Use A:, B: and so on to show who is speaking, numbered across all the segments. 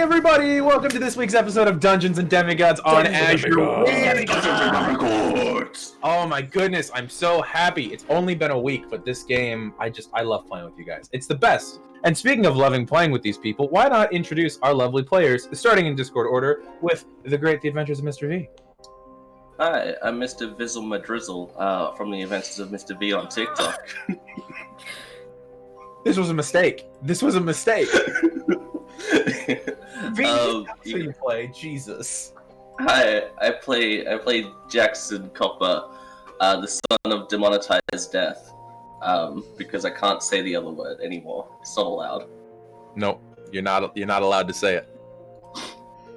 A: everybody! Welcome to this week's episode of Dungeons and Demigods on Azure. Oh my goodness, I'm so happy. It's only been a week, but this game, I love playing with you guys. It's the best. And speaking of loving playing with these people, why not introduce our lovely players, starting in Discord order with The Adventures of Mr. V.
B: Hi, I'm Mr. Vizzle Madrizzle from The Adventures of Mr. V on TikTok.
A: This was a mistake. V, so you play, Jesus.
B: Hi, I play Jackson Copper, the son of demonetized death, because I can't say the other word anymore. It's not allowed.
A: Nope, you're not allowed to say it.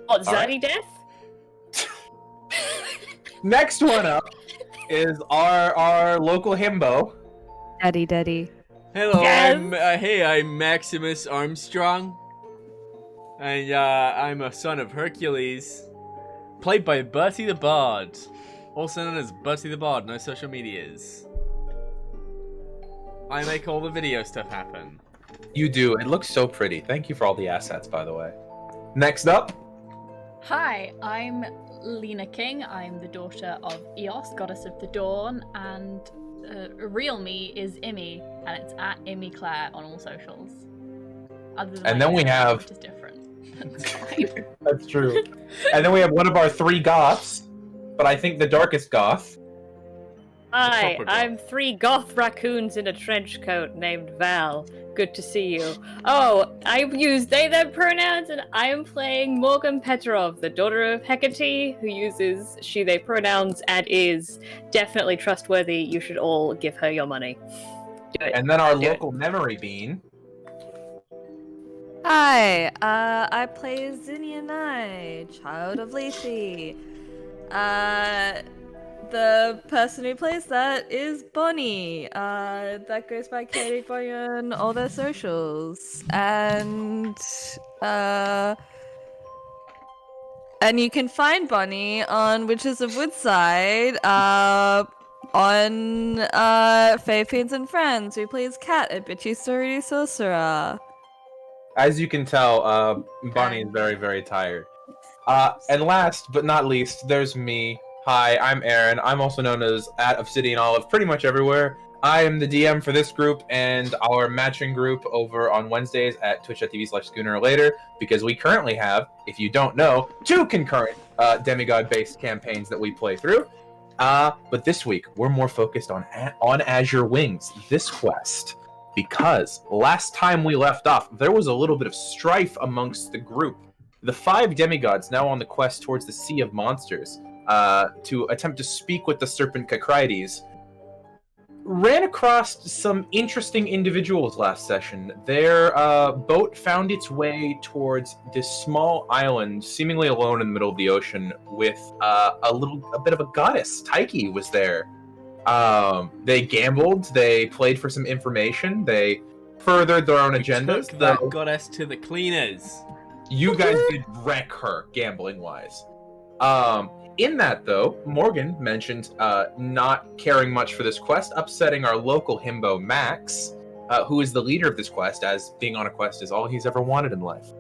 C: What, Zaddy Death?
A: Next one up is our local himbo.
D: Daddy.
E: Hello,
C: Yes.
E: I'm Maximus Armstrong, and I'm a son of Hercules, played by Bertie the Bard, also known as Bertie the Bard, no social medias. I make all the video stuff happen.
A: You do. It looks so pretty. Thank you for all the assets, by the way. Next up.
F: Hi, I'm Lena King. I'm the daughter of Eos, goddess of the dawn, and real me is Immy, and it's at Immy Claire on all socials. Other than
A: And then we have...
F: which is different. That's fine.
A: That's true. And then we have one of our three goths, but I think the darkest goth.
C: Hi,
E: proper
C: I'm three goth raccoons in a trench coat named Val. Good to see you. Oh, I use they/them pronouns, and I am playing Morgan Petrov, the daughter of Hecate, who uses she/they pronouns and is definitely trustworthy. You should all give her your money. Do it.
A: And then our local memory bean.
D: Hi, I play Zinnia Nye, child of Lethe. The person who plays that is Bonnie. That goes by Katie Bonnie on all their socials. And you can find Bonnie on Witches of Woodside, on Fae Fiends and Friends, who plays Kat, a bitchy sorority sorcerer.
A: As you can tell, Bonnie is very, very tired. And last but not least, there's me. Hi, I'm Aaron. I'm also known as @ObsidianOlive pretty much everywhere. I am the DM for this group and our matching group over on Wednesdays at twitch.tv/SchoonerLater, because we currently have, if you don't know, 2 concurrent demigod-based campaigns that we play through. But this week, we're more focused on Azure Wings, this quest, because last time we left off, there was a little bit of strife amongst the group. The 5 demigods now on the quest towards the Sea of Monsters, to attempt to speak with the serpent Cacrides, ran across some interesting individuals last session. Their boat found its way towards this small island, seemingly alone in the middle of the ocean, with a bit of a goddess. Tyche was there. They gambled, they played for some information, they furthered their own agendas.
E: Took that goddess to the cleaners.
A: You guys did wreck her, gambling-wise. In that, though, Morgan mentioned not caring much for this quest, upsetting our local himbo, Max, who is the leader of this quest, as being on a quest is all he's ever wanted in life.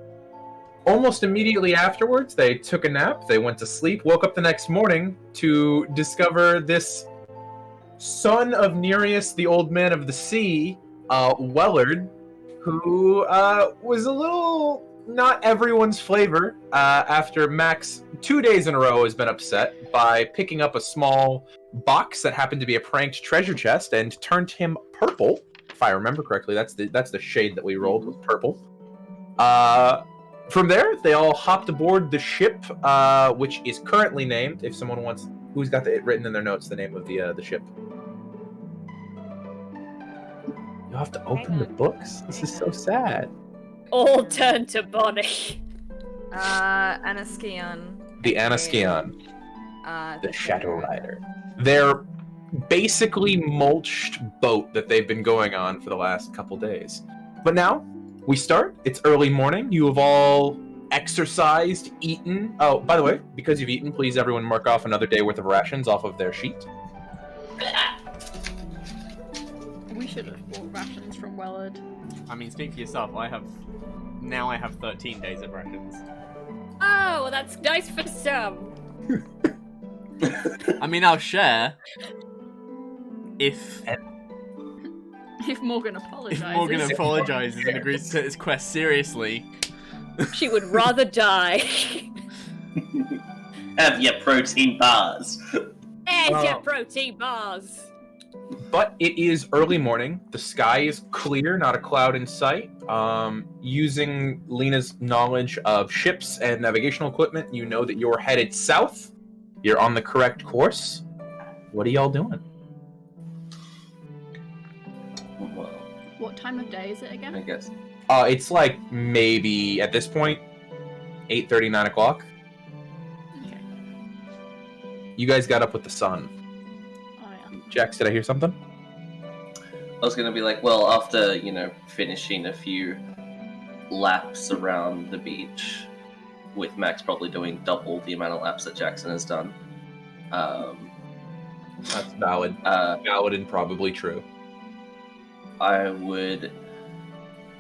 A: Almost immediately afterwards, they took a nap, they went to sleep, woke up the next morning to discover this son of Nereus, the old man of the sea, Wellard, who was a little... not everyone's flavor, after Max 2 days in a row has been upset by picking up a small box that happened to be a pranked treasure chest and turned him purple. If I remember correctly, that's the shade that we rolled, was purple. From there, they all hopped aboard the ship, which is currently named, if someone wants, who's got it written in their notes, the name of the ship. You'll have to open the books? This is so sad.
C: All turn to Bonnie.
D: Anaskion.
A: The Anaskion. The Shadow Rider. Their basically mulched boat that they've been going on for the last couple days. But now, we start. It's early morning. You have all exercised, eaten. Oh, by the way, because you've eaten, please everyone mark off another day worth of rations off of their sheet.
F: We should have bought rations from Wellard.
E: I mean, speak for yourself. I have now I have 13 days of rations.
C: Oh, well, that's nice for some.
E: I mean, I'll share. If
F: Morgan apologizes.
E: Morgan apologizes and agrees to take this quest seriously.
C: She would rather die.
B: Have your protein bars.
C: There's your protein bars.
A: But it is early morning. The sky is clear, not a cloud in sight. Using Lena's knowledge of ships and navigational equipment, you know that you're headed south. You're on the correct course. What are y'all doing?
B: Well,
F: What time of day is it
B: I
F: again?
B: guess.
A: It's like maybe, at this point, 8:30, 9 o'clock.
F: Okay.
A: You guys got up with the sun.
F: Oh yeah.
A: Jax, did I hear something?
B: I was gonna be like, well, after, finishing a few laps around the beach, with Max probably doing double the amount of laps that Jackson has done.
A: That's valid. Valid and probably true.
B: I would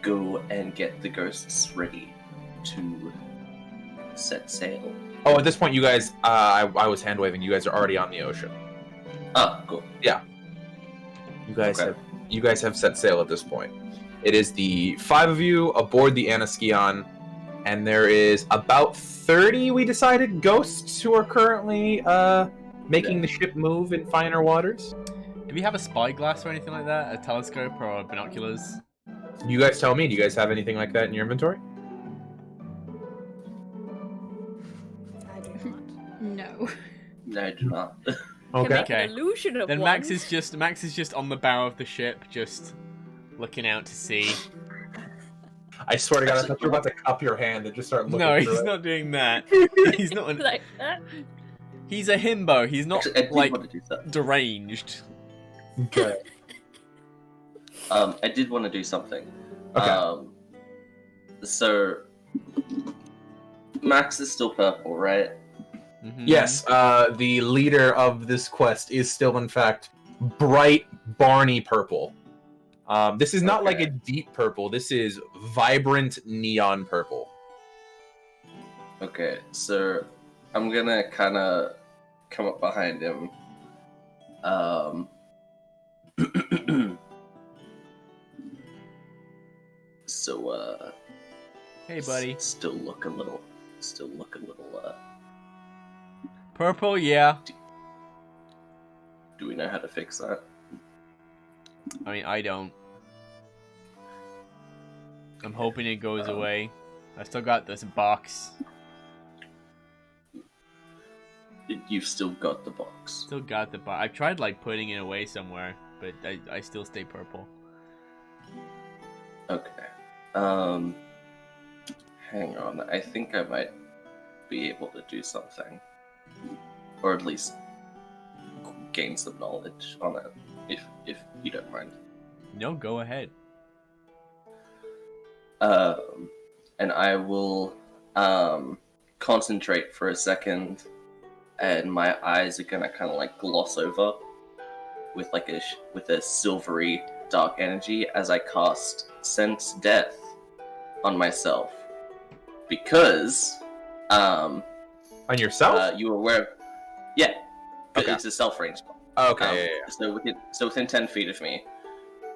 B: go and get the ghosts ready to set sail.
A: Oh, at this point, you guys, I was hand waving. You guys are already on the ocean.
B: Oh, cool.
A: You guys have set sail at this point. It is the 5 of you aboard the Anaskion, and there is about 30, we decided, ghosts who are currently making the ship move in finer waters.
E: Do we have a spyglass or anything like that? A telescope or binoculars?
A: You guys tell me, do you guys have anything like that in your inventory?
D: I do not.
F: No.
B: No, I do not.
C: Can
A: Okay.
C: make an illusion of
E: Then
C: one.
E: Max is just on the bow of the ship, just looking out to sea.
A: I swear to God, I thought you were about to cup your hand and just start looking
E: No,
A: through
E: he's
A: it.
E: not doing that. He's not.
C: Like,
E: He's a himbo. He's not
B: Actually, I did
E: like
B: want to do that.
E: deranged.
A: Okay.
B: I did want to do something.
A: Okay.
B: So Max is still purple, right?
E: Mhm.
A: Yes, the leader of this quest is still, in fact, bright Barney purple. This is not like a deep purple. This is vibrant neon purple.
B: Okay, so I'm gonna kind of come up behind him. So,
E: Hey, buddy.
B: Still look a little.
E: Purple, yeah.
B: Do we know how to fix that?
E: I mean, I don't. I'm hoping it goes away. I still got this box.
B: You've still got the box.
E: Still got the box. I tried like putting it away somewhere, but I still stay purple.
B: Okay. Hang on. I think I might be able to do something. Or at least gain some knowledge on it, if you don't mind.
E: No, go ahead.
B: And I will concentrate for a second, and my eyes are gonna kind of like gloss over with like with a silvery dark energy as I cast Sense Death on myself, because
A: On yourself?
B: you were aware of, yeah,
A: Okay.
B: it's a self range.
A: Okay,
B: So within 10 feet of me,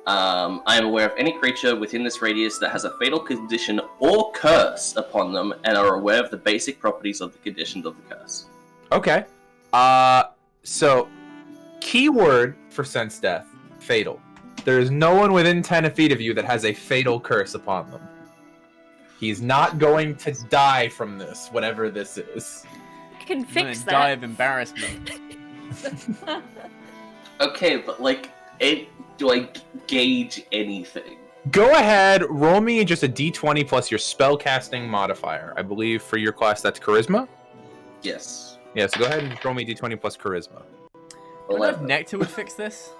B: I am aware of any creature within this radius that has a fatal condition or curse upon them, and are aware of the basic properties of the conditions of the curse.
A: Okay. So, keyword for sense death, fatal. There is no one within 10 feet of you that has a fatal curse upon them. He's not going to die from this, whatever this is.
C: I can
E: I'm
C: fix
E: gonna die
C: that.
E: of embarrassment.
B: Okay, but like, do I gauge anything?
A: Go ahead, roll me just a d20 plus your spellcasting modifier. I believe for your class that's charisma?
B: Yes.
A: Yeah, so go ahead and just roll me d20 plus charisma.
E: I wonder if
B: 11.
E: Nectar would fix this.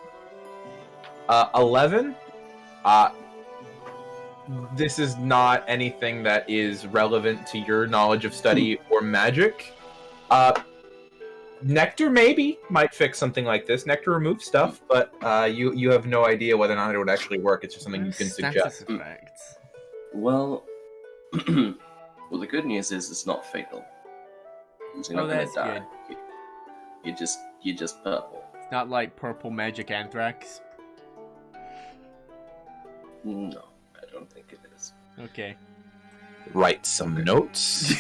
A: 11? This is not anything that is relevant to your knowledge of study or magic. Nectar maybe might fix something like this. Nectar removes stuff, but you have no idea whether or not it would actually work. It's just something you can
E: Status
A: suggest.
E: effects.
B: Well, Well, the good news is it's not fatal. You're not
E: that's
B: gonna die. You're just purple.
E: It's not like purple magic anthrax.
B: No, I don't think it is.
E: Okay.
A: Write some notes.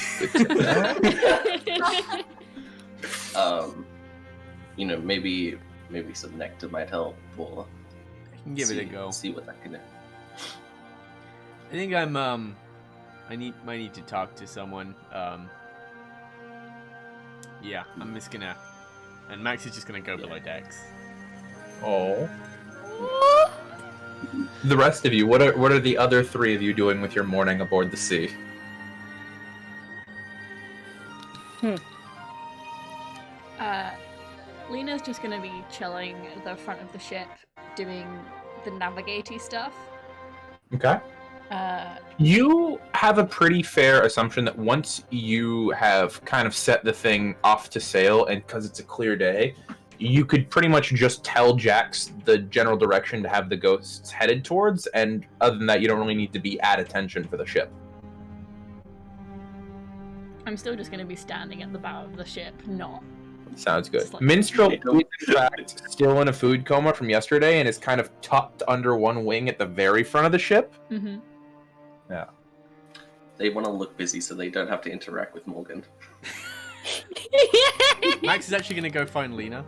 B: Maybe some nectar might help, or
E: I can give it a go.
B: See what that can do.
E: I think I might need to talk to someone. Yeah, I'm just gonna, and Max is just gonna go below decks.
A: Oh. The rest of you, what are the other three of you doing with your morning aboard the sea?
F: Lena's just gonna be chilling at the front of the ship, doing the navigatey stuff.
A: Okay. You have a pretty fair assumption that once you have kind of set the thing off to sail, and because it's a clear day, you could pretty much just tell Jax the general direction to have the ghosts headed towards, and other than that, you don't really need to be at attention for the ship.
F: I'm still just gonna be standing at the bow of the ship, not.
A: Sounds good.
F: Just like-
A: Minstrel is in fact still in a food coma from yesterday and is kind of tucked under one wing at the very front of the ship.
F: Mm-hmm.
A: Yeah.
B: They want to look busy so they don't have to interact with Morgan.
E: Max is actually gonna go find Lena.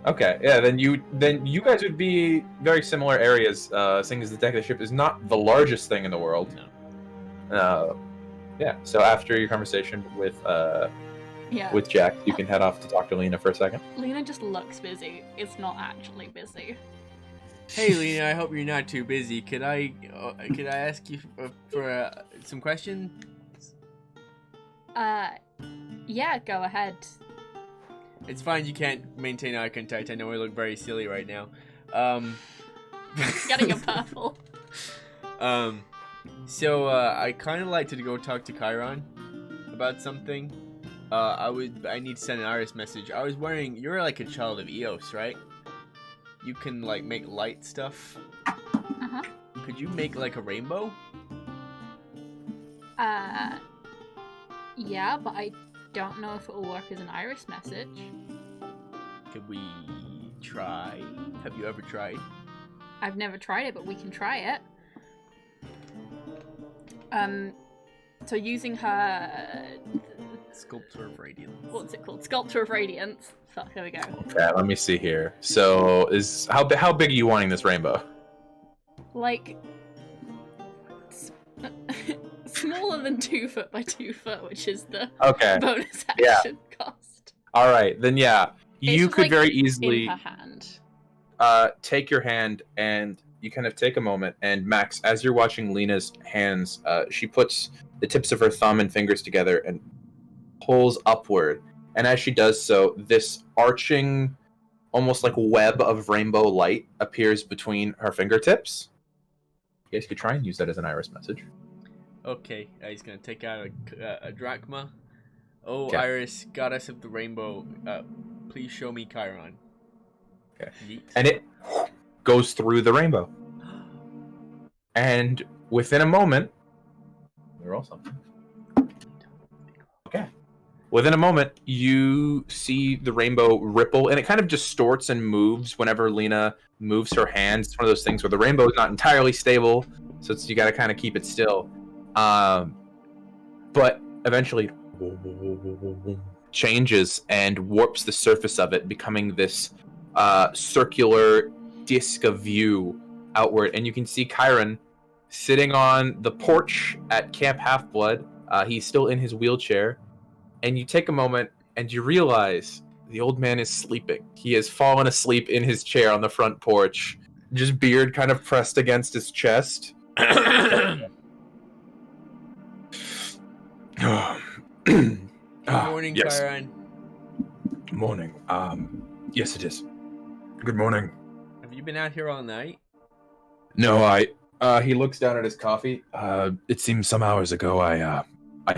A: Okay, yeah, then you guys would be very similar areas, seeing as the deck of the ship is not the largest thing in the world.
E: No.
A: Yeah, so after your conversation with Jack, you can head off to talk to Lena for a second.
F: Lena just looks busy. It's not actually busy.
E: Hey Lena, I hope you're not too busy. Could I ask you for some questions?
F: Yeah, go ahead.
E: It's fine. You can't maintain eye contact. I know I look very silly right now.
F: Getting a purple.
E: So I kind of like to go talk to Chiron about something. I need to send an Iris message. I was wondering, you're like a child of Eos, right? You can like make light stuff.
F: Uh-huh.
E: Could you make like a rainbow?
F: Yeah, but I don't know if it will work as an Iris message.
E: Could we try? Have you ever tried?
F: I've never tried it, but we can try it. So using her...
E: Sculptor of Radiance.
F: What's it called? Sculptor of Radiance. Fuck, there we go.
A: Okay, let me see here. So, how big are you wanting this rainbow?
F: Like... smaller than 2 foot by 2 foot, which is the bonus action cost.
A: All right, then yeah, you
F: It's
A: could
F: like
A: very easily
F: in her hand.
A: take your hand and you kind of take a moment. And Max, as you're watching Lena's hands, she puts the tips of her thumb and fingers together and pulls upward. And as she does so, this arching, almost like web of rainbow light appears between her fingertips. You guys could try and use that as an Iris message.
E: Okay, he's gonna take out a drachma. Oh,
A: Okay.
E: Iris, goddess of the rainbow, please show me Chiron.
A: Okay.
E: Yeet.
A: And it goes through the rainbow. And within a moment, roll something. Okay. Within a moment, you see the rainbow ripple, and it kind of distorts and moves whenever Lena moves her hands. It's one of those things where the rainbow is not entirely stable, so you got to kind of keep it still. But eventually, changes and warps the surface of it, becoming this circular disc of view outward, and you can see Chiron sitting on the porch at Camp Half-Blood. He's still in his wheelchair, and you take a moment and you realize the old man is sleeping. He has fallen asleep in his chair on the front porch, just beard kind of pressed against his chest.
E: Good morning,
A: yes.
E: Chiron.
A: Morning. Yes, it is. Good morning.
E: Have you been out here all night?
A: No, he looks down at his coffee. It seems some hours ago I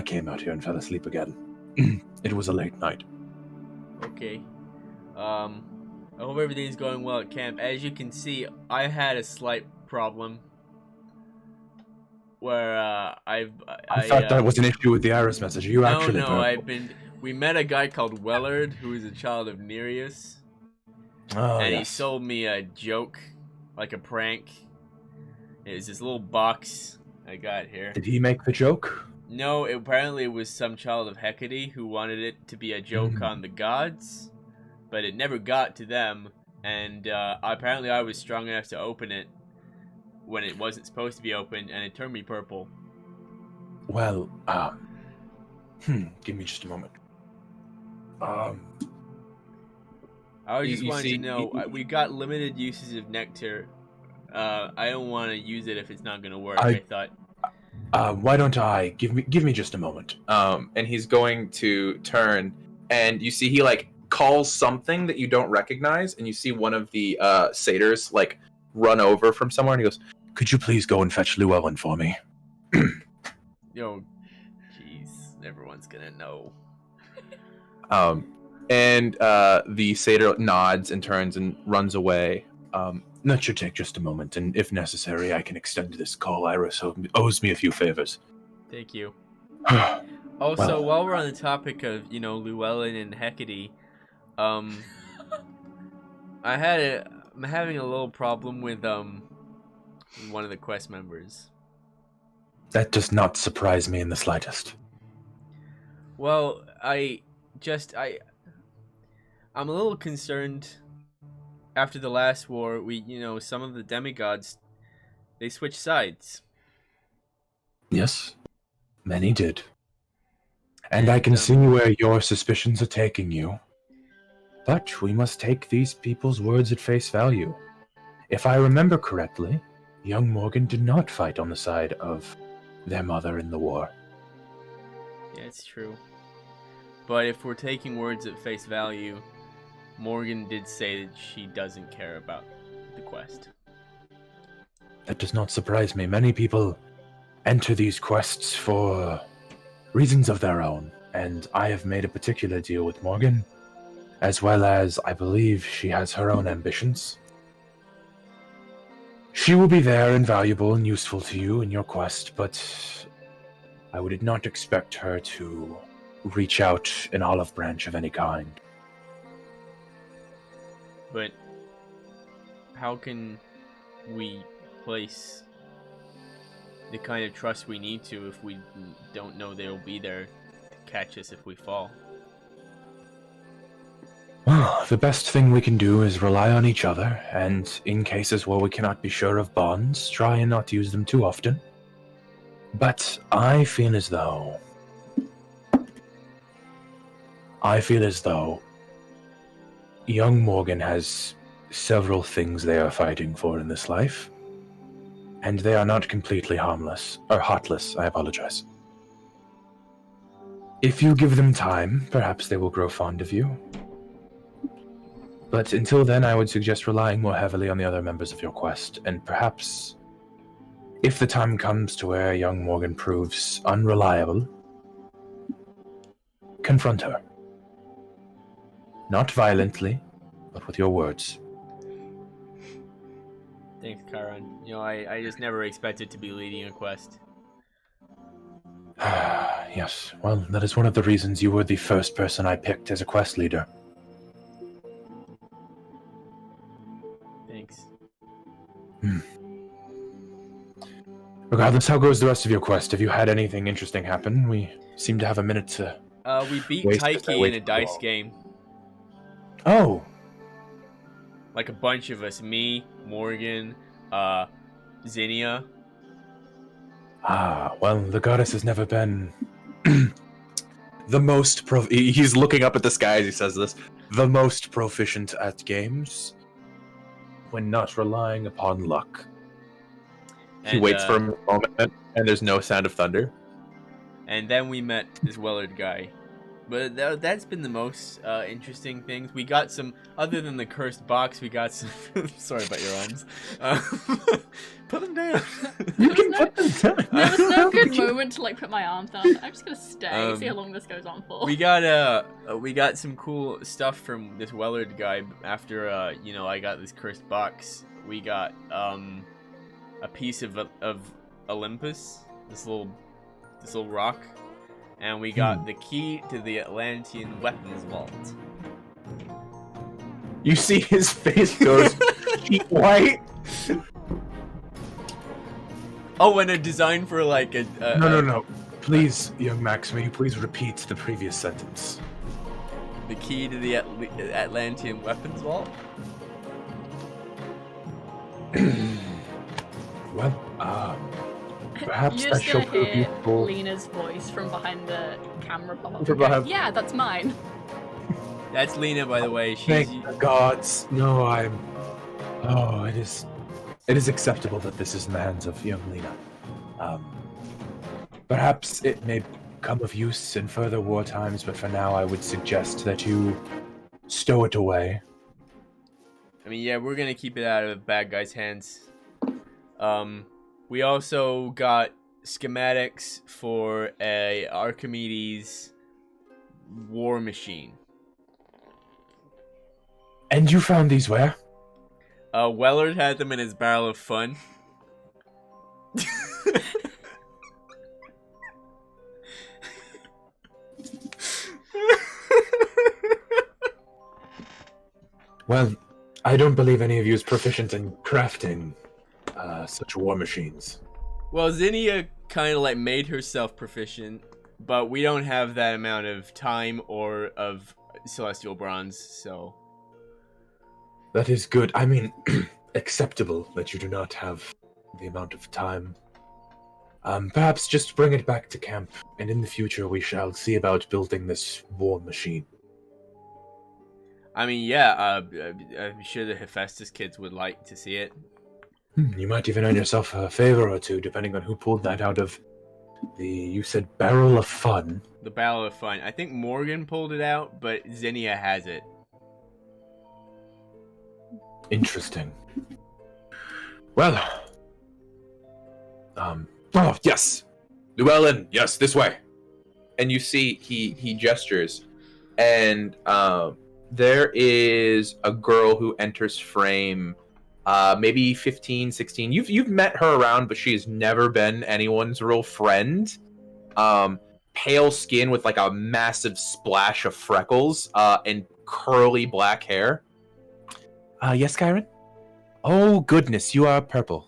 A: came out here and fell asleep again. It was a late night.
E: Okay. I hope everything's going well at camp. As you can see, I had a slight problem. where
A: I thought that was an issue with the Iris message. You
E: no,
A: actually.
E: We met a guy called Wellard, who is a child of Nereus, and he sold me a joke, like a prank. It was this little box I got here.
A: Did he make the joke?
E: No, apparently it was some child of Hecate who wanted it to be a joke on the gods, but it never got to them, and apparently I was strong enough to open it when it wasn't supposed to be opened, and it turned me purple.
A: Well, give me just a moment.
E: I just wanted to know, we got limited uses of nectar. I don't want to use it if it's not going to work. I thought...
A: why don't I give me just a moment? And he's going to turn, and you see he like calls something that you don't recognize, and you see one of the satyrs like run over from somewhere, and he goes, "Could you please go and fetch Llewellyn for me?"
E: Yo, jeez, everyone's gonna know.
A: And the satyr nods and turns and runs away. That should take just a moment, and if necessary, I can extend this call. Iris owes me a few favors.
E: Thank you. Also, while we're on the topic of, Llewellyn and Hecate, I'm having a little problem with one of the quest members.
A: That does not surprise me in the slightest.
E: Well, I'm a little concerned. After the last war, some of the demigods, they switched sides.
A: Yes, many did. And I can see where your suspicions are taking you. But we must take these people's words at face value. If I remember correctly, young Morgan did not fight on the side of their mother in the war.
E: Yeah, it's true. But if we're taking words at face value, Morgan did say that she doesn't care about the quest.
A: That does not surprise me. Many people enter these quests for reasons of their own, and I have made a particular deal with Morgan, as well as I believe she has her own ambitions. She will be there and valuable and useful to you in your quest, but I would not expect her to reach out an olive branch of any kind.
E: But how can we place the kind of trust we need to if we don't know they'll be there to catch us if we fall?
A: Well, the best thing we can do is rely on each other, and in cases where we cannot be sure of bonds, try and not use them too often. But I feel as though young Morgan has several things they are fighting for in this life, and they are not completely harmless, or heartless, I apologize. If you give them time, perhaps they will grow fond of you. But until then, I would suggest relying more heavily on the other members of your quest, and perhaps, if the time comes to where young Morgan proves unreliable, confront her. Not violently, but with your words.
E: Thanks, Chiron. I just never expected to be leading a quest.
A: Yes, well, that is one of the reasons you were the first person I picked as a quest leader.
E: Thanks.
A: Regardless, how goes the rest of your quest? Have you had anything interesting happen? We seem to have a minute to...
E: We beat Taiki in a dice game.
A: Oh!
E: Like a bunch of us. Me, Morgan, Zinnia.
A: Well, the goddess has never been the most he's looking up at the sky as he says this. The most proficient at games when not relying upon luck. He waits for a moment, and there's no sound of thunder.
E: And then we met this Wellard guy. But that's been the most interesting things. We got some, other than the cursed box, we got some... Sorry about your arms. Put them down.
A: You can put them down.
F: There was no good moment to put my arms down. I'm just gonna stay, see how long this goes on for.
E: We got some cool stuff from this Wellard guy after I got this cursed box. We got a piece of Olympus, this little rock, and we got the key to the Atlantean weapons vault.
A: You see his face goes sheet white.
E: Oh, and a design for like a
A: No. Please, young Max, may you please repeat the previous sentence.
E: the key to the Atlantean weapons vault.
A: Well, perhaps
F: You're
A: that
F: just
A: shall
F: gonna
A: prove
F: hear
A: useful.
F: Lena's voice from behind the camera pop up.
A: From
F: and go,
A: behind-
F: yeah, that's mine.
E: That's Lena, by the way. She's
A: Thank the gods. No, I'm. Oh, it is acceptable that this is in the hands of young Lena. Perhaps it may come of use in further war times, but for now, I would suggest that you stow it away.
E: I mean, yeah, we're gonna keep it out of bad guys' hands. We also got schematics for a Archimedes war machine.
A: And you found these where?
E: Wellard had them in his barrel of fun.
A: Well, I don't believe any of you is proficient in crafting such war machines.
E: Well, Zinnia kind of like made herself proficient, but we don't have that amount of time or of celestial bronze, so.
A: That is good. I mean, acceptable that you do not have the amount of time. Perhaps just bring it back to camp, and in the future we shall see about building this war machine.
E: I mean, yeah, I'm sure the Hephaestus kids would like to see it.
A: You might even earn yourself a favor or two, depending on who pulled that out of you said barrel of fun.
E: The Barrel of Fun. I think Morgan pulled it out, but Zinnia has it.
A: Interesting. Well, oh, yes! Llewellyn, yes, this way! And you see, he gestures, and, there is a girl who enters frame, maybe 15, 16. You've met her around, but she's never been anyone's real friend. Pale skin with like a massive splash of freckles, and curly black hair. Yes, Kyron? Oh, goodness, you are purple.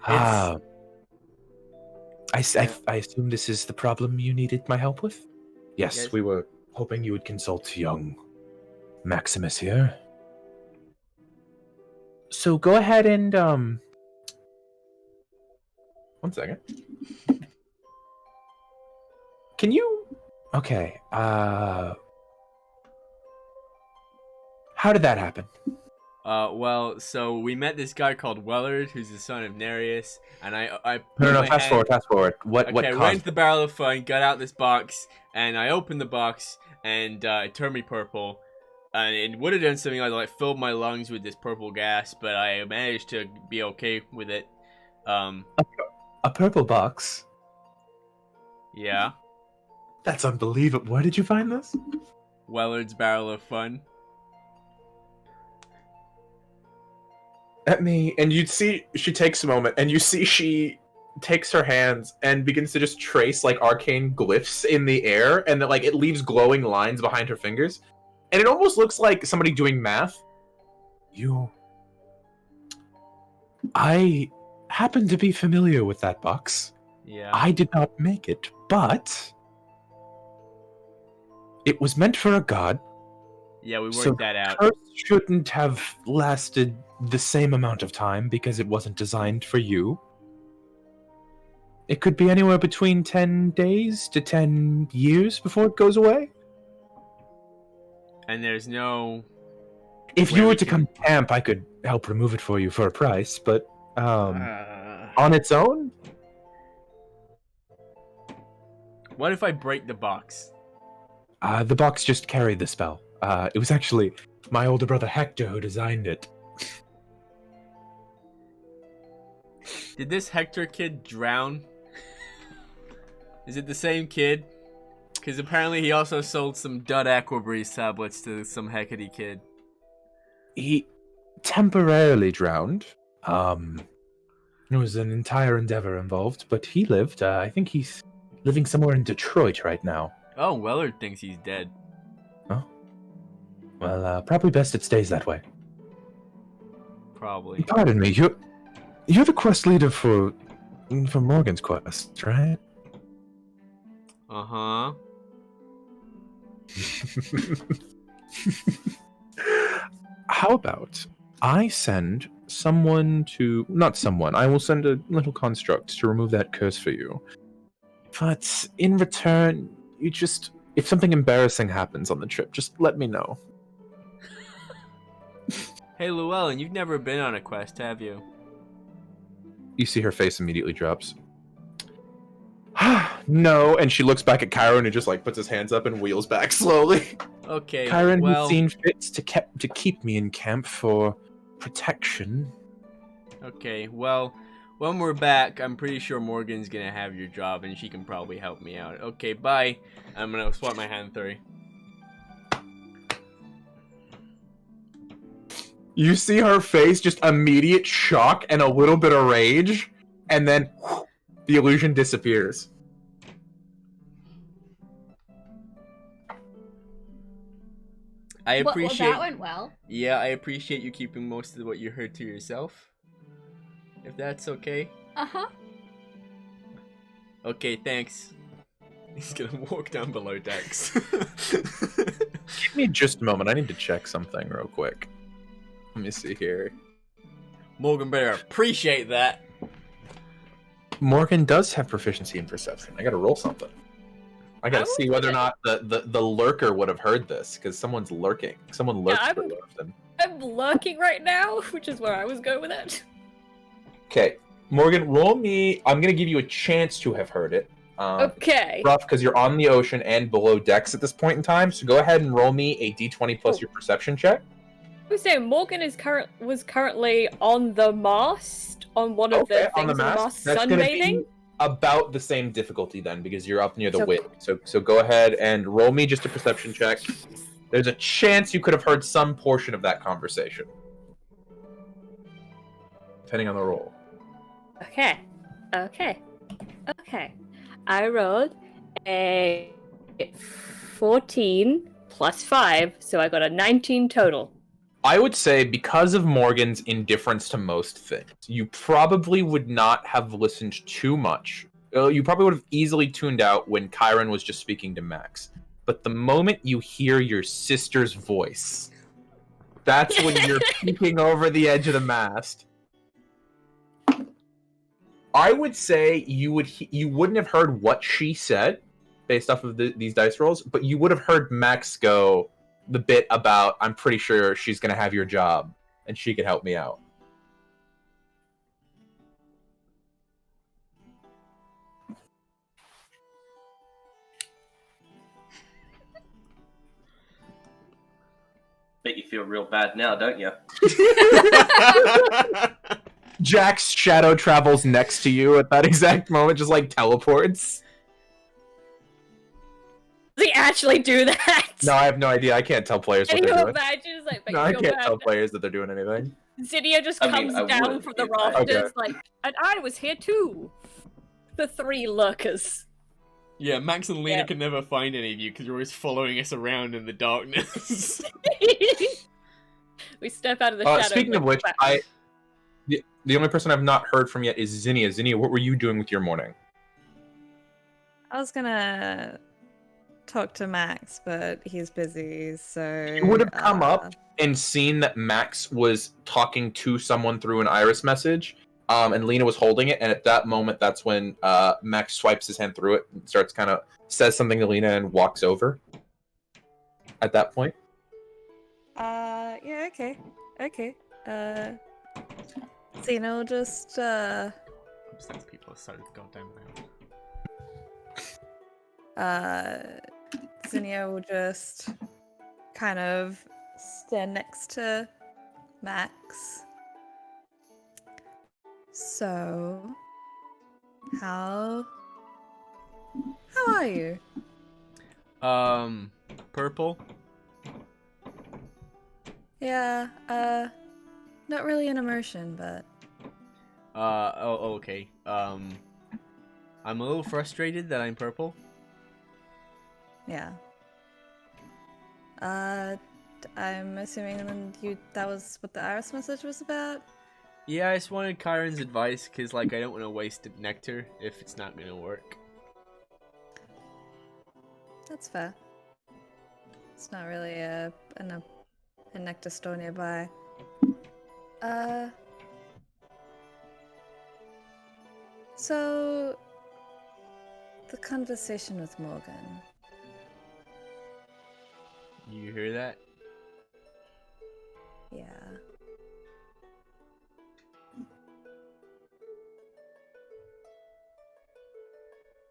A: I assume this is the problem you needed my help with? Yes, we were hoping you would consult young Maximus here. So go ahead and, 1 second. Can you... Okay, how did that happen?
E: Well, so we met this guy called Wellard, who's the son of Nereus, and I
A: No, fast forward. What
E: Okay,
A: caused...
E: went to the Barrel of Fun, got out this box, and I opened the box, and it turned me purple. And it would have done something like filled my lungs with this purple gas, but I managed to be okay with it.
A: A purple box?
E: Yeah.
A: That's unbelievable. Where did you find this?
E: Wellard's Barrel of Fun.
A: At me, and you'd see she takes a moment, and you see she takes her hands and begins to just trace like arcane glyphs in the air, and that like it leaves glowing lines behind her fingers, and it almost looks like somebody doing math. I happen to be familiar with that box.
E: Yeah.
A: I did not make it, but it was meant for a god.
E: Yeah, we worked
A: So
E: that out.
A: curse shouldn't have lasted the same amount of time because it wasn't designed for you. It could be anywhere between 10 days to 10 years before it goes away.
E: And there's no...
A: If you were to come to camp, I could help remove it for you for a price, but on its own?
E: What if I break the box?
A: The box just carried the spell. It was actually my older brother Hector who designed it.
E: Did this Hector kid drown? Is it the same kid? Because apparently he also sold some dud Aquabreeze tablets to some Hecate kid.
A: He temporarily drowned. There was an entire endeavor involved, but he lived. I think he's living somewhere in Detroit right now.
E: Oh, Wellard thinks he's dead.
A: Oh. Well, probably best it stays that way.
E: Probably.
A: Pardon me, you're the quest leader for Morgan's quest, right?
E: Uh-huh.
A: How about I send someone to... Not someone. I will send a little construct to remove that curse for you. But in return, you just... If something embarrassing happens on the trip, just let me know.
E: Hey, Llewellyn, you've never been on a quest, have you?
A: You see her face immediately drops. No, and she looks back at Chiron and just like puts his hands up and wheels back slowly.
E: Okay,
A: Chiron
E: well...
A: has seen fits to keep me in camp for protection.
E: Okay, well, when we're back, I'm pretty sure Morgan's gonna have your job and she can probably help me out. Okay, bye. I'm gonna swap my hand through.
A: You see her face, just immediate shock and a little bit of rage, and then the illusion disappears.
E: I appreciate...
F: Well, that went well.
E: Yeah, I appreciate you keeping most of what you heard to yourself. If that's okay.
F: Uh-huh.
E: Okay, thanks. He's gonna walk down below decks.
A: Give me just a moment. I need to check something real quick. Let me see here.
E: Morgan better appreciate that.
A: Morgan does have proficiency in perception. I gotta roll something. I gotta see whether or not the lurker would have heard this, because someone's lurking. Someone lurks pretty often.
C: I'm lurking right now, which is where I was going with it.
A: Okay, Morgan, roll me. I'm gonna give you a chance to have heard it.
C: Okay.
A: Rough, because you're on the ocean and below decks at this point in time. So go ahead and roll me a d20 plus your perception check.
C: I was saying Morgan was currently on the mast on one of the things
A: on the mast. That's gonna be about the same difficulty then, because you're up near the wind. So go ahead and roll me just a perception check. There's a chance you could have heard some portion of that conversation, depending on the roll.
C: Okay. I rolled a 14 plus 5, so I got a 19 total.
A: I would say because of Morgan's indifference to most things, you probably would not have listened too much. You probably would have easily tuned out when Chiron was just speaking to Max. But the moment you hear your sister's voice, that's when you're peeking over the edge of the mast. I would say you wouldn't have heard what she said based off of these dice rolls, but you would have heard Max go the bit about, I'm pretty sure she's going to have your job and she could help me out.
B: Bet you feel real bad now, don't you?
A: Jack's shadow travels next to you at that exact moment, just like teleports.
C: Does he actually do that?
A: No, I have no idea. I can't tell players what
C: Can
A: they're
C: you
A: doing.
C: imagine? Like,
A: No, I can't tell players that they're doing anything.
C: Zinnia just comes down from the rafters, like, and I was here too. The three lurkers.
E: Yeah, Max and Lena can never find any of you because you're always following us around in the darkness.
C: We step out of the shadows.
A: Speaking of which, the only person I've not heard from yet is Zinnia. Zinnia, what were you doing with your morning?
D: I was gonna talk to Max, but he's busy, so...
A: You would have come up and seen that Max was talking to someone through an iris message, and Lena was holding it, and at that moment, that's when Max swipes his hand through it and starts kind of says something to Lena and walks over. At that point.
D: Yeah, okay. Zena will just,
E: Upstairs people are so goddamn loud.
D: Zinnia will just kind of stand next to Max. So, how are you?
E: Purple?
D: Yeah, not really an emotion, but...
E: Oh, okay. I'm a little frustrated that I'm purple.
D: Yeah. I'm assuming that was what the Iris message was about?
E: Yeah, I just wanted Kyron's advice, because, like, I don't want to waste nectar if it's not going to work.
D: That's fair. It's not really a nectar store nearby. So the conversation with Morgan.
E: You hear that?
D: Yeah.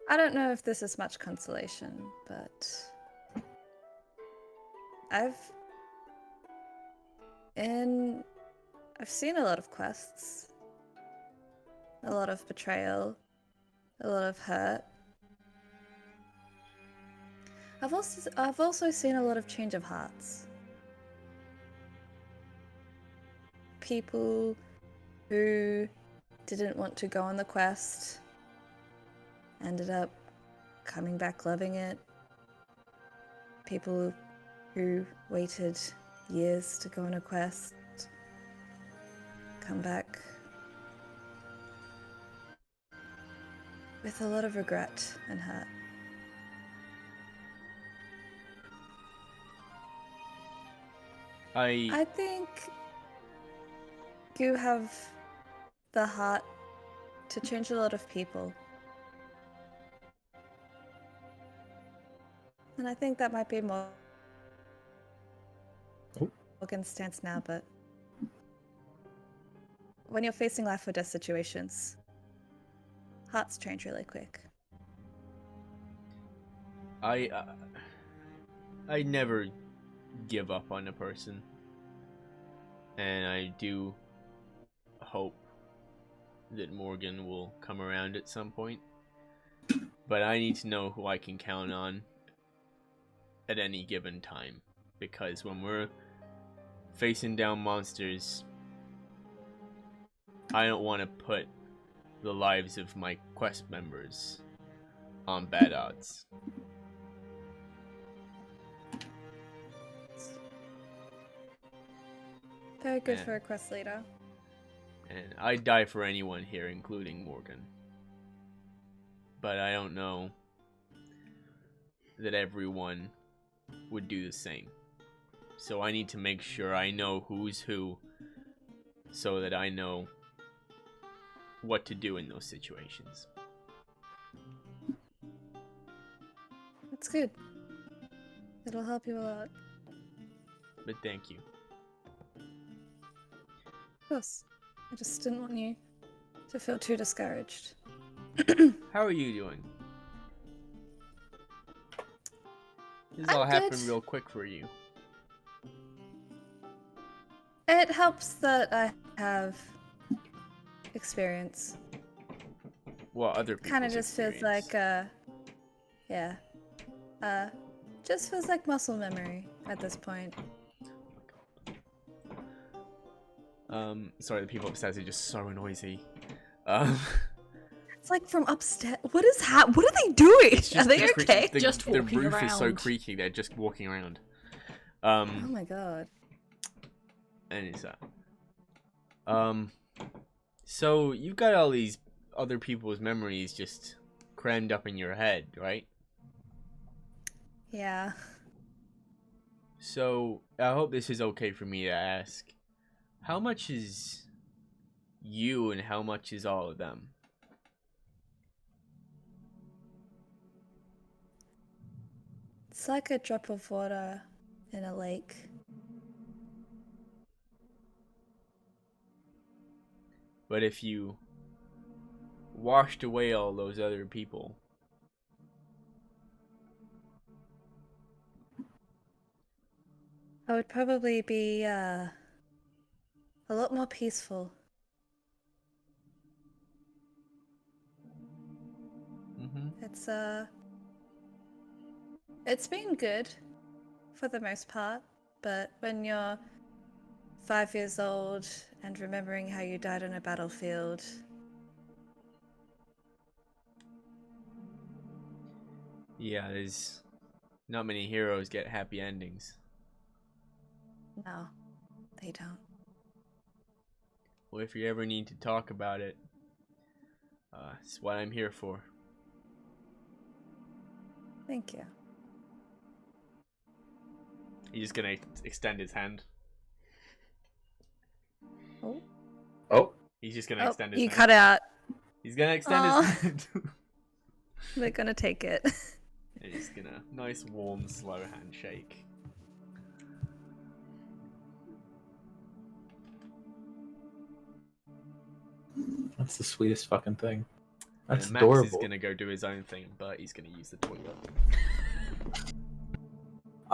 D: I don't know if this is much consolation, but I've seen a lot of quests, a lot of betrayal, a lot of hurt. I've also seen a lot of change of hearts. People who didn't want to go on the quest ended up coming back loving it. People who waited years to go on a quest come back with a lot of regret and hurt. I think you have the heart to change a lot of people. And I think that might be Morgan's stance now, but when you're facing life or death situations, hearts change really quick.
E: I never give up on a person, and I do hope that Morgan will come around at some point, but I need to know who I can count on at any given time, because when we're facing down monsters, I don't want to put the lives of my quest members on bad odds.
D: Very good for a quest leader.
E: And I'd die for anyone here, including Morgan. But I don't know that everyone would do the same. So I need to make sure I know who's who, so that I know what to do in those situations.
D: That's good. It'll help you a lot.
E: But thank you.
D: Of course. I just didn't want you to feel too discouraged.
E: How are you doing? This
D: I'm
E: all happened
D: good.
E: real quick for you.
D: It helps that I have experience.
E: Well, other people's
D: Kind of just feels like, yeah. Just feels like muscle memory at this point.
E: Sorry, the people upstairs are just so noisy.
D: It's like from upstairs. What are they doing?
E: It's just
D: Are they
E: the
D: okay?
F: Just
E: the
F: walking
E: roof is so
F: around.
E: creaky, they're just walking around.
D: Oh my god.
E: And it's that. So you've got all these other people's memories just crammed up in your head, right?
D: Yeah.
E: So I hope this is okay for me to ask. How much is you and how much is all of them?
D: It's like a drop of water in a lake.
E: But if you washed away all those other people,
D: I would probably be a lot more peaceful. It's been good for the most part, but when you're 5 years old and remembering how you died on a battlefield
E: Yeah, there's not many heroes get happy endings.
D: No, they don't.
E: Well, if you ever need to talk about it, it's what I'm here for.
D: Thank you.
E: He's just gonna extend his hand.
D: Oh,
A: Oh,
E: He's just gonna extend his
D: you
E: hand.
D: cut out.
E: He's gonna extend
D: Aw.
E: his hand.
D: They're gonna take it.
E: He's gonna nice, warm, slow handshake.
A: that's the sweetest fucking thing.
E: And
A: That's
E: then Max
A: adorable.
E: is gonna go do his own thing, but he's gonna use the toilet.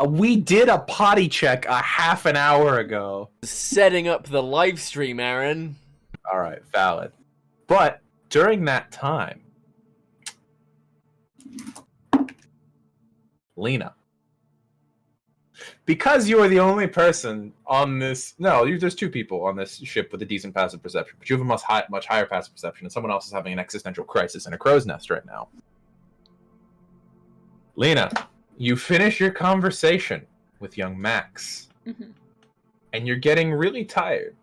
A: We did a potty check a half an hour ago.
E: Setting up the live stream, Aaron.
A: All right, valid. But during that time, Lena, because you are the only person on this. No, there's two people on this ship with a decent passive perception, but you have a much higher passive perception, and someone else is having an existential crisis in a crow's nest right now. Lena, you finish your conversation with young Max, and you're getting really tired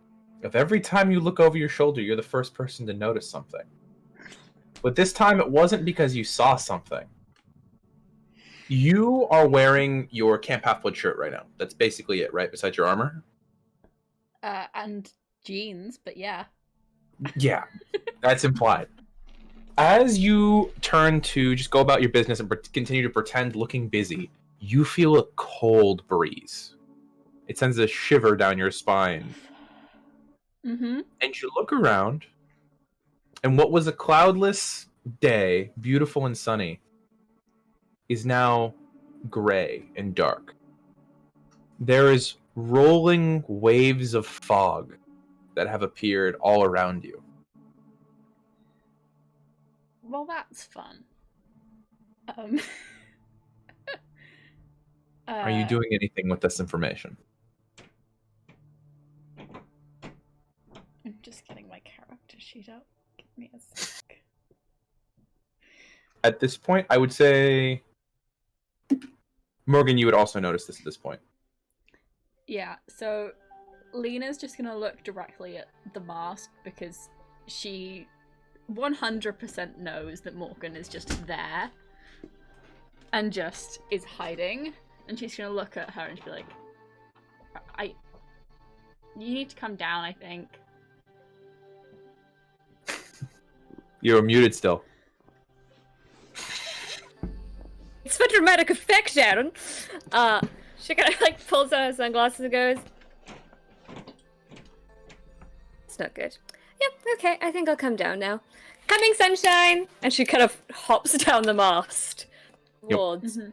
A: of every time you look over your shoulder, you're the first person to notice something. But this time it wasn't because you saw something. You are wearing your Camp Half-Blood shirt right now. That's basically it, right? Besides your armor?
F: And jeans, but yeah.
A: Yeah, that's implied. As you turn to just go about your business and continue to pretend looking busy, you feel a cold breeze. It sends a shiver down your spine.
F: Mm-hmm.
A: And you look around, and what was a cloudless day, beautiful and sunny, is now gray and dark. There is rolling waves of fog that have appeared all around you.
F: Well, that's fun.
A: Are you doing anything with this information?
F: I'm just getting my character sheet up. Give me a sec.
A: At this point, I would say... Morgan, you would also notice this at this point.
F: Yeah, so Lena's just gonna look directly at the mask because she 100% knows that Morgan is just there and just is hiding. And she's gonna look at her and she'll be like, you need to come down, I think.
A: You're muted still.
C: It's for dramatic effect, Aaron. She kind of like pulls out her sunglasses and goes, "It's not good." Yep, okay, I think I'll come down now. Coming, sunshine! And she kind of hops down the mast towards.
F: Mm-hmm.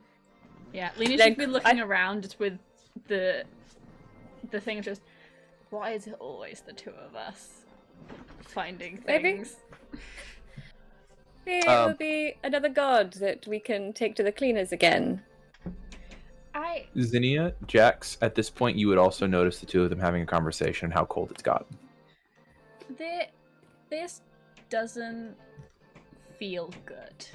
F: Yeah, Lena's
C: Then
F: just been looking around just with the thing of just, why is it always the two of us finding things?
C: Maybe it will be another god that we can take to the cleaners again.
A: Zinnia, Jax, at this point you would also notice the two of them having a conversation and how cold it's gotten.
F: This doesn't feel good.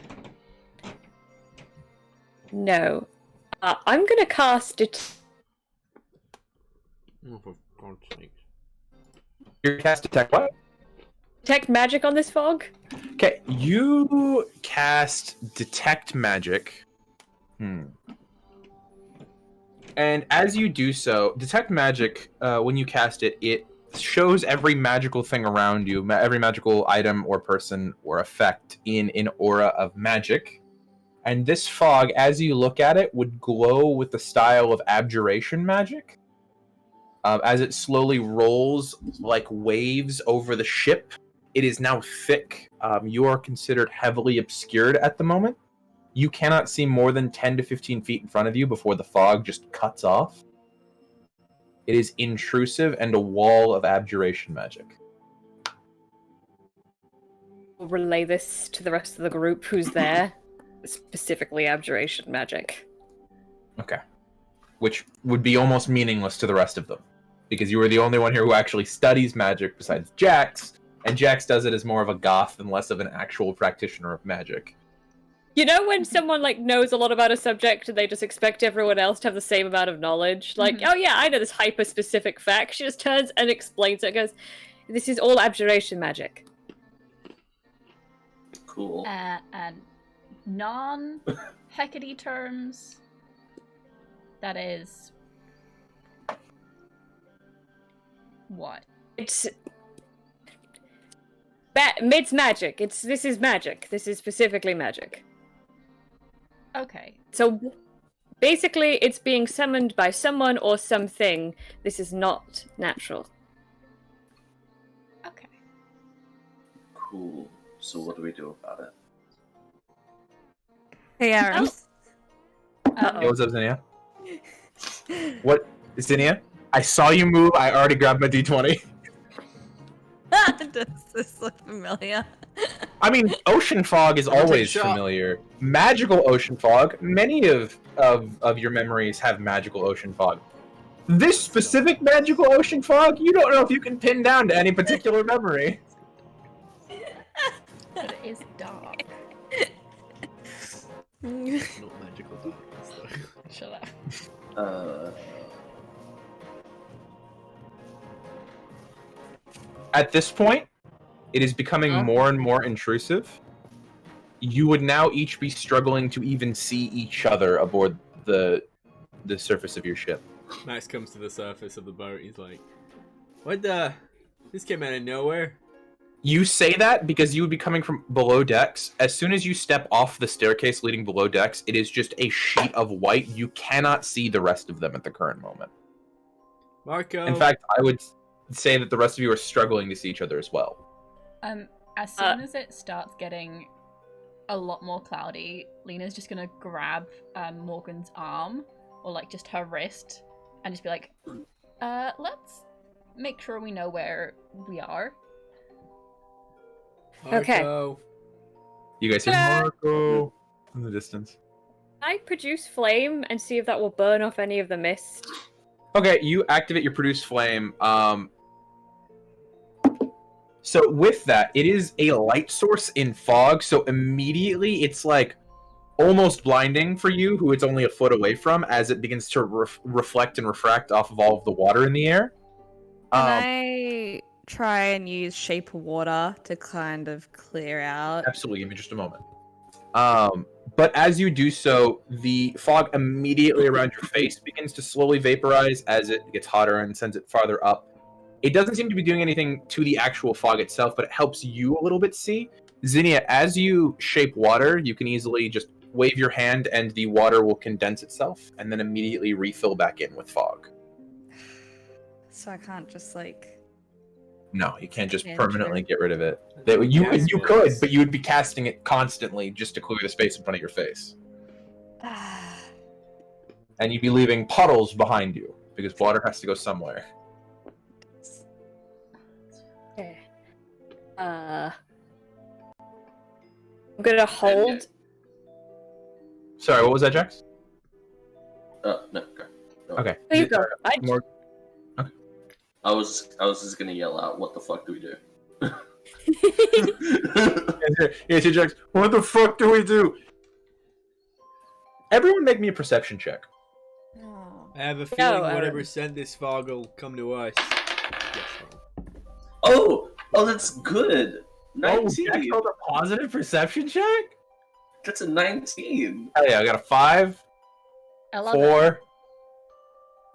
C: No. I'm gonna cast it.
E: Oh, for God's sake.
A: You cast Detect what?
C: Detect magic on this fog?
A: Okay, you cast Detect Magic. And as you do so, Detect Magic, when you cast it, it shows every magical thing around you, every magical item or person or effect in an aura of magic. And this fog, as you look at it, would glow with the style of abjuration magic. As it slowly rolls like waves over the ship, it is now thick. You are considered heavily obscured at the moment. You cannot see more than 10 to 15 feet in front of you before the fog just cuts off. It is intrusive and a wall of abjuration magic.
C: We'll relay this to the rest of the group who's there. Specifically abjuration magic.
A: Okay. Which would be almost meaningless to the rest of them. Because you are the only one here who actually studies magic besides Jax. And Jax does it as more of a goth and less of an actual practitioner of magic.
C: You know when someone like knows a lot about a subject and they just expect everyone else to have the same amount of knowledge? Like, oh yeah, I know this hyper-specific fact. She just turns and explains it and goes, this is all abjuration magic.
B: Cool.
F: And non-Hecate terms, that is... What?
C: It's magic. This is magic. This is specifically magic.
F: Okay.
C: So basically, it's being summoned by someone or something. This is not natural.
F: Okay.
B: Cool. So what do we do about it?
D: Hey, Aaron.
C: Uh-oh.
A: Hey, what's up, Zinnia? What, Zinnia? I saw you move. I already grabbed my d20.
D: Does this look familiar?
A: I mean, ocean fog is always
E: shot.
A: familiar. Magical ocean fog. Many of your memories have magical ocean fog. This specific magical ocean fog, you don't know if you can pin down to any particular memory.
F: But it is dark.
E: Not magical darkness, though.
F: Shut up.
A: At this point, it is becoming more and more intrusive. You would now each be struggling to even see each other aboard the surface of your ship.
E: Max comes to the surface of the boat. He's like, "What the? This came out of nowhere."
A: You say that because you would be coming from below decks. As soon as you step off the staircase leading below decks, it is just a sheet of white. You cannot see the rest of them at the current moment.
E: Marco.
A: In fact, I would say that the rest of you are struggling to see each other as well.
F: As soon as it starts getting a lot more cloudy, Lena's just gonna grab Morgan's arm, or like just her wrist, and just be like, let's make sure we know where we are.
C: Okay.
E: Marco.
A: You guys hear Marco in the distance.
C: Can I produce flame and see if that will burn off any of the mist?
A: Okay, you activate your produce flame. So with that, it is a light source in fog, so immediately it's like almost blinding for you, who it's only a foot away from, as it begins to reflect and refract off of all of the water in the air.
D: Can I try and use shape of water to kind of clear out?
A: Absolutely, give me just a moment. But as you do so, the fog immediately around your face begins to slowly vaporize as it gets hotter and sends it farther up. It doesn't seem to be doing anything to the actual fog itself, but it helps you a little bit see. Zinnia, as you shape water, you can easily just wave your hand and the water will condense itself and then immediately refill back in with fog.
D: So I can't just like...
A: No, you can't just
D: Yeah,
A: permanently
D: sure.
A: get rid of it.
E: That's
A: You
E: gas
A: could,
E: spells.
A: but you would be casting it constantly just to clear the space in front of your face. And you'd be leaving puddles behind you, because water has to go somewhere.
C: Okay. I'm gonna hold.
A: Sorry, what was that, Jax?
B: No, go.
A: Okay.
C: There you go.
A: More...
B: I was just gonna yell out, "What the fuck do we do?"
A: Yes, Jax. What the fuck do we do? Everyone make me a perception check.
E: I have a feeling
C: Aaron.
E: whatever sent this fog will come to us.
B: Oh, that's good. 19.
A: Oh, Jax rolled a positive perception check?
B: That's a 19.
A: Oh yeah, I got a 5,
F: 11.
A: 4.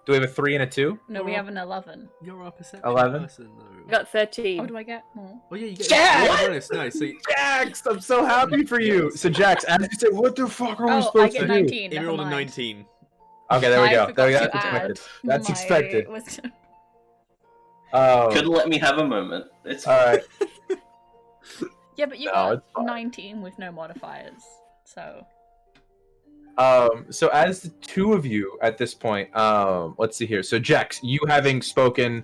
A: Do we have a 3 and a 2?
F: No, we have an 11.
E: You're a perception
A: 11?
E: person,
C: I
E: though.
C: got
F: Oh,
C: 13.
F: do I get more?
E: Oh yeah, you get
A: Jax!
E: a bonus. Nice. So
A: Jax, I'm so happy for you. So Jax, as you said, what the fuck are we
F: Oh, I
A: supposed
F: get
A: to do?
F: 19.
E: he
F: Never
E: rolled a
F: mind.
E: 19.
A: Okay, there we
F: I
A: go.
F: forgot
A: There we go.
F: to
A: That's
F: add
A: expected. That's
F: my
A: expected.
F: wisdom.
B: Couldn't let me have a moment. It's
A: All right.
F: Yeah, but you
A: No,
F: got
A: it's fine.
F: 19 with no modifiers, so...
A: So as the two of you at this point, let's see here. So Jax, you having spoken,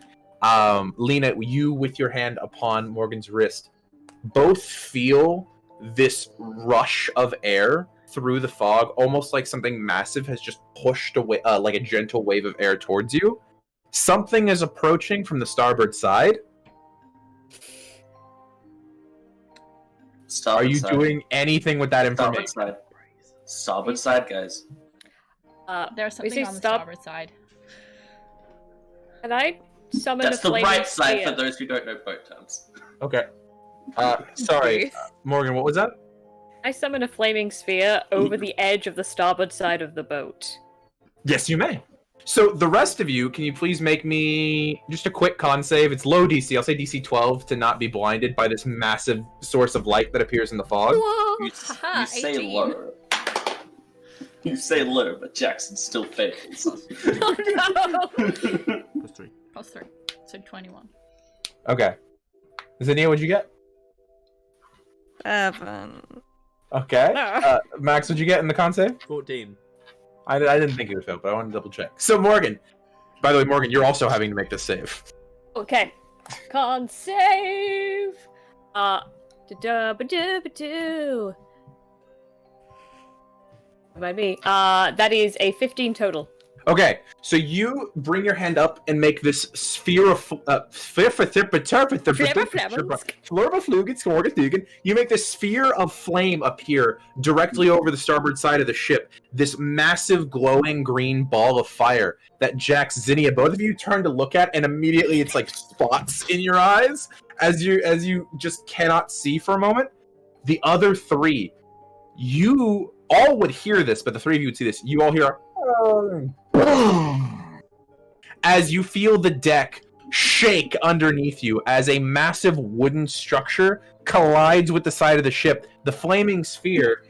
A: Lena, you with your hand upon Morgan's wrist, both feel this rush of air through the fog, almost like something massive has just pushed away, like a gentle wave of air towards you. Something is approaching from the starboard side. Are you doing anything with that
B: Starboard
A: information?
B: side. Starboard side, guys.
F: There's
C: we
F: something
C: say
F: on the
C: stop.
F: starboard side.
C: Can I summon
B: That's
C: a
B: the
C: flaming
B: right side
C: sphere?
B: for those who don't know boat terms.
A: Okay. Sorry, Morgan. What was that?
C: I summon a flaming sphere over the edge of the starboard side of the boat.
A: Yes, you may. So the rest of you, can you please make me just a quick con save? It's low DC. I'll say DC 12 to not be blinded by this massive source of light that appears in the fog.
B: You say
F: 18.
B: low. You say low, but Jackson still fails.
C: Oh no!
E: +3.
F: +3. So 21.
A: Okay. Zinnia, what'd you get?
D: 7.
A: Okay.
C: Ah.
A: Max, what'd you get in the con save?
E: 14.
A: I didn't think it would fail, but I want to double check. So Morgan, by the way, Morgan, you're also having to make this save.
C: Okay. Con save. Da-da-ba-da-ba-doo. Remind me. That is a 15 total.
A: Okay, so you bring your hand up and make this sphere of you make this sphere of flame appear directly over the starboard side of the ship. This massive glowing green ball of fire that Jax, Zinnia, both of you turn to look at, and immediately it's like spots in your eyes as you just cannot see for a moment. The other three, you all would hear this, but the three of you would see this. You all hear as you feel the deck shake underneath you as a massive wooden structure collides with the side of the ship. The flaming sphere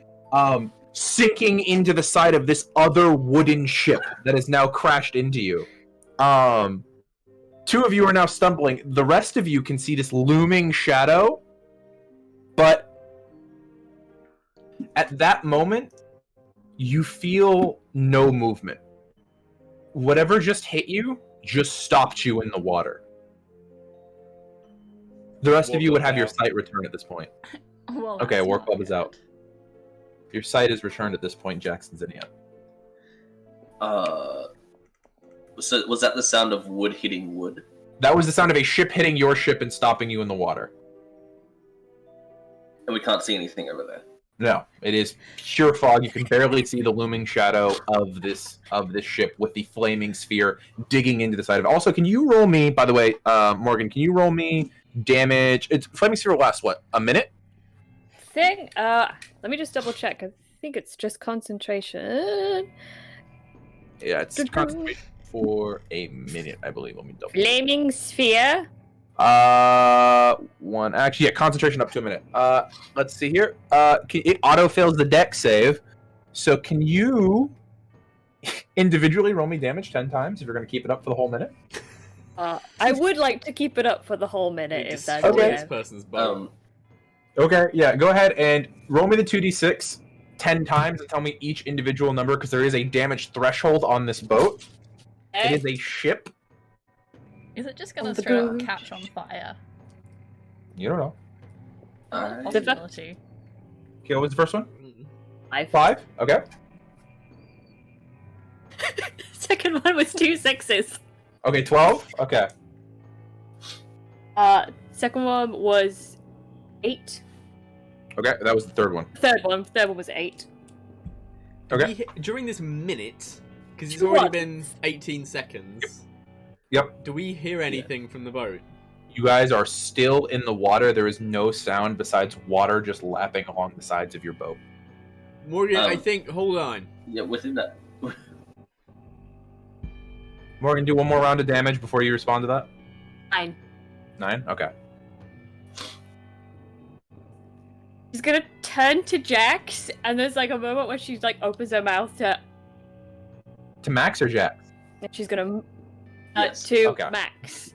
A: sinking into the side of this other wooden ship that has now crashed into you. Two of you are now stumbling. The rest of you can see this looming shadow, but at that moment, you feel no movement. Whatever just hit you just stopped you in the water. The rest of you would have your sight return at this point.
F: Well,
A: Okay,
F: that's
A: War
F: not
A: Club is
F: good.
A: out. Your sight is returned at this point, Jackson Zinnia.
B: So was that the sound of wood hitting wood?
A: That was the sound of a ship hitting your ship and stopping you in the water.
B: And we can't see anything over there.
A: No, it is pure fog. You can barely see the looming shadow of this ship with the flaming sphere digging into the side of it. Also, can you roll me, by the way, Morgan, can you roll me damage? It's flaming sphere lasts what, a minute?
C: Let me just double check. I think it's just concentration.
A: Yeah, it's concentration for a minute, I believe. Let me double.
C: Flaming sphere.
A: One. Actually, yeah, concentration up to a minute. Let's see here. It auto-fails the deck save. So can you individually roll me damage 10 times if you're going to keep it up for the whole minute?
C: I would like to keep it up for the whole minute if that's
E: Destroy
A: okay.
E: this person's boat.
A: Okay, yeah, go ahead and roll me the 2d6 10 times and tell me each individual number, because there is a damage threshold on this boat. It is a ship.
F: Is it just gonna
C: On the
F: straight up
C: go.
F: catch on fire?
A: You don't know.
B: Alright.
F: Possibility.
A: Okay, what was the first one?
E: Mm.
A: 5? Okay.
C: Second one was 2 6s.
A: Okay, 12? Okay.
C: Second one was 8.
A: Okay, that was the third one.
C: Third one was 8.
A: Okay.
E: During this minute, because it's
C: What?
E: already been 18 seconds.
A: Yep.
E: Do we hear anything from the boat?
A: You guys are still in the water. There is no sound besides water just lapping along the sides of your boat.
E: Morgan, I think. Hold on.
B: Yeah, within that.
A: Morgan, do one more round of damage before you respond to that.
C: 9.
A: 9? Okay.
C: She's gonna turn to Jax, and there's like a moment where she's like opens her mouth to.
A: To Max or Jax?
C: And she's gonna
B: Yes.
C: to
A: Okay.
C: Max.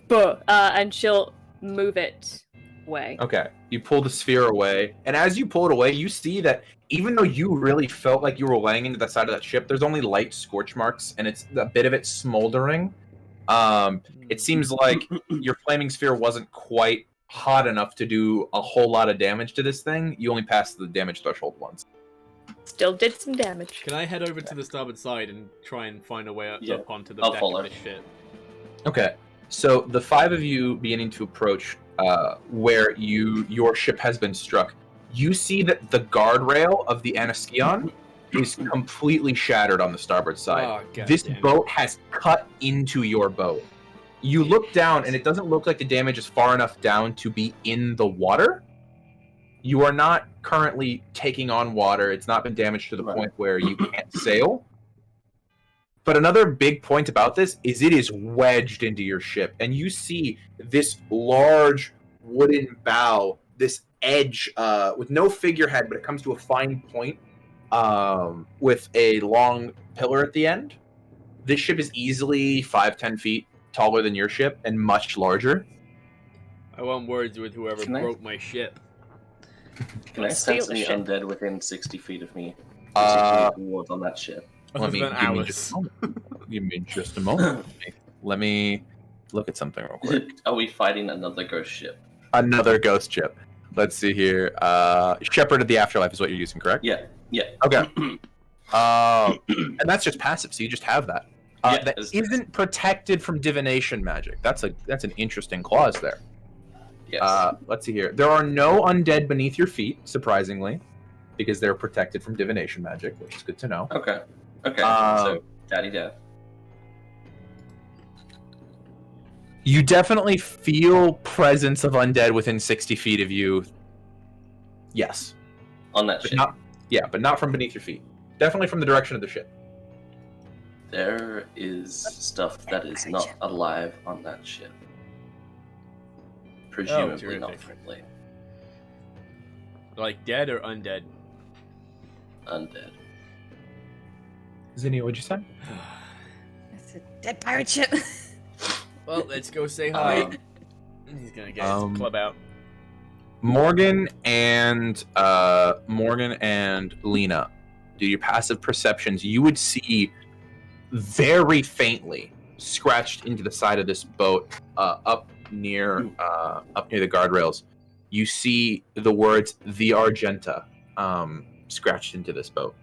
C: But and she'll move it away.
A: Okay. You pull the sphere away, and as you pull it away, you see that even though you really felt like you were laying into the side of that ship, there's only light scorch marks, and it's a bit of it smoldering. It seems like your flaming sphere wasn't quite hot enough to do a whole lot of damage to this thing. You only passed the damage threshold once.
C: Still did some damage.
E: Can I head over to the starboard side and try and find a way up,
B: Yeah,
E: up onto the
B: I'll
E: deck
B: follow.
E: of this ship?
A: Okay. So the 5 of you beginning to approach where your ship has been struck. you see that the guardrail of the Anaskion is completely shattered on the starboard side.
E: Oh, God
A: This
E: damn it.
A: boat has cut into your boat. You look down, and it doesn't look like the damage is far enough down to be in the water. You are not currently taking on water. It's not been damaged to the point where you can't sail. But another big point about this is it is wedged into your ship, and you see this large wooden bow, this edge with no figurehead, but it comes to a fine point with a long pillar at the end. This ship is easily 5-10 feet taller than your ship and much larger.
E: I want words with whoever
B: Can I-
E: broke my ship.
B: Can I
C: Steal
B: sense
C: the
B: any
C: ship.
B: undead within 60 feet of me?
A: Uh,
B: Wards on that ship.
E: Other than
A: give me
E: Alice.
A: just a moment. Give me just a moment. Let me look at something real quick.
B: Are we fighting another ghost ship?
A: Another ghost ship. Let's see here. Shepherd of the Afterlife is what you're using, correct?
B: Yeah.
A: Okay. And that's just passive, so you just have that.
B: Yeah,
A: That
B: it's-
A: isn't protected from divination magic. That's an interesting clause there.
B: Yes.
A: Let's see here. There are no undead beneath your feet, surprisingly, because they're protected from divination magic, which is good to know.
B: Okay. Okay.
A: Um,
B: So, Daddy Death.
A: You definitely feel presence of undead within 60 feet of you. Yes.
B: On that
A: But
B: ship.
A: but not from beneath your feet. Definitely from the direction of the ship.
B: There is stuff that is not alive on that ship. Presumably not
E: terrific.
B: friendly.
E: Like dead or undead?
B: Undead.
A: Zinnia, what'd you say?
D: It's a dead pirate ship.
E: Well, let's go say hi.
B: Um,
E: He's gonna get his club out.
A: Morgan and Lena, do your passive perceptions. You would see very faintly, scratched into the side of this boat, up near the guardrails. You see the words "The Argenta" scratched into this boat.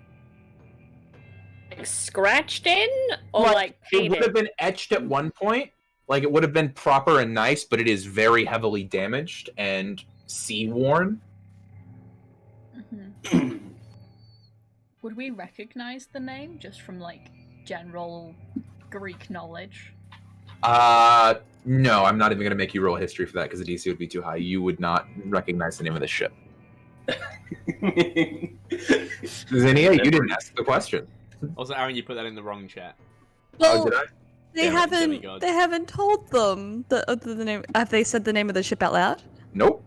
C: Like, scratched in or
A: Like,
C: like
A: It would
C: painted?
A: have been etched at one point, like it would have been proper and nice, but it is very heavily damaged and sea-worn.
F: Mhm. Would we recognize the name just from like general Greek knowledge?
A: No, I'm not even going to make you roll a history for that because the DC would be too high. You would not recognize the name of the ship. Zinnia, you didn't ask the question.
E: Also, Aaron, you put that in the wrong chat.
A: Oh, did I?
D: They
E: Damn it,
D: haven't.
E: Demigods.
D: They haven't told them the name. Have they said the name of the ship out loud?
A: Nope.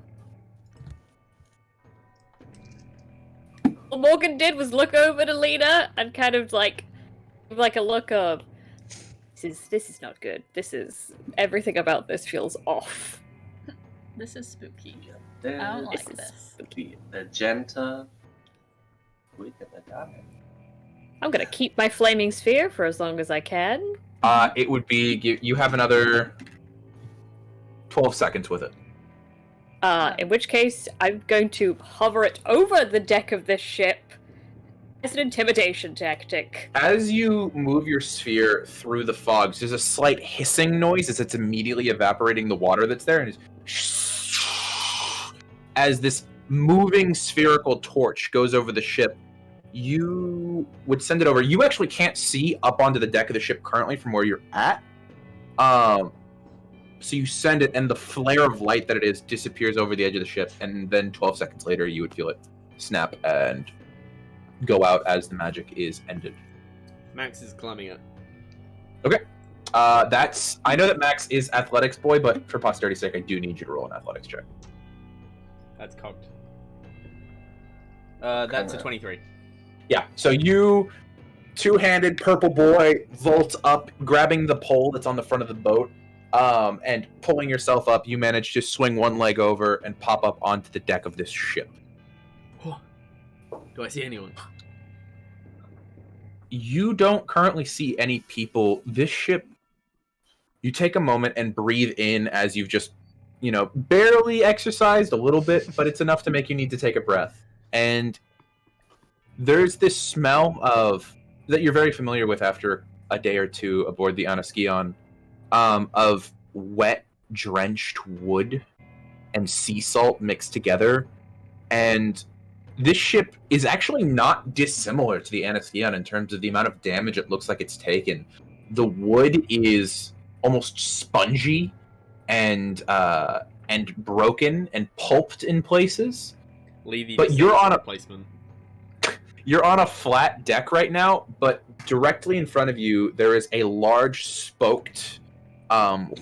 C: What Morgan did was look over to Lena and kind of like a look of this is not good. Everything about this feels off.
F: This is spooky.
B: There
F: I don't like
C: This is-
F: this.
B: the Argenta. We're gonna die.
C: I'm gonna keep my flaming sphere for as long as I can.
A: It would be you have another 12 seconds with it.
C: In which case, I'm going to hover it over the deck of this ship as an intimidation tactic.
A: As you move your sphere through the fogs, there's a slight hissing noise as it's immediately evaporating the water that's there, and as this moving spherical torch goes over the ship, you would send it over. You actually can't see up onto the deck of the ship currently from where you're at. So you send it, and the flare of light that it is disappears over the edge of the ship, and then 12 seconds later, you would feel it snap and go out as the magic is ended.
E: Max is climbing it.
A: I know that Max is athletics boy, but for posterity's sake, I do need you to roll an athletics check.
E: That's cocked. That's a 23.
A: Yeah, so you, two-handed purple boy, vault up, grabbing the pole that's on the front of the boat, and pulling yourself up, you manage to swing one leg over and pop up onto the deck of this ship.
E: Do I see anyone?
A: You don't currently see any people. This ship, you take a moment and breathe in as you've just, barely exercised a little bit, but it's enough to make you need to take a breath. And there's this smell that you're very familiar with after a day or two aboard the Anaskion, of wet, drenched wood and sea salt mixed together. And this ship is actually not dissimilar to the Anatheon in terms of the amount of damage it looks like it's taken. The wood is almost spongy and broken and pulped in places.
E: Levy
A: But you're on a
E: replacement.
A: You're on a flat deck right now, but directly in front of you there is a large spoked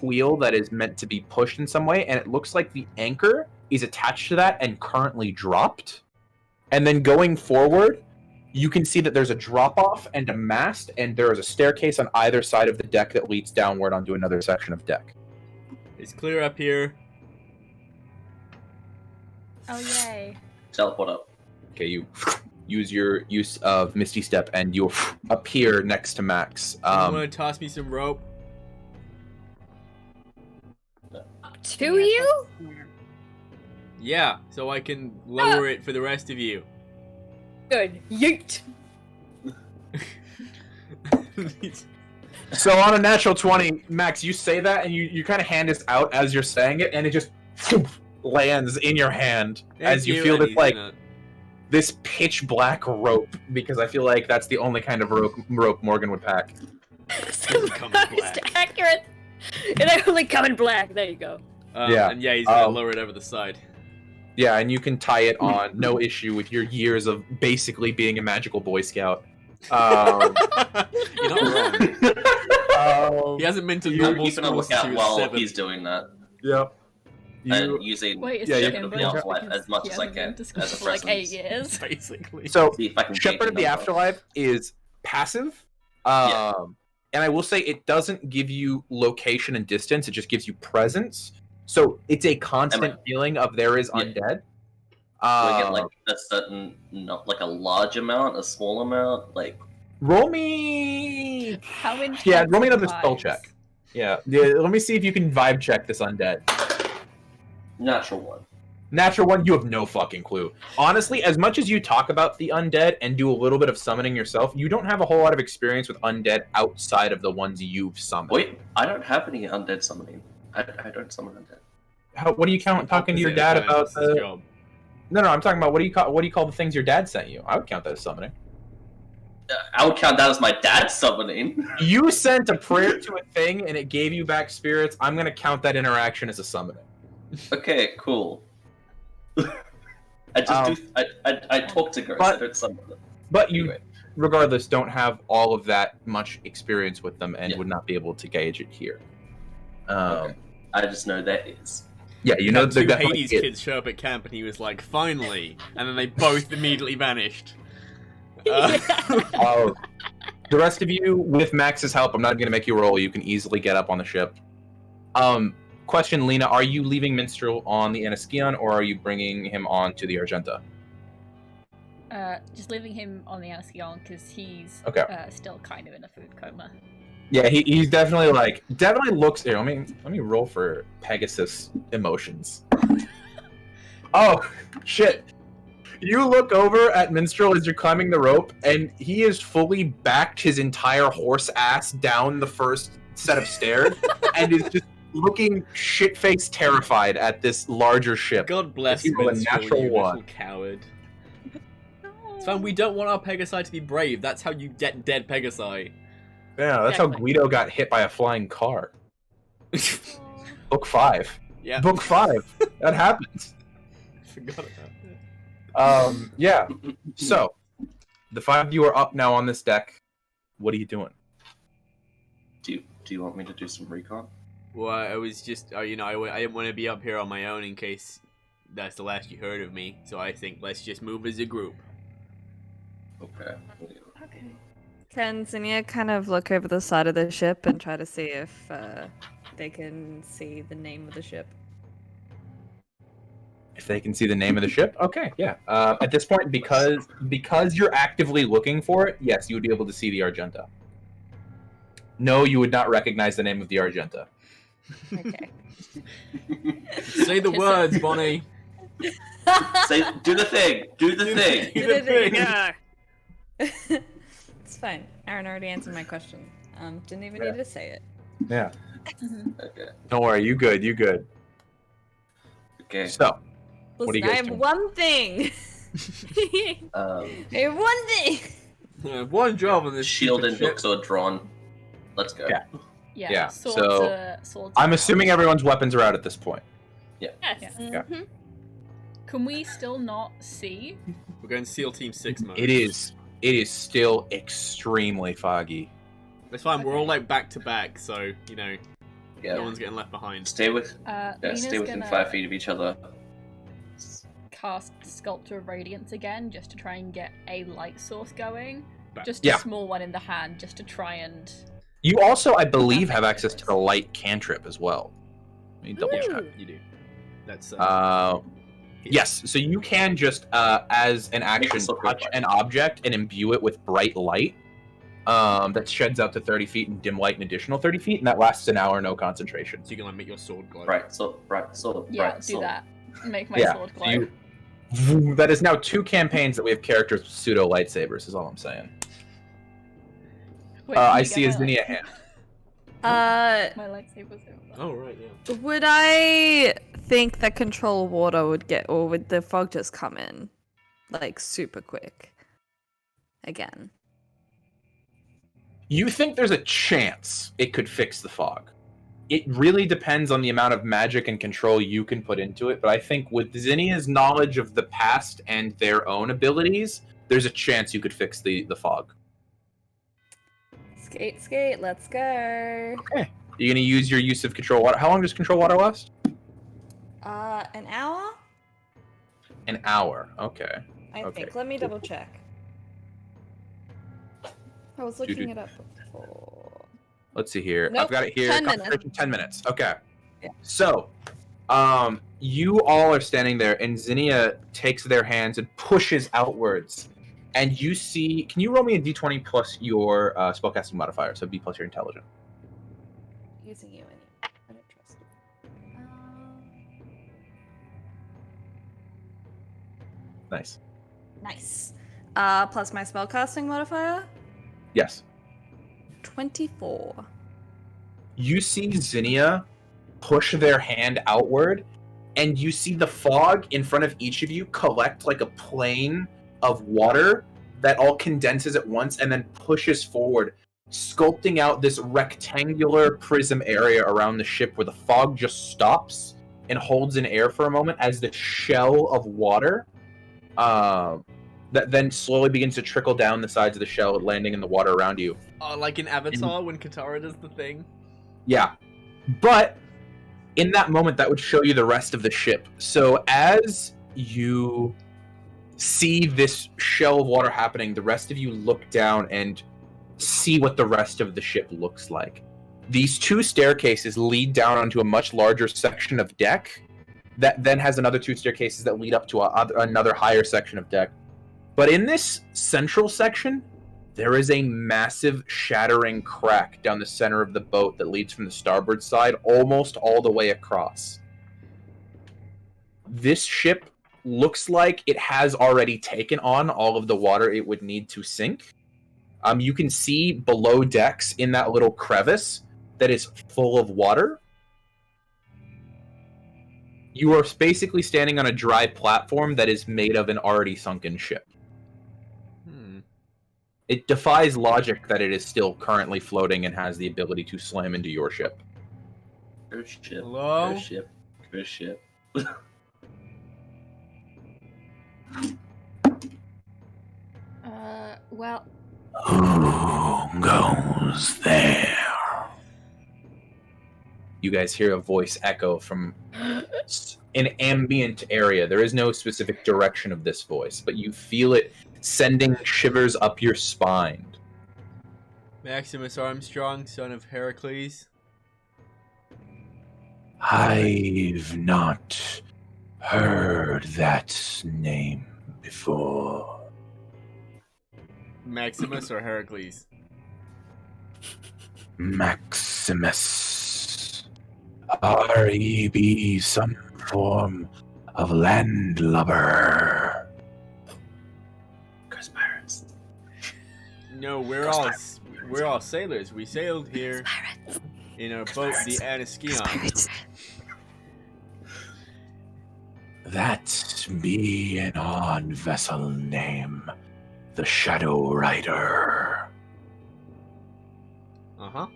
A: wheel that is meant to be pushed in some way, and it looks like the anchor is attached to that and currently dropped. And then going forward, you can see that there's a drop-off and a mast, and there is a staircase on either side of the deck that leads downward onto another section of deck.
E: It's clear up here.
F: Oh yay!
B: Teleport up.
A: Okay, you use your use of Misty Step, and you'll appear next to Max.
E: You want to toss me some rope?
C: To you?
E: Yeah, so I can lower it for the rest of you.
C: Good. Yeet.
A: So on a natural 20, Max, you say that, and you kind of hand this out as you're saying it, and it just lands in your hand as you feel this like this pitch black rope, because I feel like that's the only kind of rope Morgan would pack.
E: Come in black.
C: Accurate. And I only come in black. There you go.
A: Yeah.
E: And yeah, he's gonna lower it over the side.
A: Yeah, and you can tie it on, no issue, with your years of basically being a magical Boy Scout.
E: You're not wrong. He hasn't been to
B: You're
E: normal
B: keeping a
E: school since he
B: lookout
E: was
B: while
E: 7.
B: he's doing that.
A: Yep.
B: And using
F: Wait,
A: Yeah,
F: it's
A: you
B: Shepherd
A: can
B: of the
A: bring
B: Afterlife as much as I can as a
F: for like 8
B: presence.
F: years.
E: Basically.
A: So,
B: See if I can
A: Shepherd of the
B: change the number.
A: Afterlife is passive.
B: Yeah.
A: And I will say it doesn't give you location and distance, it just gives you presence. So it's a constant feeling of there is
B: Yeah.
A: undead.
B: Do I get like a certain, not like a large amount, a small amount, like
A: Roll me.
F: How intense?
A: Yeah, roll me another
F: vibes?
A: spell check. Yeah, let me see if you can vibe check this undead.
B: natural one.
A: Natural one, you have no fucking clue. Honestly, as much as you talk about the undead and do a little bit of summoning yourself, you don't have a whole lot of experience with undead outside of the ones you've summoned.
B: Wait, I don't have any undead summoning. I don't summon undead.
A: What do you count talking to your dad about the...
E: job.
A: No, I'm talking about what do you call the things your dad sent you? I would count that as summoning.
B: I would count that as my dad summoning.
A: You sent a prayer to a thing and it gave you back spirits. I'm gonna count that interaction as a summoning.
B: Okay, cool. I just I talk to ghosts. I don't summon them.
A: But you,
B: Anyway.
A: regardless, don't have all of that much experience with them and
B: Yeah.
A: would not be able to gauge it here.
B: Okay. I just know that is.
A: Yeah, you know
E: Two
A: they're definitely
E: Hades kids show up at camp and he was like, finally! And then they both immediately vanished.
A: The rest of you, with Max's help, I'm not going to make you roll. You can easily get up on the ship. Question, Lena, are you leaving Minstrel on the Anaskion, or are you bringing him on to the Argenta?
F: Just leaving him on the Anaskion because he's
A: Okay.
F: still kind of in a food coma.
A: Yeah, he's definitely looks here. Let me roll for Pegasus emotions. Oh shit. You look over at Minstrel as you're climbing the rope, and he has fully backed his entire horse ass down the first set of stairs and is just looking shit-faced terrified at this larger ship.
E: God bless
A: If you roll a
E: Minstrel,
A: natural
E: you
A: one.
E: little coward. It's fine, we don't want our Pegasi to be brave. That's how you get dead Pegasi.
A: Yeah, that's how
C: Exactly.
A: Guido got hit by a flying car. Book 5.
E: Yeah,
A: Book 5. That happens.
E: forgot about that.
A: Yeah. So, the 5 of you are up now on this deck. What are you doing?
B: Do you want me to do some recon?
E: Well, I was just, I didn't want to be up here on my own in case that's the last you heard of me. So I think let's just move as a group.
B: Okay.
F: Okay.
D: Can Zinnia kind of look over the side of the ship and try to see if they can see the name of the ship?
A: If they can see the name of the ship? Okay, yeah. At this point, because you're actively looking for it, yes, you would be able to see the Argenta. No, you would not recognize the name of the Argenta.
D: Okay.
E: Say the words, Bonnie.
B: Say, do the thing. Do the thing.
E: Do the thing.
C: Yeah.
D: It's fine. Aaron already answered my question. Didn't even
A: Yeah.
D: need to say it.
A: Yeah.
B: Okay.
A: Don't worry, you good, you good.
B: Okay.
A: So, what are
D: Listen,
A: you
D: I
A: guys
D: have
A: doing?
D: one thing. Hey, one day.
E: One job on this
B: Shield
E: stupid
B: and
E: ship.
B: hooks are drawn. Let's go.
A: Yeah.
F: Yeah.
A: so
F: Swords
A: I'm
F: are
A: assuming
F: out.
A: everyone's weapons are out at this point.
C: Yes.
F: Yeah. Can we still not see?
E: We're going SEAL Team 6 mode.
A: It is still extremely foggy.
E: It's fine. We're all like back to back, so you know,
B: Yeah.
E: no one's getting left behind.
B: Stay
F: Lena's
B: within
F: gonna
B: 5 feet of each other.
F: cast Sculptor of Radiance again, just to try and get a light source going.
E: Back.
F: Just
A: Yeah.
F: a small one in the hand, just to try and.
A: You also, I believe, have access to the light cantrip as well. Let me double check.
E: You do. That's
A: Yes, so you can just, as an action,
B: this look
A: touch
B: like-
A: an object and imbue it with bright light. That sheds out to 30 feet and dim light an additional 30 feet, and that lasts an hour, no concentration.
E: So you can like make your sword glow.
B: Bright sword.
F: Yeah,
B: bright
F: do
B: sword.
F: that. Make my
A: Yeah,
F: sword
A: so
F: glow.
A: you- that is now 2 campaigns that we have characters with pseudo lightsabers, is all I'm saying.
F: Wait,
A: I
F: can you
A: see
F: get
A: a
F: my
A: Zinnia hand.
F: My lightsaber's over.
E: Oh right, yeah.
D: Would I think that control water would get, or would the fog just come in, like super quick? Again.
A: You think there's a chance it could fix the fog. It really depends on the amount of magic and control you can put into it, but I think with Zinnia's knowledge of the past and their own abilities, there's a chance you could fix the fog.
D: Skate, let's go.
A: You're going to use your use of control water. How long does control water last?
D: An hour?
A: An hour. Okay.
D: I
A: Okay,
D: think. Let me
A: cool,
D: double
A: cool.
D: check. I was looking it up before.
A: Let's see here.
D: Nope,
A: I've got it here.
D: 10 minutes.
A: Concentration, 10 minutes. Okay.
D: Yeah.
A: So, you all are standing there, and Zinnia takes their hands and pushes outwards. And you see... Can you roll me a d20 plus your spellcasting modifier? So B plus your intelligence.
D: Using you anyway. I don't trust you.
A: Nice.
D: Nice. Plus my spellcasting modifier?
A: Yes.
D: 24.
A: You see Zinnia push their hand outward, and you see the fog in front of each of you collect like a plane of water that all condenses at once and then pushes forward, sculpting out this rectangular prism area around the ship where the fog just stops and holds in air for a moment as the shell of water that then slowly begins to trickle down the sides of the shell, landing in the water around you.
E: Like in Avatar when Katara does the thing.
A: Yeah. But in that moment, that would show you the rest of the ship. So as you see this shell of water happening, the rest of you look down and see what the rest of the ship looks like. These 2 staircases lead down onto a much larger section of deck that then has another 2 staircases that lead up to another higher section of deck. But in this central section, there is a massive shattering crack down the center of the boat that leads from the starboard side almost all the way across. This ship looks like it has already taken on all of the water it would need to sink. You can see below decks in that little crevice that is full of water. You are basically standing on a dry platform that is made of an already sunken ship. It defies logic that it is still currently floating and has the ability to slam into your ship.
B: Go ship.
E: Hello?
B: Go ship. Go ship.
F: Well,
A: Who goes there? You guys hear a voice echo from an ambient area. There is no specific direction of this voice, but you feel it sending shivers up your spine.
E: Maximus Armstrong, son of Heracles.
A: I've not heard that name before.
E: Maximus or Heracles?
A: Maximus. R.E.B. some form of landlubber.
B: Curse pirates.
E: No, we're all sailors. We sailed here in our boat, the Anaskion.
A: That be an odd vessel name, the Shadow Rider.
E: Uh-huh.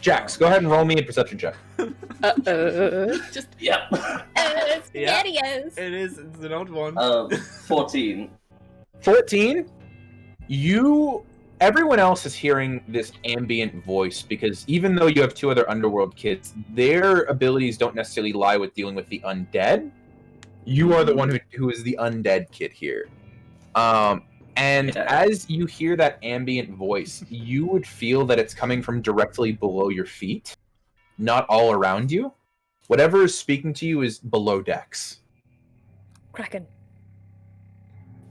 A: Jax, go ahead and roll me a perception check.
F: Just
B: Yep.
C: Spaghettios.
E: It is. It's an odd one.
B: 14.
A: 14? Everyone else is hearing this ambient voice because even though you have two other underworld kids, their abilities don't necessarily lie with dealing with the undead. You are the one who is the undead kid here. And as you hear that ambient voice, you would feel that it's coming from directly below your feet, not all around you. Whatever is speaking to you is below decks.
C: Kraken.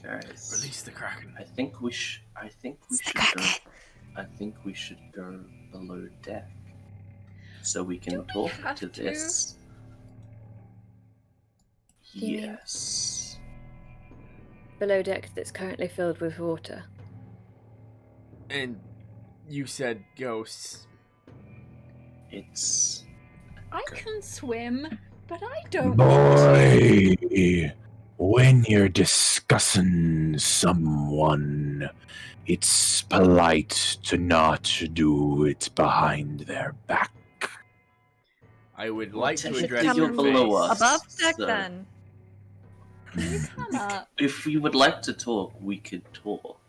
B: Guys,
E: Release the Kraken.
B: I think we should go below deck so we can talk
F: have
B: to
F: to?
B: this.
C: You mean-
B: Yes.
C: Below deck that's currently filled with water.
E: And you said ghosts.
B: It's
F: I can swim, but I don't.
A: Boy, when you're discussing someone, it's polite to not do it behind their back.
E: I would like to
B: technically
E: address
B: you're
E: your
B: below
E: face.
B: us.
D: Above deck
B: so-
D: then.
F: Come up.
B: If we would like to talk, we could talk.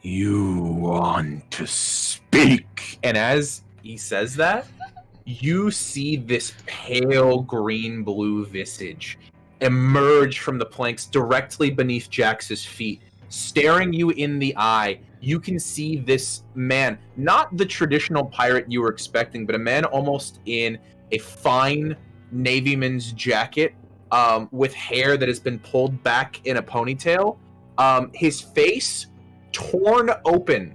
A: You want to speak. And as he says that, you see this pale green-blue visage emerge from the planks directly beneath Jax's feet, staring you in the eye. You can see this man, not the traditional pirate you were expecting, but a man almost in a fine navyman's jacket, with hair that has been pulled back in a ponytail. His face torn open.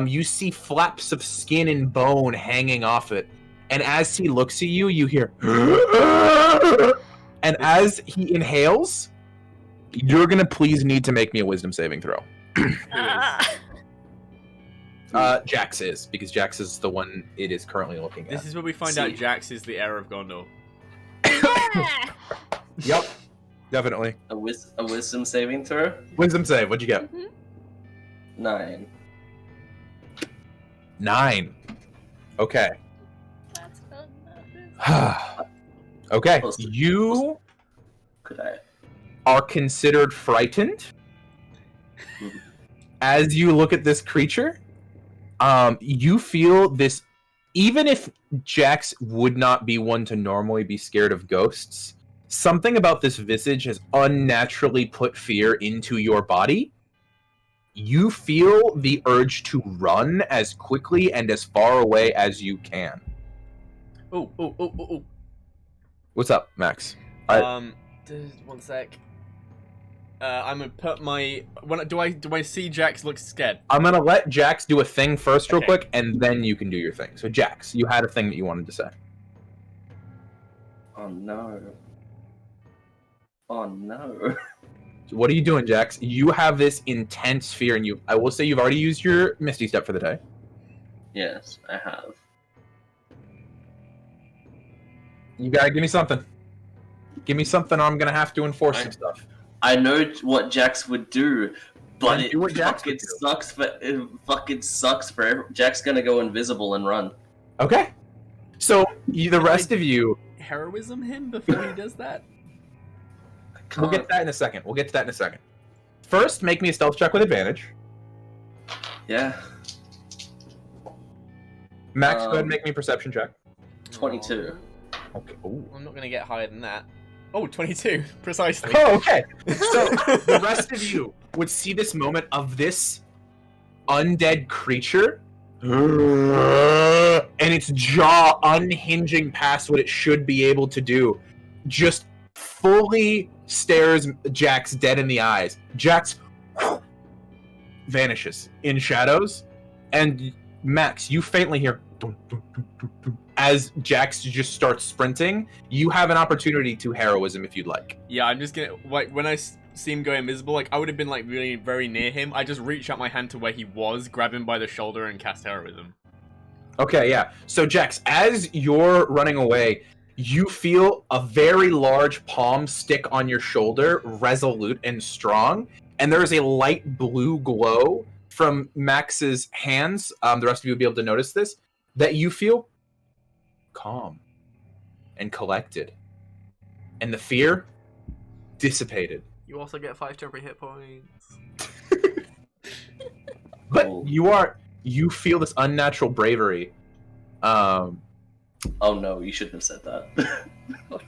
A: You see flaps of skin and bone hanging off it. And as he looks at you, you hear... And as he inhales, you're going to please need to make me a wisdom saving throw. Jax is, because Jax is the one it is currently looking at.
E: This is where we find out Jax is the heir of Gondor.
C: Yeah!
A: Yep, definitely.
B: A wisdom saving throw?
A: Wisdom save, what'd you get?
B: 9.
A: 9. Okay.
F: That's fun.
A: Okay,
B: Close to-
A: you
B: Could I?
A: are considered frightened as you look at this creature. You feel this, even if Jax would not be one to normally be scared of ghosts, something about this visage has unnaturally put fear into your body. You feel the urge to run as quickly and as far away as you can.
E: Oh.
A: What's up, Max?
E: One sec. I'm gonna put my. Do I see Jax looks scared?
A: I'm gonna let Jax do a thing first real
E: Okay.
A: quick, and then you can do your thing. So, Jax, you had a thing that you wanted to say.
B: Oh no. Oh no.
A: What are you doing, Jax? You have this intense fear, and I will say you've already used your Misty Step for the day.
B: Yes, I have.
A: You gotta give me something. Give me something, or I'm gonna have to enforce some stuff.
B: I know what Jax would do, but
A: Then
B: it
A: do what Jax
B: fucking
A: would do.
B: sucks for Jack's gonna go invisible and run.
A: Okay. So, the rest of you,
E: Heroism him before he does that?
A: we'll get to that in a second. First, make me a stealth check with advantage.
B: Yeah,
A: Max, go ahead and make me a perception check.
B: 22.
A: Okay. Ooh.
E: I'm not gonna get higher than that. Oh, 22, precisely.
A: Oh, okay. So the rest of you would see this moment of this undead creature and its jaw unhinging past what it should be able to do. Just fully stares Jax dead in the eyes. Jax vanishes in shadows, and Max, you faintly hear dun, dun, dun, dun, dun, as Jax just starts sprinting. You have an opportunity to heroism if you'd like.
E: Yeah, I'm just gonna when I see him go invisible, like I would have been like really very near him. I just reach out my hand to where he was, grab him by the shoulder, and cast heroism.
A: Okay, yeah. So Jax, as you're running away, you feel a very large palm stick on your shoulder, resolute and strong, and there is a light blue glow from Max's hands. The rest of you will be able to notice this, that you feel calm and collected, and the fear dissipated.
E: You also get 5 temporary hit points.
A: But you feel this unnatural bravery.
B: Oh no, you shouldn't have said that.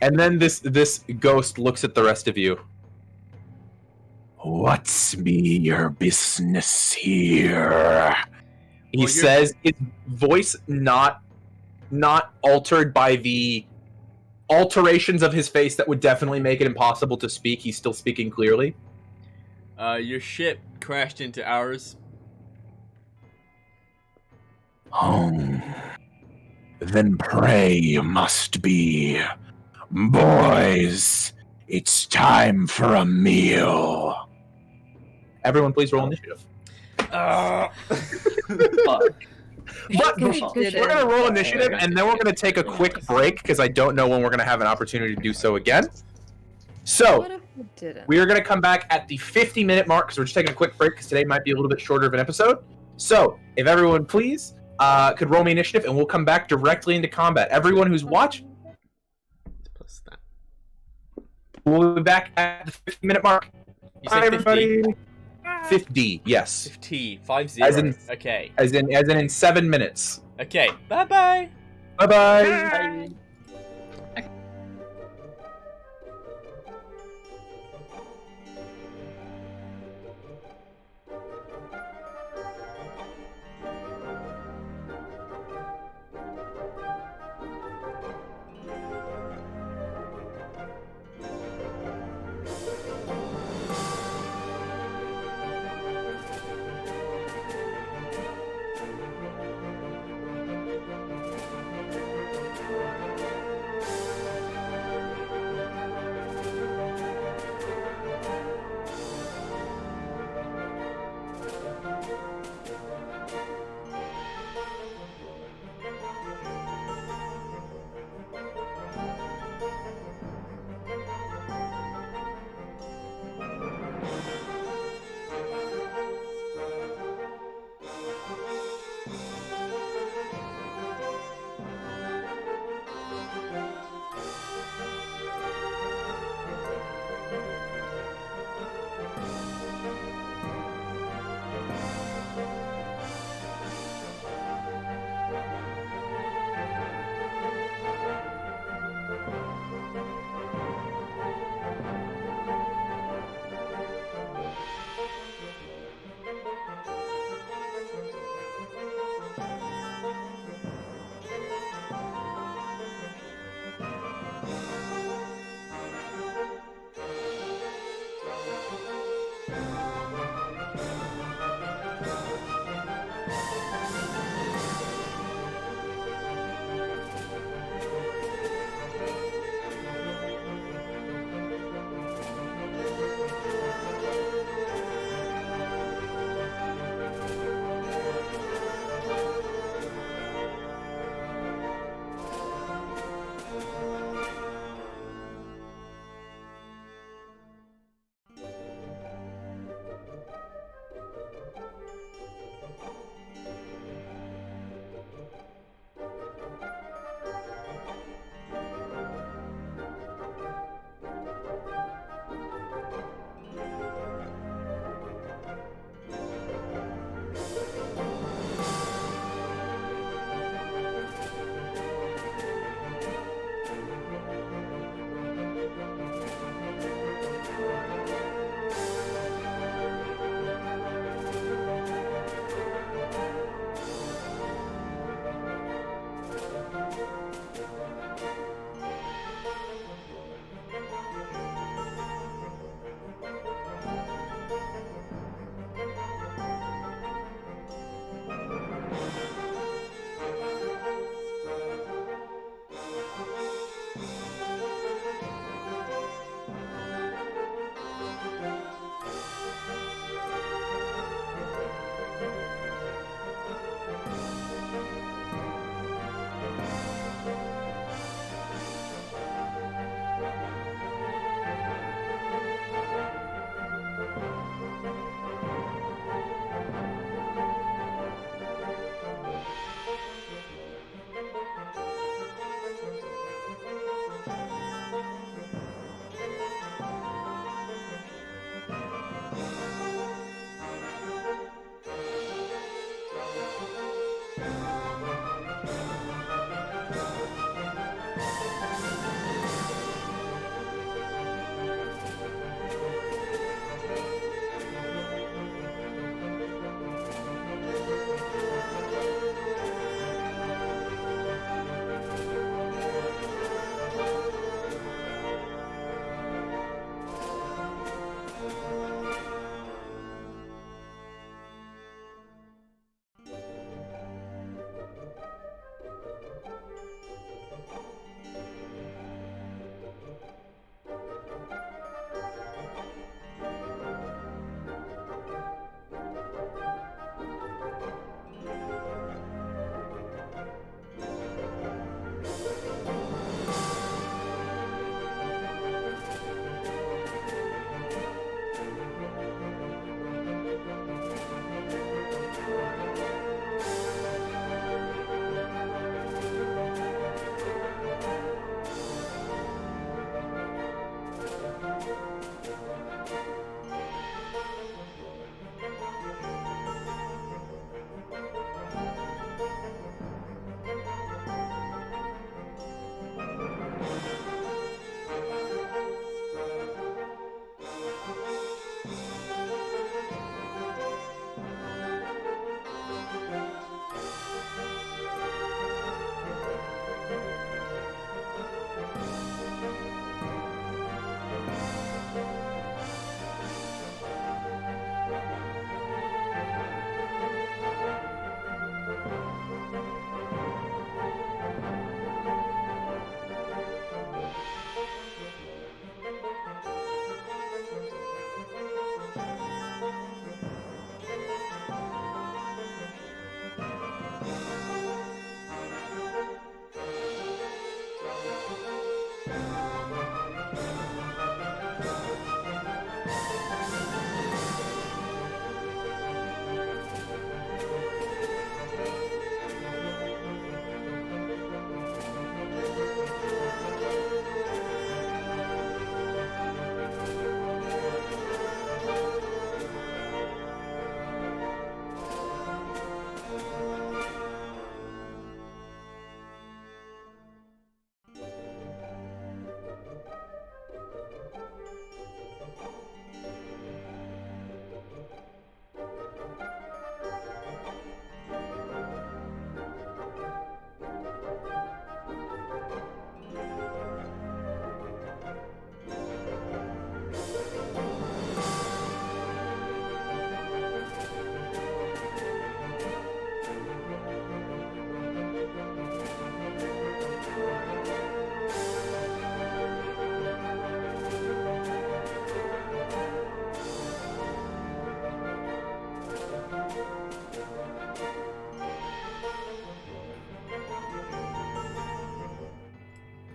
A: And then this ghost looks at the rest of you. What's me your business here? He says, his voice not altered by the alterations of his face that would definitely make it impossible to speak. He's still speaking clearly.
E: Your ship crashed into ours.
A: Then pray you must be. Boys, it's time for a meal. Everyone please roll initiative.
B: Fuck.
A: But we're going to roll initiative, and then we're going to take a quick break, because I don't know when we're going to have an opportunity to do so again. So,
D: What if we didn't?
A: we are going to come back at the 50-minute mark, because we're just taking a quick break, because today might be a little bit shorter of an episode. So, if everyone please could roll me initiative, and we'll come back directly into combat. Everyone who's watching,
E: Plus that.
A: we'll be back at the 50-minute mark.
E: You
A: Bye,
E: said 50?
A: everybody. 50, yes.
E: 50. 50.
A: As in-
E: Okay.
A: As in 7 minutes.
E: Okay. Bye-bye.
A: Bye-bye.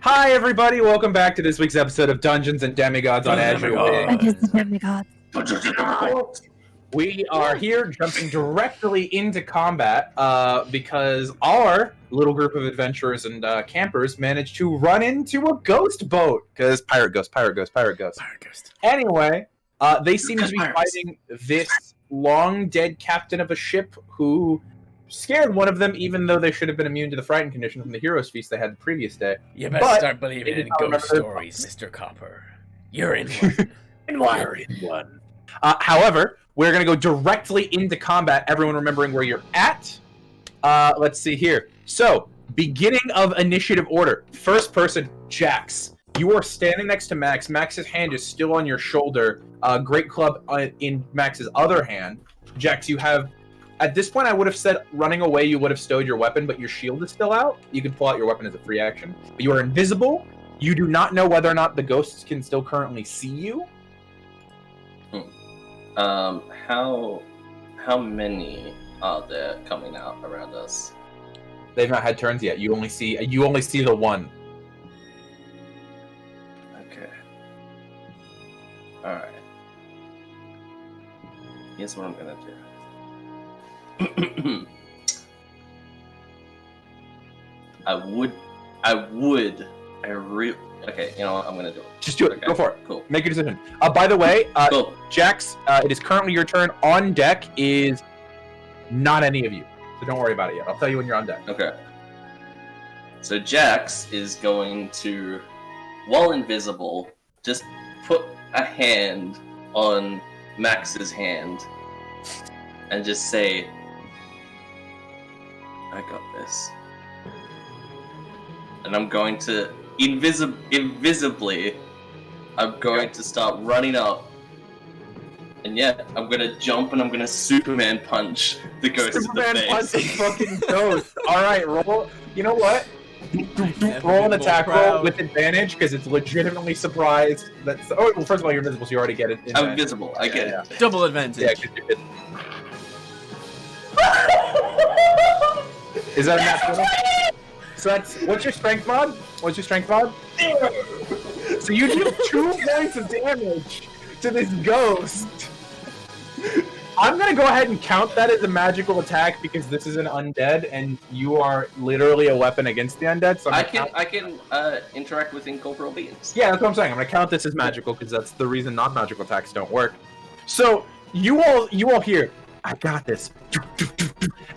A: Hi, everybody. Welcome back to this week's episode of Dungeons and Demigods on Azure. We are here jumping directly into combat because our little group of adventurers and campers managed to run into a ghost boat. Because pirate ghost. Anyway, they seem to be fighting this long-dead captain of a ship who scared one of them, even though they should have been immune to the frightened condition from the hero's feast they had the previous day.
E: You best start believing in ghost stories, Mr. Copper. You're in one. You're in one.
A: However, we're going to go directly into combat, everyone remembering where you're at. Let's see here. So, beginning of initiative order. First person, Jax. You are standing next to Max. Max's hand is still on your shoulder. Great club in Max's other hand. Jax, you have... At this point, I would have said running away, you would have stowed your weapon, but your shield is still out. You can pull out your weapon as a free action. But you are invisible. You do not know whether or not the ghosts can still currently see you.
B: How many are there coming out around us?
A: They've not had turns yet. You only see the one.
B: Okay. Alright. Here's what I'm gonna do. Okay, you know what? I'm gonna do it.
A: Just do it.
B: Okay.
A: Go for it.
B: Cool.
A: Make a decision. By the way,
B: Cool.
A: Jax, it is currently your turn. On deck is not any of you. So don't worry about it yet. I'll tell you when you're on deck.
B: Okay. So Jax is going to, while invisible, just put a hand on Max's hand and just say, I got this. And I'm going to, invisibly, I'm going to start running up. And yeah, I'm gonna jump and I'm gonna Superman punch the ghost in the
A: Superman
B: face.
A: punch the fucking ghost. Alright, roll. You know what? Roll an attack roll with advantage because it's legitimately surprised. That's well, first of all, you're invisible, so you already get it.
B: I'm invisible. I get it.
E: Double advantage.
A: Yeah, 'cause you're Is that a natural? So that's what's your strength mod? What's your strength mod? So you deal 2 points of damage to this ghost. I'm gonna go ahead and count that as a magical attack because this is an undead and you are literally a weapon against the undead. So
B: I can interact with incorporeal beings.
A: Yeah, that's what I'm saying. I'm gonna count this as magical because that's the reason non-magical attacks don't work. So you all hear, I got this.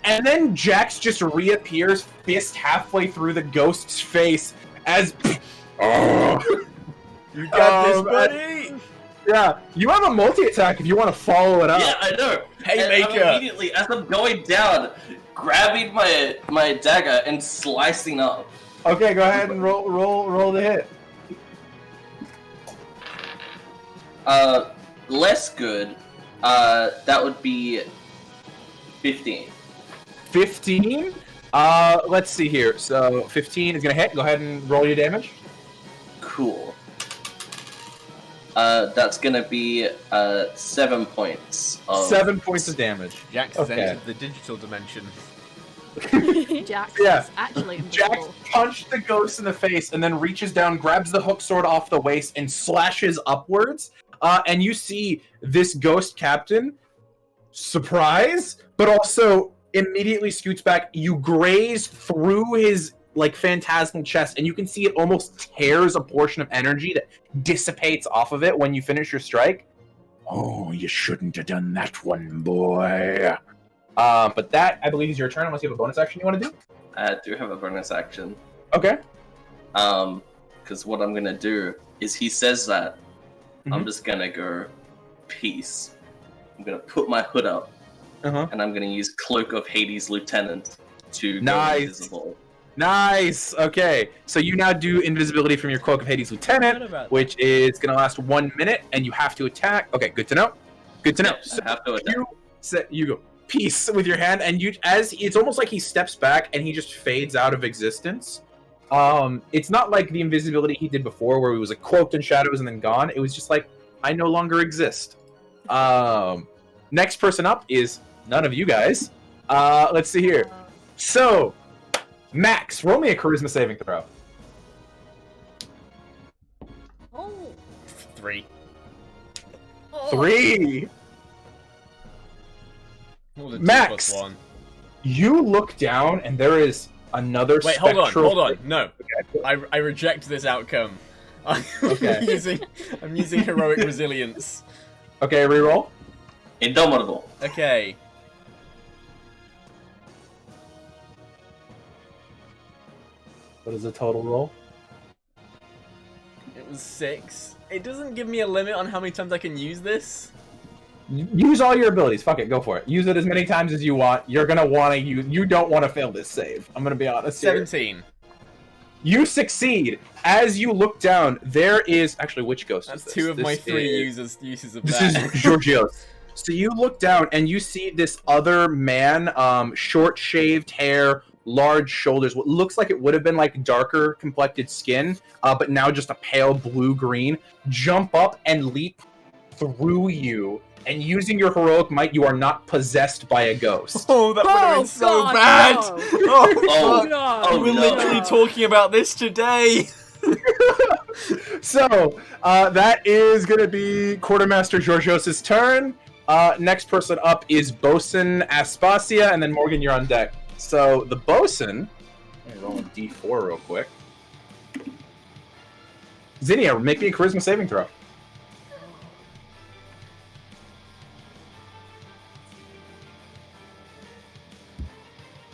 A: And then Jax just reappears, fist halfway through the ghost's face as
E: You got this, buddy!
A: Yeah, you have a multi-attack if you want to follow it up.
B: Yeah, I know.
E: Haymaker.
B: And I'm immediately, as I'm going down, grabbing my dagger and slicing up.
A: Okay, go ahead and roll the hit.
B: Less good. That would be 15.
A: 15? Let's see here. So 15 is gonna hit. Go ahead and roll your damage.
B: Cool. That's gonna be 7 points.
A: 7 points of damage.
E: Jax has entered the digital dimension.
F: Jax
A: Yeah.
F: is actually
A: Jax
F: invisible.
A: punched the ghost in the face and then reaches down, grabs the hook sword off the waist, and slashes upwards. And you see this ghost captain, surprise, but also immediately scoots back. You graze through his phantasmal chest, and you can see it almost tears a portion of energy that dissipates off of it when you finish your strike. Oh, you shouldn't have done that one, boy. But that, I believe, is your turn, unless you have a bonus action you want to do.
B: I do have a bonus action.
A: Okay.
B: Because what I'm gonna do is he says that. I'm
A: Mhm.
B: just gonna go peace. I'm gonna put my hood up, and I'm gonna use Cloak of Hades Lieutenant to go invisible.
A: Nice. Okay. So you now do invisibility from your Cloak of Hades Lieutenant, which is going to last 1 minute, and you have to attack. Okay, good to know. Good to know.
B: Yeah, I have to attack.
A: You go peace with your hand, and it's almost like he steps back and he just fades out of existence. It's not like the invisibility he did before, where he was cloaked in shadows and then gone. It was just like, I no longer exist. Next person up is none of you guys. Let's see here. So, Max, roll me a charisma saving throw.
F: Oh.
E: 3.
F: Oh.
A: 3.
E: Well, the 2
A: Max!
E: +1.
A: You look down, and there is another
E: Wait,
A: spectral...
E: hold on. No.
A: Okay.
E: I reject this outcome.
A: Okay.
E: I'm using heroic resilience.
A: Okay, reroll.
B: Indomitable.
E: Okay.
A: What is the total roll?
E: It was 6. It doesn't give me a limit on how many times I can use this.
A: Use all your abilities. Fuck it, go for it. Use it as many times as you want. You're gonna want to use... You don't want to fail this save. I'm gonna be honest here.
E: 17.
A: You succeed. As you look down, there is... Actually, which ghost is
E: That's
A: this?
E: 2 of my
A: This
E: 3
A: is-
E: uses of
A: This
E: that.
A: is Georgios. So you look down and you see this other man, short shaved hair, large shoulders, what looks like it would have been darker complected skin, but now just a pale blue-green, jump up and leap through you. And using your heroic might, you are not possessed by a ghost.
E: Oh, that would have been so
C: God,
E: bad!
C: no.
E: Oh, fuck!
C: No.
E: We were
B: no.
E: literally talking about this today!
A: So, that is going to be Quartermaster Georgios' turn. Next person up is Bosun Aspasia, and then Morgan, you're on deck. So, the Bosun... Let me roll a d4 real quick. Zinnia, make me a charisma saving throw.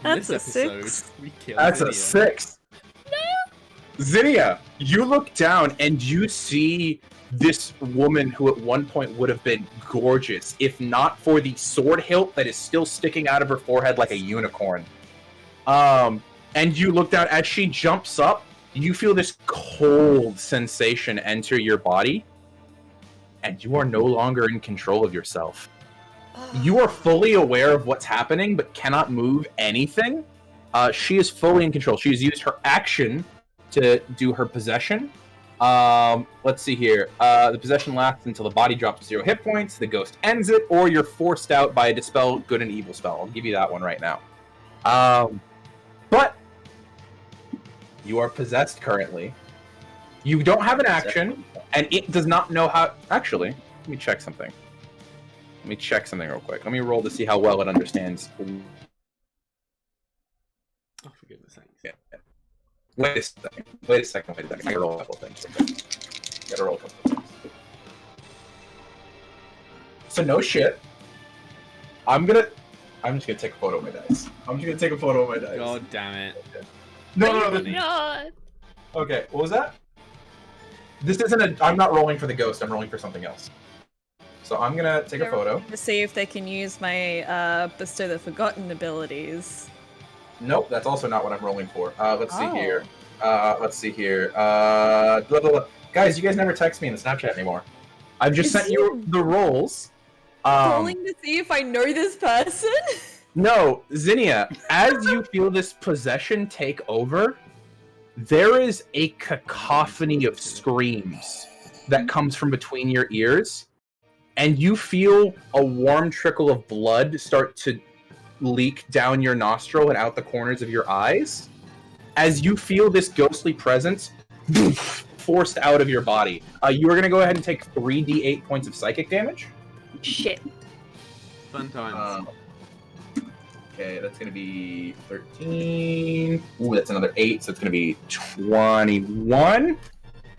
D: That's
E: this
D: a
E: episode,
D: 6.
E: we killed
G: That's a
E: Zinnia.
G: 6. Zinnia, you look down and you see this woman who at one point would have been gorgeous, if not for the sword hilt that is still sticking out of her forehead like a unicorn. And you look down as she jumps up, you feel this cold sensation enter your body, and you are no longer in control of yourself. You are fully aware of what's happening, but cannot move anything. She is fully in control. She has used her action to do her possession. Let's see here. The possession lasts until the body drops to 0 hit points, the ghost ends it, or you're forced out by a dispel good and evil spell. I'll give you that one right now. But you are possessed currently. You don't have an action, and it does not know how... Actually, let me check something. Let me check something real quick. Let me roll to see how well it understands.
E: Oh, for goodness sakes.
G: Yeah. Wait a second. I gotta roll a couple things. So no shit. I'm just gonna take a photo of my dice.
E: God damn it.
G: No.
C: God.
G: Okay, what was that? This isn't I'm not rolling for the ghost, I'm rolling for something else. So I'm gonna take a photo.
D: To see if they can use my Bestow the Forgotten abilities.
G: Nope, that's also not what I'm rolling for. Let's see here. Guys, you guys never text me in the Snapchat anymore. I've just sent you the rolls.
D: Rolling to see if I know this person?
G: No, Zinnia, as you feel this possession take over, there is a cacophony of screams that comes from between your ears, and you feel a warm trickle of blood start to leak down your nostril and out the corners of your eyes as you feel this ghostly presence forced out of your body. You are going to go ahead and take 3d8 points of psychic damage.
C: Shit.
E: Fun times.
G: Okay, that's going to be 13. Ooh, that's another 8, so it's going to be 21.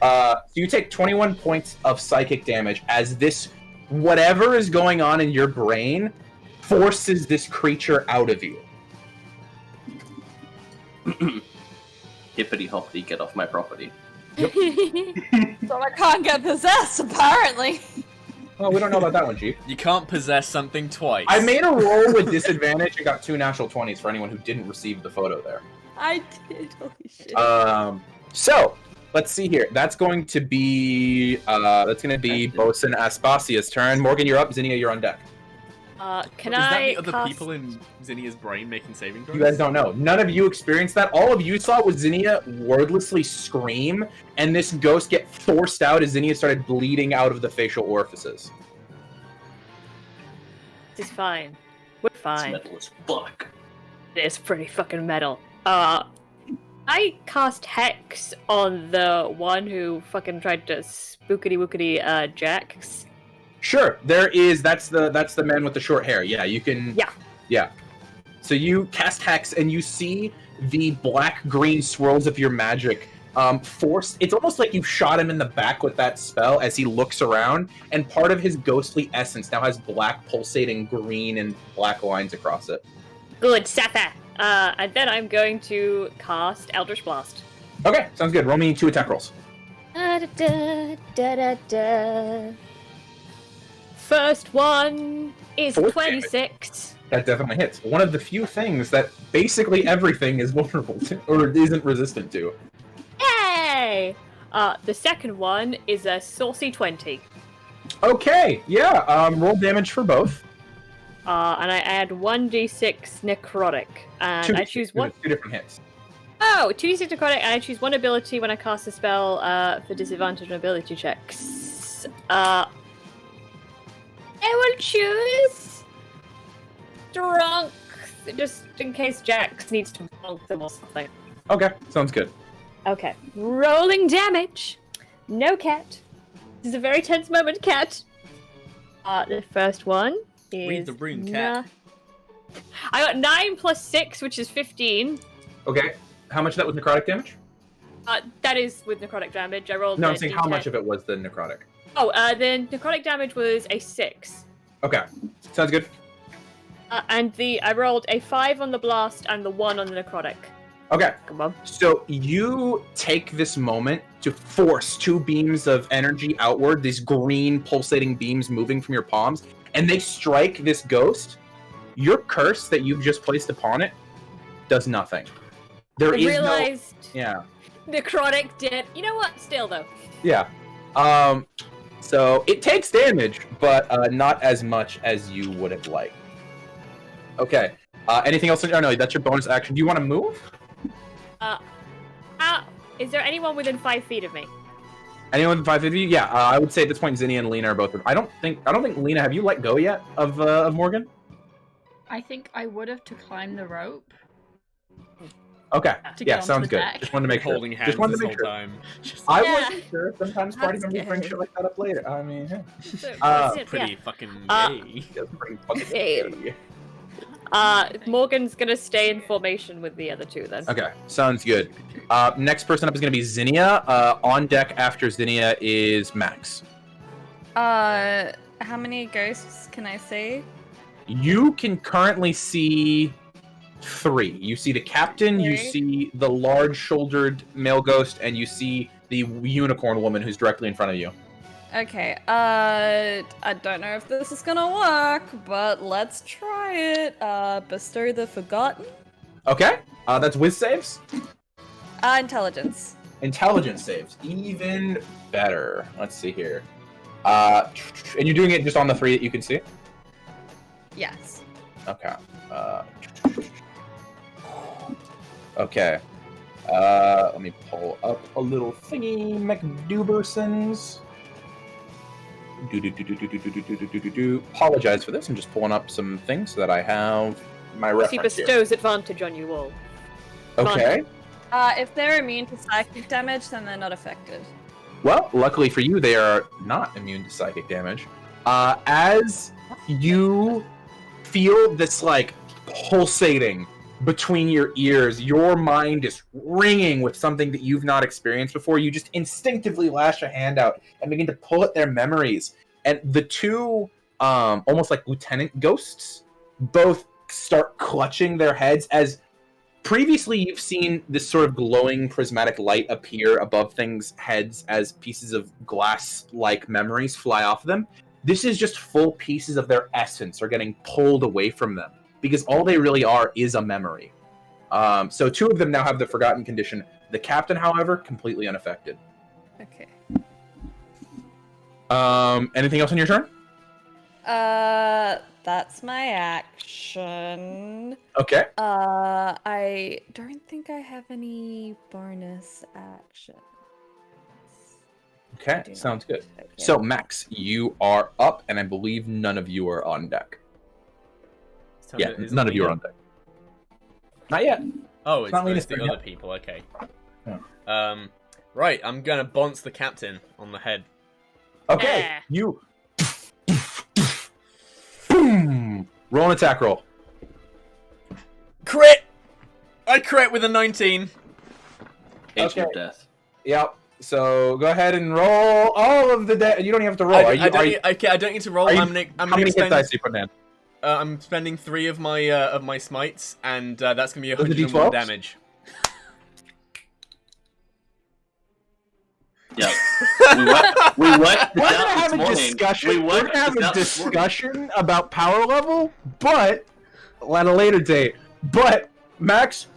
G: So you take 21 points of psychic damage as this, whatever is going on in your brain, forces this creature out of you.
B: Hippity hoppity, get off my property.
D: So I can't get possessed, apparently.
G: Well, we don't know about that one, Chief.
E: You can't possess something twice.
G: I made a roll with disadvantage and got 2 natural 20s for anyone who didn't receive the photo there.
D: I did, holy shit.
G: So, let's see here. That's going to be Bosun Aspasia's turn. Morgan, you're up. Zinnia, you're on deck.
C: Can
E: Is that
C: I
E: the other
C: cast...
E: people in Zinnia's brain making saving throws?
G: You guys don't know. None of you experienced that. All of you saw was Zinnia wordlessly scream, and this ghost get forced out as Zinnia started bleeding out of the facial orifices.
C: It's fine. We're
B: It's
C: fine.
B: metal as fuck.
C: It's pretty fucking metal. I cast Hex on the one who fucking tried to spookity-wookity Jax.
G: Sure, there is. That's the man with the short hair. Yeah, you can. Yeah. So you cast Hex, and you see the black-green swirls of your magic force. It's almost like you shot him in the back with that spell as he looks around, and part of his ghostly essence now has black, pulsating green and black lines across it.
C: Good, Sapphire. And then I'm going to cast Eldritch Blast.
G: Okay, sounds good. Roll me 2 attack rolls.
C: First one is
G: Fourth
C: 26.
G: That definitely hits. One of the few things that basically everything is vulnerable to, or isn't resistant to.
C: Yay! The second one is a saucy 20.
G: Okay, yeah. Roll damage for both.
C: And I add 1d6 necrotic. And I choose one.
G: 2 different hits.
C: Oh, 2d6 necrotic, and I choose one ability when I cast a spell for disadvantage on ability checks. I will choose drunk, just in case Jax needs to bonk them or something.
G: Okay, sounds good.
C: Okay, rolling damage. No cat. This is a very tense moment, cat. The first one is...
E: Read the rune, cat.
C: I got 9 plus 6, which is 15.
G: Okay, how much of that was necrotic damage?
C: That is with necrotic damage. I rolled
G: No,
C: a
G: I'm saying how
C: D10.
G: much of it was the necrotic.
C: Oh, the necrotic damage was a 6.
G: Okay, sounds good.
C: And I rolled a 5 on the blast and the 1 on the necrotic.
G: Okay.
C: Come on.
G: So you take this moment to force 2 beams of energy outward, these green pulsating beams moving from your palms, and they strike this ghost. Your curse that you've just placed upon it does nothing. There
C: I
G: is
C: realized
G: yeah.
C: necrotic did. You know what? Still though.
G: Yeah. So it takes damage, but not as much as you would have liked. Okay. Anything else? Oh no, that's your bonus action. Do you want to move?
C: Is there anyone within 5 feet of me?
G: Anyone within 5 feet of you? Yeah. I would say at this point, Zinnia and Lena are both. I don't think Lena. Have you let go yet of Morgan?
F: I think I would have to climb the rope.
G: Okay.
F: To
G: Yeah,
F: get onto
G: sounds
F: the
G: good.
F: deck.
G: Just wanted to make sure.
E: Holding hands
G: Just wanted
E: this
G: to
E: whole
G: make sure.
E: time. Just
G: I
C: Yeah.
G: wasn't sure. Sometimes party
D: That's
G: members bring
D: good.
G: shit like that up later. I mean, yeah.
E: pretty
C: Yeah.
E: fucking
C: Uh,
E: gay.
G: That's pretty fucking
C: Hey.
G: scary.
C: Morgan's gonna stay in formation with the other 2 then.
G: Okay, sounds good. Next person up is going to be Zinnia. On deck after Zinnia is Max.
D: How many ghosts can I see?
G: You can currently see 3. You see the captain, you
D: 3?
G: see the large-shouldered male ghost, and you see the unicorn woman who's directly in front of you.
D: Okay, I don't know if this is gonna work, but let's try it. Bestow the Forgotten.
G: Okay, that's whiz saves.
D: Intelligence.
G: Intelligence saves, even better. Let's see here. And you're doing it just on the 3 that you can see?
D: Yes.
G: Okay. Okay. Let me pull up a little thingy, McDubersons. Apologize for this. I'm just pulling up some things so that I have my
C: He
G: reference here.
C: bestows advantage on you all.
G: Okay.
D: If they're immune to psychic damage, then they're not affected.
G: Well, luckily for you, they are not immune to psychic damage. As you feel this, like, pulsating between your ears, your mind is ringing with something that you've not experienced before. You just instinctively lash a hand out and begin to pull at their memories. And the 2, almost like lieutenant ghosts, both start clutching their heads as previously you've seen this sort of glowing prismatic light appear above things' heads as pieces of glass-like memories fly off of them. This is just full pieces of their essence are getting pulled away from them, because all they really are is a memory. So 2 of them now have the Forgotten condition. The captain, however, completely unaffected.
D: Okay.
G: Anything else on your turn?
D: That's my action.
G: Okay.
D: I don't think I have any bonus actions. I
G: Okay,
D: do not.
G: sounds good.
D: Okay.
G: So, Max, you are up, and I believe none of you are on deck. Yeah, none of you are on deck. Not yet.
E: Oh, it's
G: not Lena's
E: the
G: turn
E: other
G: yet.
E: people, okay.
G: Yeah.
E: Right, I'm gonna bounce the captain on the head.
G: Okay,
C: Yeah.
G: you... Boom! Roll an attack roll.
E: Crit! I crit with a 19.
B: Agent
G: Okay.
B: of death.
G: Yep. So, go ahead and roll all of the... You don't even have to roll.
E: I don't need to roll.
G: how
E: I'm
G: many
E: gonna
G: hit
E: spend,
G: dice do you put in?
E: I'm spending 3 of my smites, and that's gonna be
G: Those are
E: 101
G: D12s?
E: damage.
B: Yeah. we worked
G: We're
B: this
G: gonna
B: out
G: have
B: this
G: a
B: morning.
G: discussion.
B: We
G: We're
B: worked
G: gonna have
B: this
G: a
B: out this morning.
G: discussion about power level, but at a later date. But Max,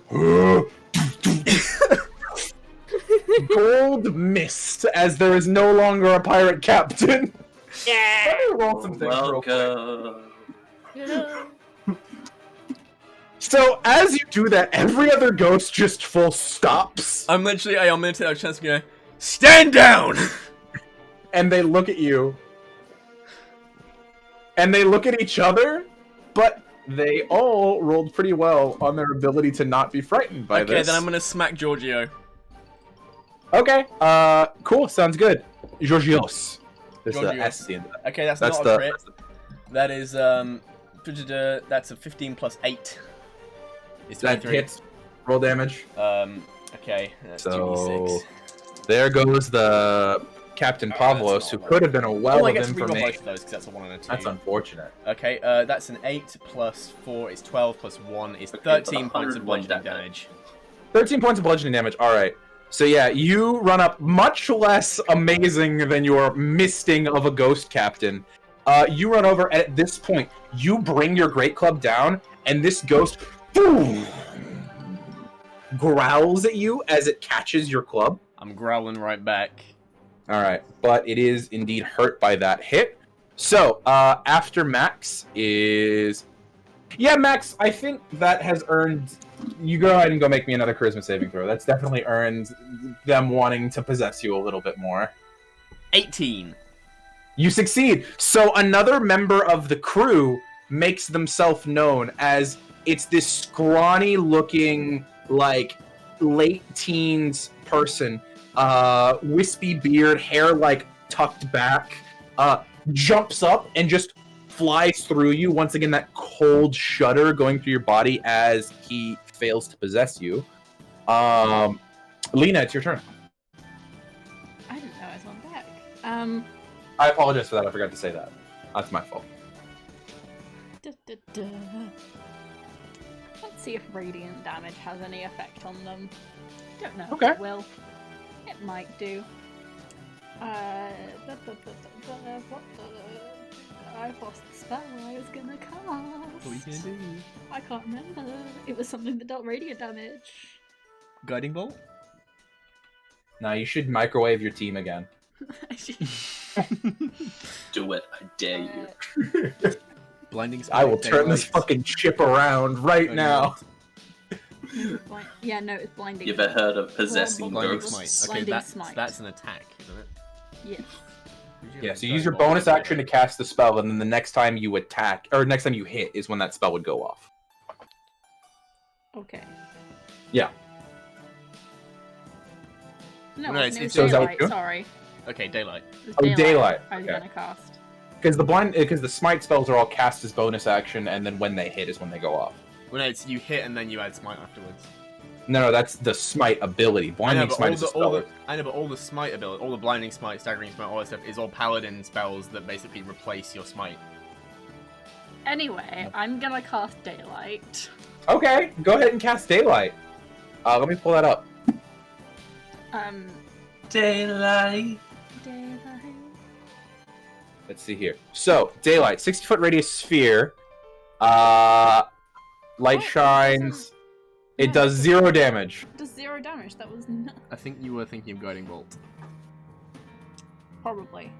G: gold mist, as there is no longer a pirate captain.
C: Yeah.
G: Let me roll some things real quick.
B: Welcome.
G: So as you do that, every other ghost just full stops,
E: I'm gonna take a chance to go, stand down!
G: and they look at you, and they look at each other, but they all rolled pretty well on their ability to not be frightened by
E: Okay,
G: this.
E: then I'm gonna smack Giorgio.
G: Okay, cool, sounds good. Georgios. There's the
E: Georgios.
G: S at the end of that.
E: Okay, that's
G: That's
E: not
G: the...
E: a crit. That is, that's a 15 plus 8. It's
G: That
E: 23.
G: hits. Roll damage.
E: Okay, that's
G: So
E: 2d6.
G: there goes the
A: Captain
E: That's
A: Pavlos,
E: not
A: who
E: right.
A: could have been a well
E: I
A: of
E: get to reroll both
A: information.
E: of those because that's a 1 and a 2.
A: That's unfortunate.
E: Okay, that's an 8 plus 4 is 12 plus 1 is 13 points of
B: 101
E: bludgeoning
B: damage.
E: damage.
A: 13 points of bludgeoning damage. All right. So yeah, you run up much less amazing than your misting of a ghost captain. You run over, and at this point, you bring your great club down, and this ghost boom, growls at you as it catches your club.
E: I'm growling right back.
A: All right, but it is indeed hurt by that hit. So after Max is, yeah, Max. I think that has earned. You go ahead and go make me another charisma saving throw. That's definitely earned them wanting to possess you a little bit more.
E: 18.
A: You succeed. So another member of the crew makes themselves known as it's this scrawny-looking, like late teens person, wispy beard, hair like tucked back, jumps up and just flies through you. Once again, that cold shudder going through your body as he fails to possess you. Lena, it's your turn.
F: I didn't know I was on deck.
A: I apologize for that. I forgot to say that. That's my fault.
F: Da, da, da. Let's see if radiant damage has any effect on them. Don't know
A: Okay.
F: if it will. It might do. I've lost the spell I was gonna cast.
E: What are you gonna do?
F: I can't remember. It was something that dealt radiant damage.
E: Guiding bolt?
A: Now you should microwave your team again.
B: Do it, I dare you.
E: Blinding spell.
A: I will turn this fucking ship around right now.
F: Yeah, no, it's blinding.
B: You ever heard of possessing
E: Blinding
B: ghosts?
E: smite. Okay,
F: Blinding smite.
E: that's an attack, isn't it?
F: Yes.
A: Yeah, so you use your bonus action to cast the spell, and then the next time you attack, or next time you hit, is when that spell would go off.
F: Okay.
A: Yeah.
F: No,
E: No,
F: it was
A: so is that what
F: daylight,
A: you-
F: sorry.
E: Okay, daylight.
F: It was
A: Oh, daylight.
F: I was
A: Okay.
F: gonna cast.
A: Because the smite spells are all cast as bonus action, and then when they hit is when they go off.
E: Well, no, it's you hit and then you add smite afterwards.
A: No, that's the smite ability. Blinding smite is a spell.
E: I know, but all the smite ability, all the blinding smite, staggering smite, all that stuff is all paladin spells that basically replace your smite.
F: Anyway, I'm gonna cast daylight.
A: Okay, go ahead and cast daylight. Let me pull that up.
B: Daylight.
F: Daylight.
A: Let's see here. So, daylight, 60-foot radius sphere. Light
F: Oh,
A: shines. It does 0 damage.
F: Does 0 damage? That was not
E: I think you were thinking of guiding bolt.
F: probably.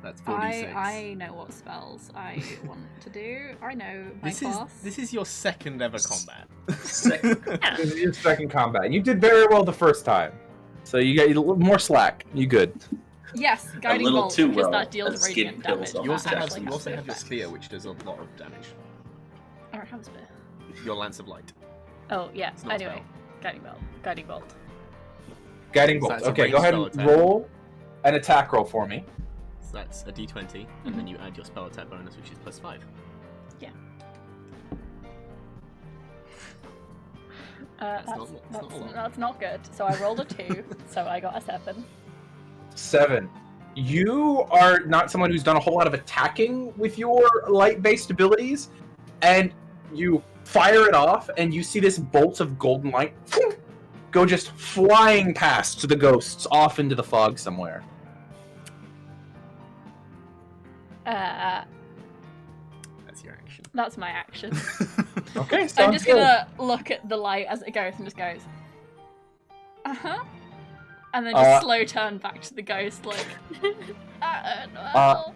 A: That's
E: 46.
F: I know what spells I want to do. I know my class.
E: This is your second ever combat.
B: Second.
A: This is your second combat. And you did very well the first time. So you got a little more slack. You good.
F: Yes, guiding
B: little
F: bolt
B: too
F: because
B: well,
F: that deals
B: and skin
F: radiant
B: pills
F: damage.
B: off.
E: You also
F: That
E: have
F: actually
E: you
F: has
E: also
F: the
E: have your
F: effect.
E: spear, which does a lot of damage.
F: I don't have a spear.
E: Your lance of light.
F: Oh yeah.
E: It's not a
F: Anyway, guiding bolt. Guiding bolt.
A: Guiding
E: So
A: bolt.
E: that's a
A: Okay,
E: ranged
A: go ahead
E: spell
A: and
E: attack.
A: roll an attack roll for me.
E: So that's a d20, and then you add your spell attack bonus, which is +5.
F: That's
E: not- it's not a lot.
F: that's not good. So I rolled a 2, so I got a 7.
A: 7. You are not someone who's done a whole lot of attacking with your light-based abilities, and you fire it off, and you see this bolt of golden light go just flying past the ghosts off into the fog somewhere.
E: That's your action.
F: That's my action.
A: Okay,
F: I'm
A: sounds
F: just
A: good.
F: gonna look at the light as it goes and just goes, and then just slow turn back to the ghost, like,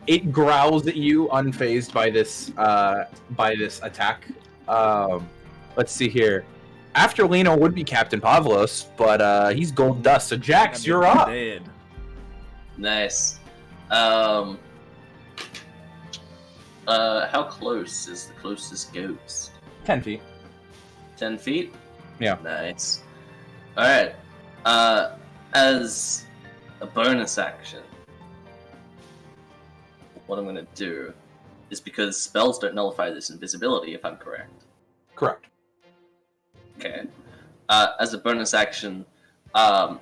A: It growls at you, unfazed by this attack. Let's see here. After Lena would be Captain Pavlos, but he's gold dust. So Jax, you're up.
E: Dead.
B: Nice. How close is the closest ghost?
A: 10 feet.
B: 10 feet?
A: Yeah.
B: Nice. Alright. As a bonus action, what I'm gonna do is, because spells don't nullify this invisibility, if I'm correct.
A: Correct.
B: Okay. As a bonus action, I'm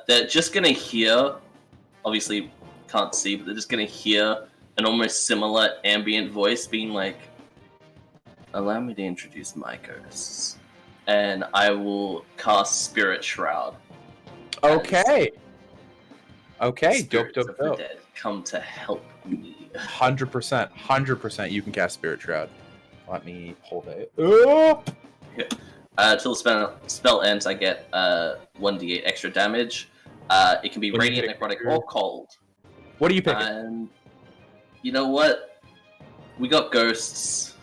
B: they're just gonna hear, obviously can't see, but they're just gonna hear an almost similar ambient voice being like, allow me to introduce my ghosts. And I will cast Spirit Shroud.
A: Okay. Okay, dope,
B: Spirits of the
A: dope.
B: dead come to help me.
A: 100% you can cast Spirit Shroud. Let me hold it. Oh!
B: Till the spell ends, I get 1d8 extra damage. It can be
A: What do you
B: radiant,
A: pick?
B: necrotic, or cold.
A: What are you picking?
B: And you know what? We got ghosts.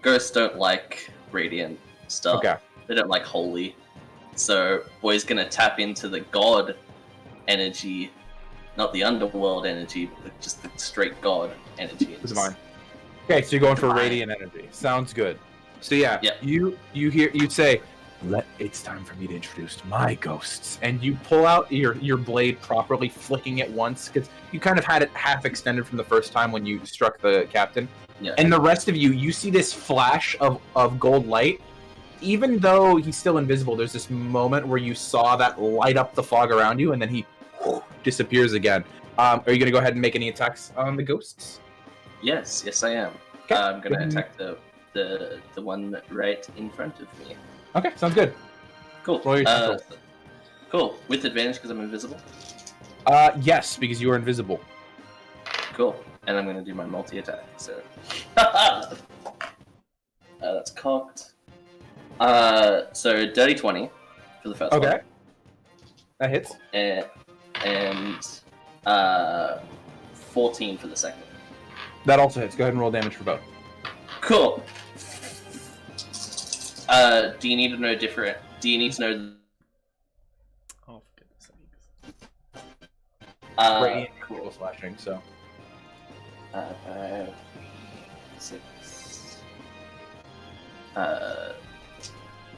B: Ghosts don't like radiant stuff.
A: Okay.
B: They don't like holy. So boy's gonna tap into the god energy, not the underworld energy, but just the straight god energy.
A: It's mine. Okay, so you're going for
B: Divine.
A: radiant energy. Sounds good. So yeah,
B: Yeah.
A: you'd say, it's time for me to introduce my ghosts, and you pull out your blade properly, flicking it once because you kind of had it half extended from the first time when you struck the captain.
B: Yeah.
A: And the rest of you see this flash of gold light. Even though he's still invisible, there's this moment where you saw that light up the fog around you, and then he disappears again. Are you gonna go ahead and make any attacks on the ghosts?
B: Yes, I am.
A: Okay.
B: I'm gonna attack the one right in front of me.
A: Okay, sounds good.
B: Cool.
A: Roll your attack rolls.
B: Cool. With advantage because I'm invisible.
A: Yes, because you are invisible.
B: Cool. And I'm gonna do my multi-attack. So that's cocked. So dirty 20 for the first one.
A: Okay. That hits.
B: And 14 for the second.
A: That also hits. Go ahead and roll damage for both.
B: Cool. Do you need to know different? Do you need to know?
E: Oh, for goodness sakes.
A: Radiant
B: Cool.
A: critical slashing. So
B: 5, 6,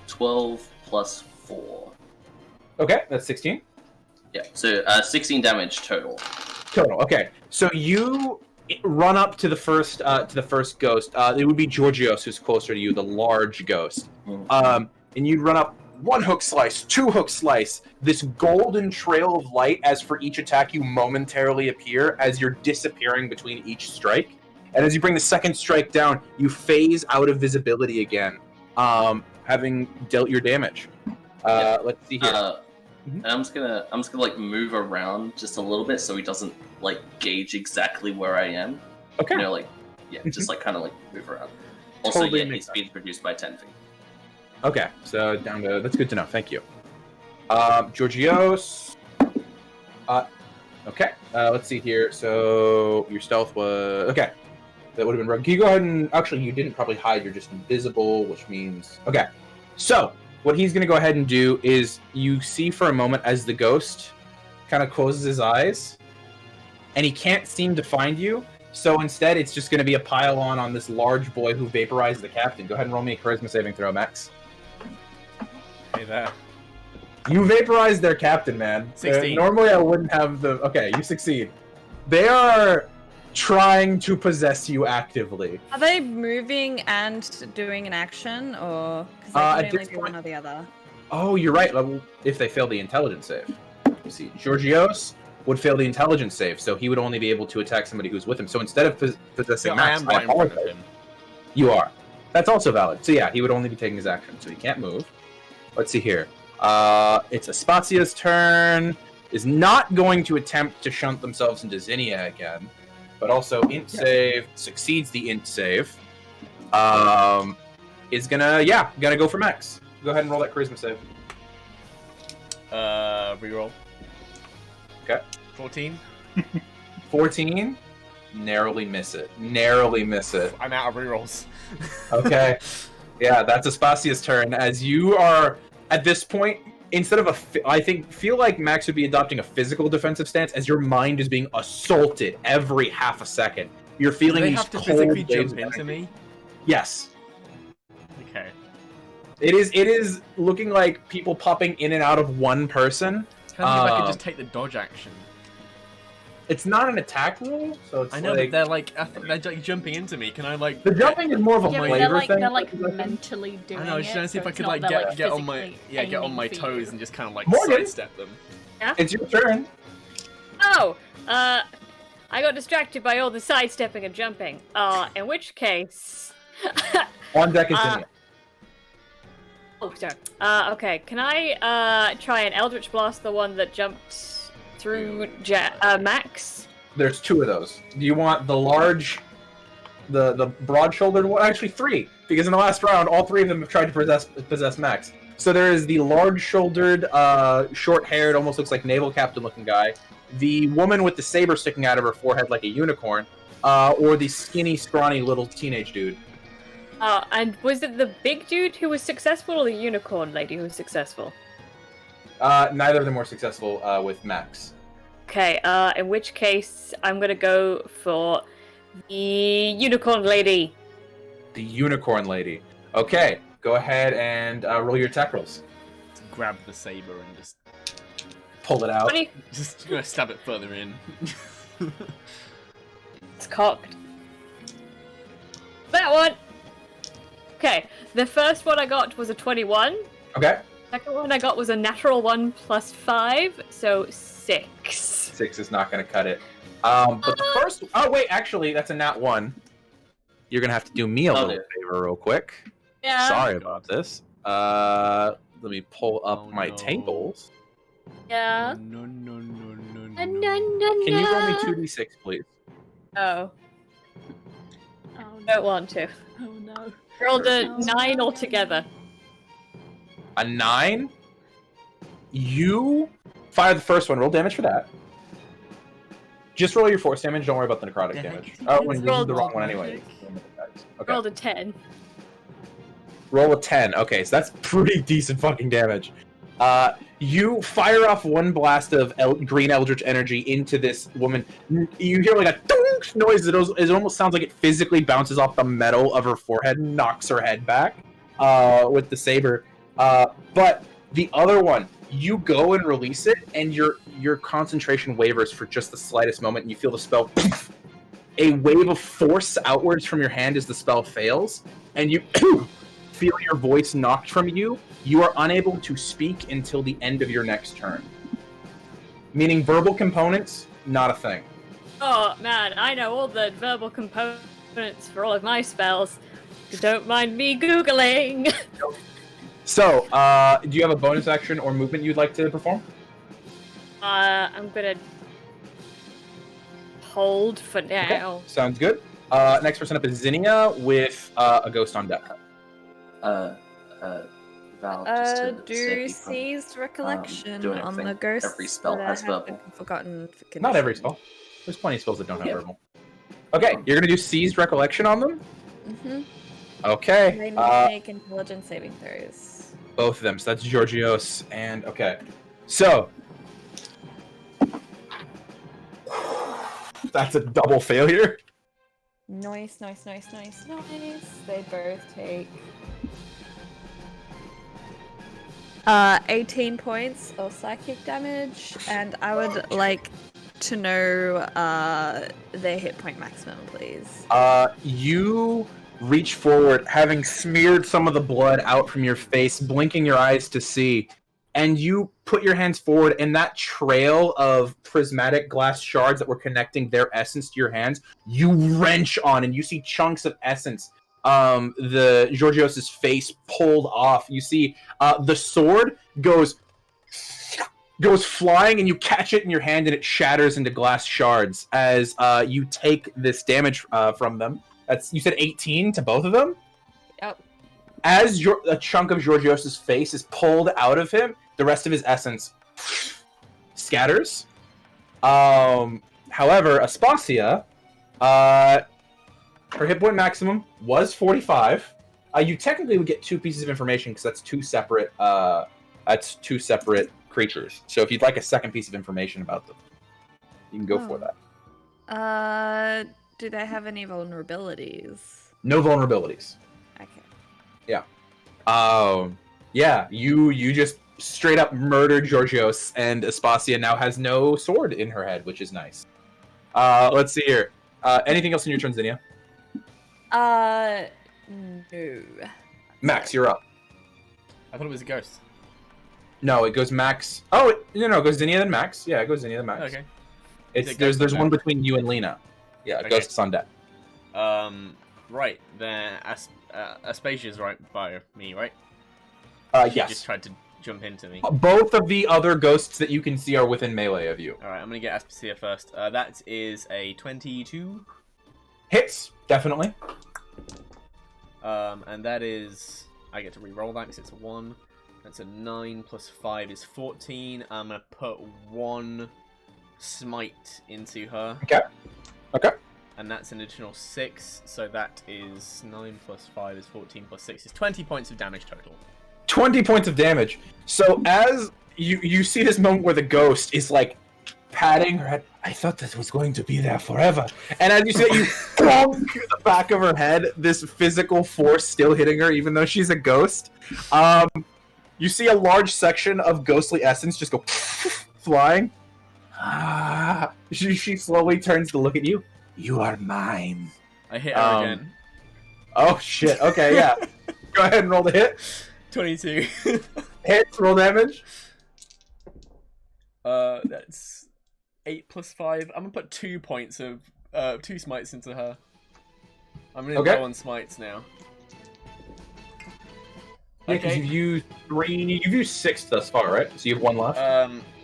B: 12 plus 4.
A: okay, that's 16
B: Yeah, so 16 damage total.
A: total. Okay, so you run up to the first ghost. It would be Georgios who's closer to you, the large ghost. And you'd run up 1 hook slice, 2 hook slice. This golden trail of light as for each attack you momentarily appear as you're disappearing between each strike. And as you bring the second strike down, you phase out of visibility again, having dealt your damage. Let's see here.
B: And I'm just gonna like move around just a little bit so he doesn't like gauge exactly where I am.
A: Okay.
B: You know, like just like kind of like move around. Also,
A: Totally
B: his
A: makes
B: speed is reduced by 10 feet.
A: Okay, so down to that's good to know. Thank you, Georgios. Okay, let's see here. So your stealth was okay. That would have been rogue. Can you go ahead and actually you didn't probably hide. You're just invisible, which means okay. So what he's gonna go ahead and do is you see for a moment as the ghost kind of closes his eyes, and he can't seem to find you. So instead, it's just going to be a pile on this large boy who vaporized the captain. Go ahead and roll me a charisma saving throw, Max.
E: Hey there.
A: You vaporized their captain, man.
E: 16.
A: Normally, I wouldn't have the. Okay, you succeed. They are trying to possess you actively.
D: Are they moving and doing an action, or because
A: At
D: they can only
A: this
D: do
A: point-
D: one or the other?
A: Oh, you're right. If they fail the intelligence save, you see, Georgios would fail the intelligence save, so he would only be able to attack somebody who's with him. So instead of possessing
E: Yeah, I
A: Max,
E: am right in front of
A: apologize.
E: him.
A: You are. That's also valid. So yeah, he would only be taking his action, so he can't move. Let's see here. It's Aspazia's turn. Is not going to attempt to shunt themselves into Zinnia again, but also int save succeeds the int save. Is gonna go for Max. Go ahead and roll that charisma save.
E: Reroll.
A: Okay.
E: 14.
A: 14. Narrowly miss it. Narrowly miss it.
E: I'm out of rerolls.
A: Okay. Yeah, that's Aspazia's turn. As you are at this point, instead of feel like Max would be adopting a physical defensive stance as your mind is being assaulted every half a second. You're
E: Do
A: feeling
E: they
A: these
E: have to
A: cold
E: physically
A: waves
E: jump
A: of
E: into
A: energy.
E: me?
A: Yes.
E: Okay.
A: It is looking like people popping in and out of one person.
E: Kind of if I could just take the dodge action.
A: It's not an attack roll, so it's
E: I know,
A: like...
E: but they're like jumping into me. Can I like?
A: The jumping is more of a
F: Yeah, but
A: flavor
F: they're
A: thing.
F: like mentally doing
E: I know. I was
F: it.
E: trying to see if
F: so
E: I
F: it's
E: could
F: not
E: like
F: they're,
E: get on my
F: physically
E: get on my
F: aiming for
E: toes
F: you.
E: and just kind of like
A: Morgan?
E: sidestep them.
A: It's your turn.
C: Oh, I got distracted by all the sidestepping and jumping. In which case...
A: On deck is Zinnia.
C: Oh, sorry. Okay, can I, try an Eldritch Blast the one that jumped through Max?
A: There's 2 of those. Do you want the large, the broad-shouldered one? Actually, 3, because in the last round, all 3 of them have tried to possess Max. So there is the large-shouldered, short-haired, almost looks like naval captain-looking guy, the woman with the saber sticking out of her forehead like a unicorn, or the skinny, scrawny little teenage dude.
C: And was it the big dude who was successful or the unicorn lady who was successful?
A: Neither of them were successful with Max.
C: Okay, in which case, I'm gonna go for the unicorn lady.
A: The unicorn lady. Okay, go ahead and roll your attack rolls.
E: Just grab the saber and just
A: Pull it out.
C: 20.
E: just gonna stab it further in.
C: It's cocked. That one! Okay, the first one I got was a 21.
A: Okay.
C: Second one I got was a natural 1 plus 5, so 6.
A: 6 is not going to cut it. But the first... Oh, wait, actually, that's a nat 1. You're going to have to do me a little favor real quick.
C: Yeah.
A: Sorry about this. Let me pull up my
E: no.
A: tables.
C: Yeah.
E: No.
C: Can you
A: Can you roll me 2d6, please?
C: Oh,
F: Oh no.
C: don't want to.
F: Oh no.
C: Rolled a 9 altogether.
A: A 9? You fire the first one. Roll damage for that. Just roll your force damage. Don't worry about the necrotic damage. Oh, well, you did the wrong one anyway. Okay.
C: Rolled a 10.
A: Roll a 10. Okay, so that's pretty decent fucking damage. You fire off one blast of green eldritch energy into this woman. You hear like a dunk noise. It almost sounds like it physically bounces off the metal of her forehead and knocks her head back with the saber. But the other one, you go and release it, and your concentration wavers for just the slightest moment, and you feel the spell. A wave of force outwards from your hand as the spell fails, and you feel your voice knocked from you. You are unable to speak until the end of your next turn. Meaning verbal components, not a thing.
C: Oh man, I know all the verbal components for all of my spells. Don't mind me Googling.
A: So, do you have a bonus action or movement you'd like to perform?
C: I'm gonna hold for now.
A: Okay, sounds good. Next person up is Zinnia with a ghost on deck.
B: Val, just to
D: Do
B: save you from
D: seized recollection
B: doing
D: on the
B: anything.
D: ghost.
B: Every spell
D: that
B: has
D: I
B: verbal.
D: haven't forgotten. For
A: Not every
D: condition.
A: spell. There's plenty of spells that don't have
B: Yeah.
A: verbal. Okay, you're gonna do seized recollection on them?
D: Mhm.
A: Okay.
D: They need to make intelligence saving throws.
A: Both of them. So that's Georgios and okay. So that's a double failure.
D: Nice. They both take 18 points of psychic damage, and I would like to know their hit point maximum, please.
A: You reach forward, having smeared some of the blood out from your face, blinking your eyes to see, and you put your hands forward, and that trail of prismatic glass shards that were connecting their essence to your hands, you wrench on, and you see chunks of essence. The Georgios' face pulled off. You see the sword goes flying, and you catch it in your hand, and it shatters into glass shards as you take this damage from them. You said 18 to both of them?
D: Yep.
A: As a chunk of Georgios' face is pulled out of him, the rest of his essence scatters. However, Aspasia, her hit point maximum was 45. You technically would get 2 pieces of information because that's two separate creatures. So if you'd like a second piece of information about them, you can go for that.
D: Do they have any vulnerabilities?
A: No vulnerabilities.
D: Okay.
A: Yeah, you just straight up murdered Georgios, and Aspasia now has no sword in her head, which is nice. Let's see here. Anything else in your turn, Zinnia?
D: No.
A: Max, you're up.
E: I thought it was a ghost.
A: No, it goes Max. Oh, it goes Zinnia then Max. Yeah, it goes Zinnia then Max.
E: Okay.
A: There's one between you and Lena. Yeah,
E: Okay.
A: Ghost's on deck.
E: Right, then Aspasia's right by me, right? She
A: Yes.
E: just tried to jump into me.
A: Both of the other ghosts that you can see are within melee of you.
E: Alright, I'm gonna get Aspasia first. That is a 22.
A: Hits, definitely.
E: And that is... I get to re-roll that because it's a 1. That's a 9 plus 5 is 14. I'm gonna put 1 smite into her.
A: Okay.
E: And that's an additional 6, so that is 9 plus 5 is 14 plus 6 is 20 points of damage total.
A: 20 points of damage. So as you see this moment where the ghost is like patting her head. I thought this was going to be there forever. And as you see that, you bonk the back of her head, this physical force still hitting her, even though she's a ghost. You see a large section of ghostly essence just go flying. She slowly turns to look at you. You are mine.
E: I hit her again.
A: Oh shit. Okay, yeah. Go ahead and roll the hit.
E: 22.
A: Hit, roll damage.
E: That's 8 plus 5. I'm gonna put 2 points of 2 smites into her. I'm gonna go on smites now.
A: Yeah, because you've used 3. You've used 6 thus far, right? So you have 1 left.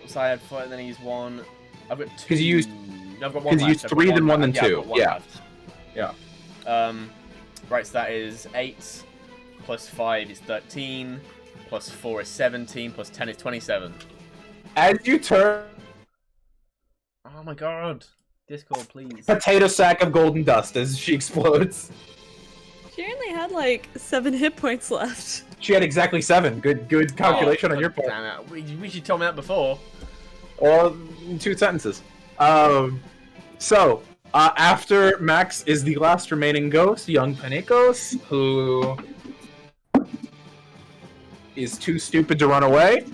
E: So I had 4, and then he's 1. I've got 2.
A: Because you used.
E: I've got 1
A: Because you used 3, then 1, then 2. Yeah.
E: Yeah. Right. So that is 8 plus 5 is 13. Plus 4 is 17. Plus 10 is 27.
A: As you turn.
E: Oh my god. Discord, please.
A: Potato sack of golden dust as she explodes.
D: She only had like 7 hit points left.
A: She had exactly 7. Good calculation on your part.
E: Damn it. We should tell me that before.
A: Or 2 sentences. So, after Max is the last remaining ghost, young Panikos, who is too stupid to run away.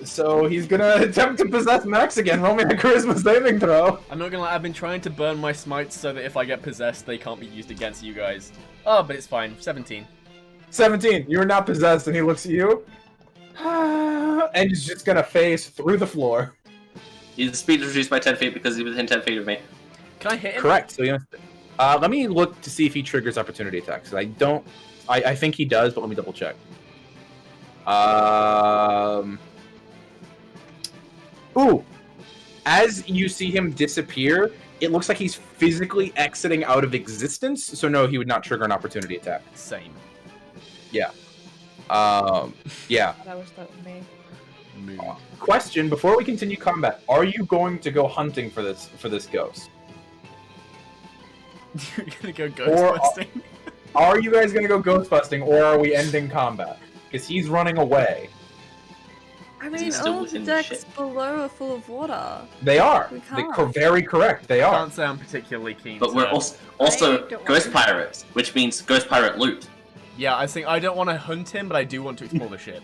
A: So he's gonna attempt to possess Max again. Roll me a charisma saving throw.
E: I'm not gonna lie, I've been trying to burn my smites so that if I get possessed, they can't be used against you guys. Oh, but it's fine. 17.
A: 17. You are not possessed, and he looks at you. And he's just gonna phase through the floor.
B: His speed is reduced by 10 feet because he's within 10 feet of me.
E: Can I hit him?
A: Correct. So let me look to see if he triggers opportunity attacks. I think he does, but let me double check. Ooh. As you see him disappear, it looks like he's physically exiting out of existence. So no, he would not trigger an opportunity attack.
E: Same.
A: Yeah. Yeah.
D: That was that me.
E: Mood.
A: Question: before we continue combat, are you going to go hunting for this ghost?
E: You're gonna go ghostbusting?
A: Are you guys gonna go ghost busting, or are we ending combat? Because he's running away.
D: I
B: Is
D: mean,
B: he still
D: all the
B: within the
D: decks
B: ship?
D: below are full of water.
A: They are.
D: We
A: They're
D: can't.
A: very correct. They
E: I
A: are.
E: can't say I'm particularly keen
B: But
E: to...
B: we're also
C: don't
B: ghost
C: want to.
B: pirates, which means ghost pirate loot.
E: Yeah, I think I don't want to hunt him, but I do want to explore the ship.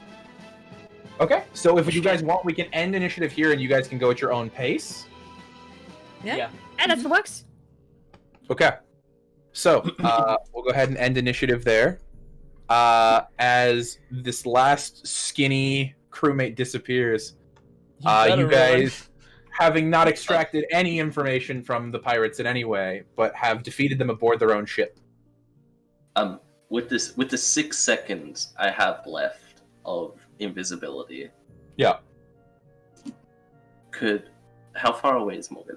A: Okay. So if you guys want, we can end initiative here, and you guys can go at your own pace.
D: Yeah.
C: And that's what works.
A: Okay. So we'll go ahead and end initiative there. As this last skinny crewmate disappears, you guys, having not extracted any information from the pirates in any way, but have defeated them aboard their own ship.
B: With the 6 seconds I have left of invisibility.
A: Yeah.
B: How far away is Morgan?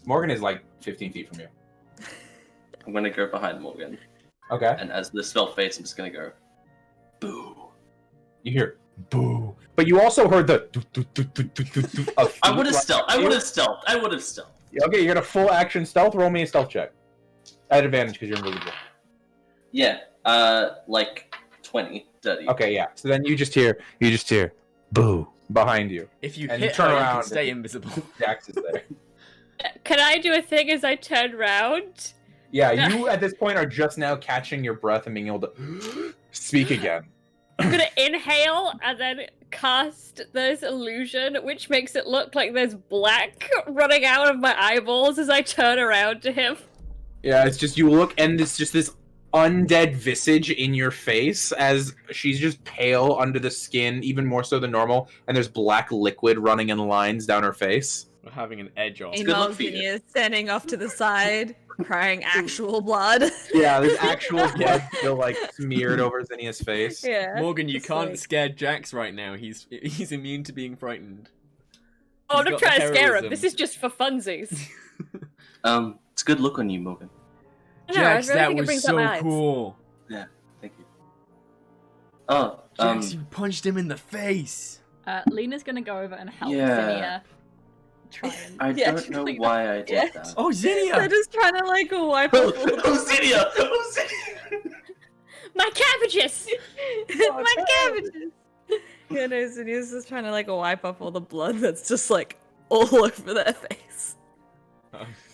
A: Morgan is like 15 feet from you.
B: I'm gonna go behind Morgan,
A: Okay.
B: and as the spell fades, I'm just gonna go, boo.
A: You hear boo, but you also heard the. Of
B: I would have
A: feet
B: stealth.
A: right
B: I
A: next
B: would
A: to
B: have stealth. I would have stealth.
A: you. Okay, you're gonna full action stealth. Roll me a stealth check. At advantage because you're invisible.
B: Yeah. Like 20, dirty.
A: Okay, yeah. So then you just hear boo behind you.
E: If you
A: And
E: hit
A: turn
E: her, you
A: around
E: can stay
A: and-
E: invisible.
A: Jax is there.
C: Can I do a thing as I turn round?
A: Yeah, you at this point are just now catching your breath and being able to speak again.
C: I'm gonna inhale and then cast this illusion, which makes it look like there's black running out of my eyeballs as I turn around to him.
G: Yeah, it's just you look, and it's just this undead visage in your face as she's just pale under the skin, even more so than normal, and there's black liquid running in lines down her face.
E: We're having an edge off.
B: good luck for you.
D: Zinnia standing off to the side, crying actual blood.
G: Yeah, there's actual blood still like smeared over Zinnia's face.
D: Yeah.
E: Morgan, you
D: Just
E: can't
D: like-
E: scare Jax right now. He's immune to being frightened.
C: Oh, I'm
E: He's
C: not
E: got
C: trying
E: the
C: to scare him.
E: heroism.
C: This is just for funsies.
B: It's a good look on you, Morgan.
C: I don't know, I
E: Jax,
C: really
E: that
C: think it
E: was
C: brings out my
E: so
C: eyes.
E: cool.
B: Thank you. Oh,
E: Jax, you punched him in the face.
F: Lena's gonna go over and help
B: Yeah.
F: Zinnia try and.
B: I
D: Yeah,
B: don't know
F: clean
B: why I did
D: Yeah.
B: that.
E: Oh,
D: They're
E: Zinnia!
D: just trying to like wipe off all the
B: Oh, Zinnia! Oh, Zinnia!
C: My cabbages!
D: my cabbages. Yeah, no, Zinnia's just trying to like wipe off all the blood that's just like all over their face.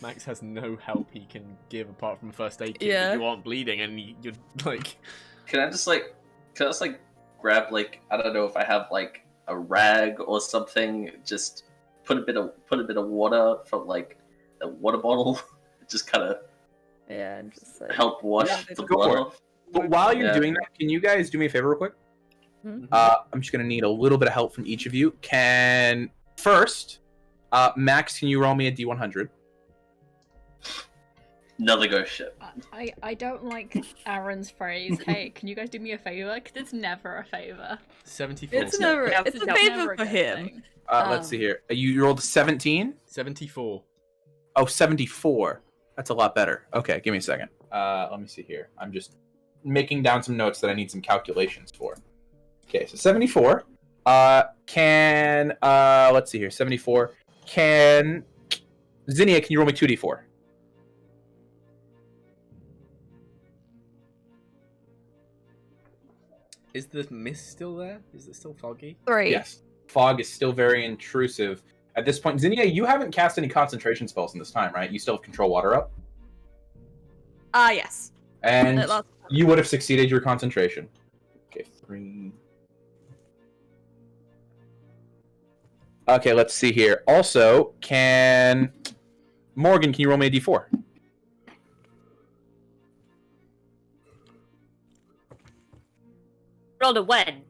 E: Max has no help he can give apart from first aid kit.
D: Yeah.
E: You aren't bleeding, and you're like,
B: Can I just grab like, I don't know if I have like a rag or something, just put a bit of water from like a water bottle, just kind of
D: Yeah, and just like
B: help wash
D: Yeah,
B: the
G: go
B: blood
G: for it.
B: off.
G: But while you're
B: Yeah.
G: doing that, can you guys do me a favor real quick?
D: Mhm.
G: I'm just gonna need a little bit of help from each of you. Max, can you roll me a D100?
B: Another ghost ship.
F: I don't like Aaron's phrase. Hey, can you guys do me a favor? Because it's never a favor.
E: 74.
D: it's never
C: Yeah,
D: it's a
C: no,
D: favor
F: never a
D: for
F: good
D: him.
F: thing.
G: Let's see here. You rolled a 17?
E: 74.
G: Oh, 74. That's a lot better. Okay, give me a second. Let me see here. I'm just making down some notes that I need some calculations for. Okay, so 74. Let's see here. 74. Zinnia, can you roll me 2d4?
E: Is the mist still there? Is it still foggy?
D: 3.
G: Yes. Fog is still very intrusive. At this point, Zinnia, you haven't cast any concentration spells in this time, right? You still have Control Water up?
D: Yes.
G: And
D: It lost-
G: you would have succeeded your concentration. Okay, 3. Okay, let's see here. Also, Morgan, can you roll me a d4?
C: Rolled a 1.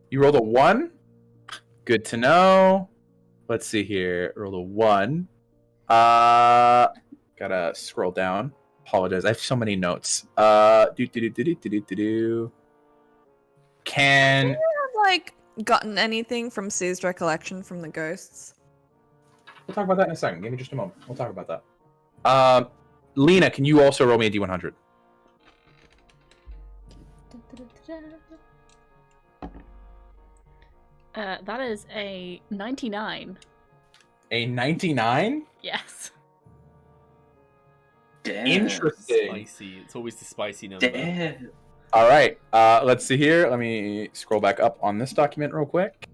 G: You rolled a 1? Good to know. Let's see here. Rolled a 1. Gotta scroll down. Apologize. I have so many notes. Can
D: Have like gotten anything from Sue's recollection from the ghosts?
G: we'll talk about that in a second. Give me just a moment. We'll talk about that. Lena, can you also roll me a d100?
F: That is a 99.
G: A 99?
F: Yes.
B: Damn.
G: Interesting.
E: Spicy. It's always the spicy number.
B: Damn.
G: All right. Let's see here. Let me scroll back up on this document real quick.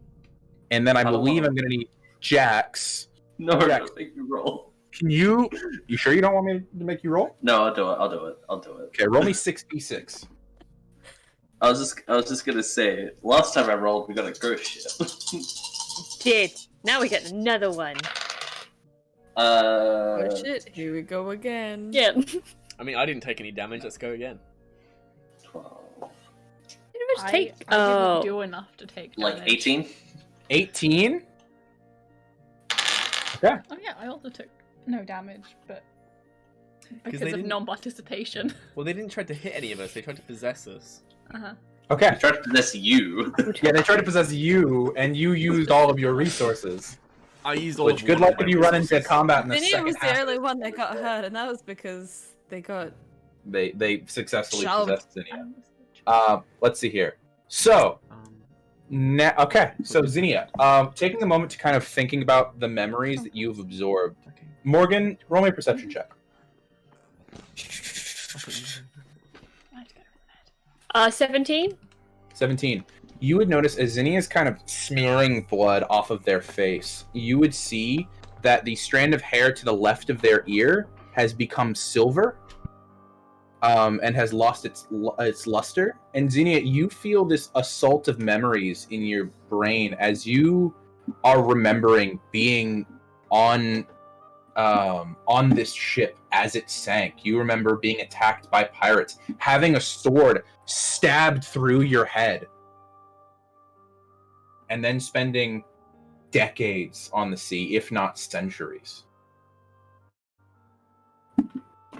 G: And then I believe I'm going to need Jax.
B: No,
G: Jack.
B: no, make me roll.
G: Can you sure you don't want me to make you roll?
B: No, I'll do it.
G: Okay, roll me 6d6.
B: I was just gonna say, last time I rolled, we got a ghost ship.
C: Did. Now we get another one.
D: Oh shit, here we go again.
C: Yeah.
E: I mean, I didn't take any damage. Let's go again.
B: 12.
C: Didn't much take.
F: I didn't do enough to take
B: Like
F: damage.
B: 18?
G: 18? Okay.
F: Oh yeah, I also took no damage, but because
E: they
F: of
E: didn't-
F: non-participation.
E: Well, they didn't try to hit any of us. They tried to possess us.
F: Uh-huh.
G: Okay.
B: I tried to possess you.
G: Yeah, they tried to possess you, and you used all of your resources.
E: I used all
G: Which,
E: of
G: good
E: one
G: luck
E: of
G: when
E: my
G: you run into
E: resources.
G: combat in the
D: Zinnia
G: second
D: was the
G: half.
D: only one that got hurt, and that was because they got
G: They successfully
D: Shoved.
G: possessed Zinnia. Let's see here. So, okay, so Zinnia, taking a moment to kind of thinking about the memories that you've absorbed.
E: Okay.
G: Morgan, roll me a perception check.
C: 17?
G: 17. You would notice as Zinnia is kind of smearing blood off of their face, you would see that the strand of hair to the left of their ear has become silver, and has lost its luster. And Xenia, you feel this assault of memories in your brain as you are remembering being on this ship as it sank. You remember being attacked by pirates, having a sword stabbed through your head, and then spending decades on the sea, if not centuries.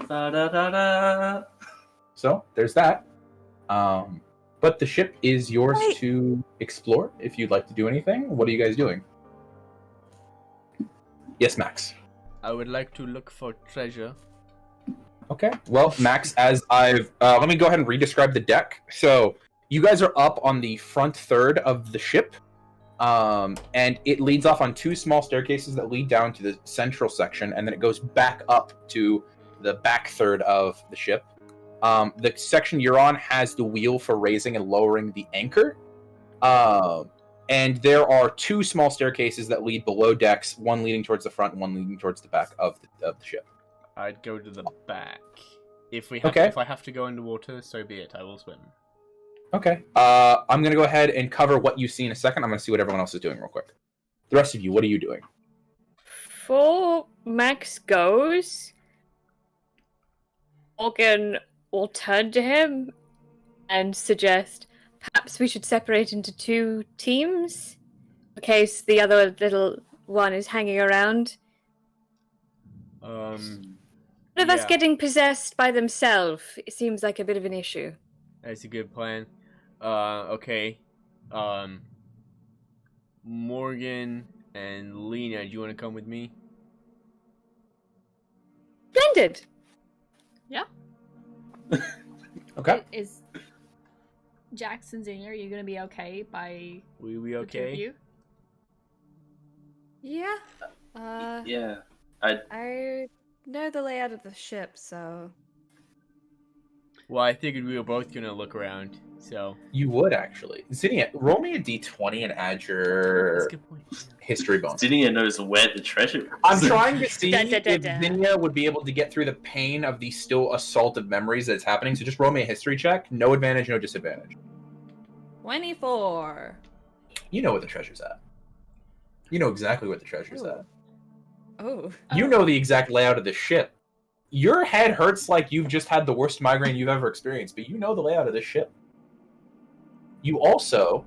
B: Da-da-da-da.
G: So there's that. But the ship is yours
D: Wait.
G: to explore if you'd like to do anything. What are you guys doing? Yes, Max.
E: I would like to look for treasure.
G: Okay. Well, Max, as I've let me go ahead and re-describe the deck. So you guys are up on the front third of the ship, and it leads off on two small staircases that lead down to the central section, and then it goes back up to the back third of the ship. The section you're on has the wheel for raising and lowering the anchor. And there are two small staircases that lead below decks, one leading towards the front and one leading towards the back of the ship.
E: I'd go to the back. If I have to go underwater, so be it. I will swim.
G: Okay. I'm going to go ahead and cover what you see in a second. I'm going to see what everyone else is doing real quick. The rest of you, what are you doing?
C: Before Max goes, Morgan will turn to him and suggest perhaps we should separate into two teams in case the other little one is hanging around. One of us getting possessed by themselves, it seems like a bit of an issue.
E: That's a good plan. Okay. Morgan and Lena, do you want to come with me?
C: Splendid!
F: Yeah.
G: Okay.
F: Is Jackson Xenia, are you gonna be okay by
E: We
F: the two of
E: okay?
F: you?
D: Yeah.
B: Yeah.
D: I know the layout of the ship, so
E: Well, I figured we were both gonna look around, so.
G: You would, actually. Zinnia, roll me a d20 and add
E: That's
G: your
E: a good point.
G: history bonus.
B: Zinnia knows where the treasure is.
G: I'm trying to see
C: Dun, dun, dun,
G: if
C: dun.
G: Zinnia would be able to get through the pain of the still assault of memories that's happening, so just roll me a history check. No advantage, no disadvantage.
D: 24.
G: You know where the treasure's at. You know exactly where the treasure's
D: Ooh.
G: at.
D: Oh.
G: You know the exact layout of the ship. Your head hurts like you've just had the worst migraine you've ever experienced, but you know the layout of this ship. You also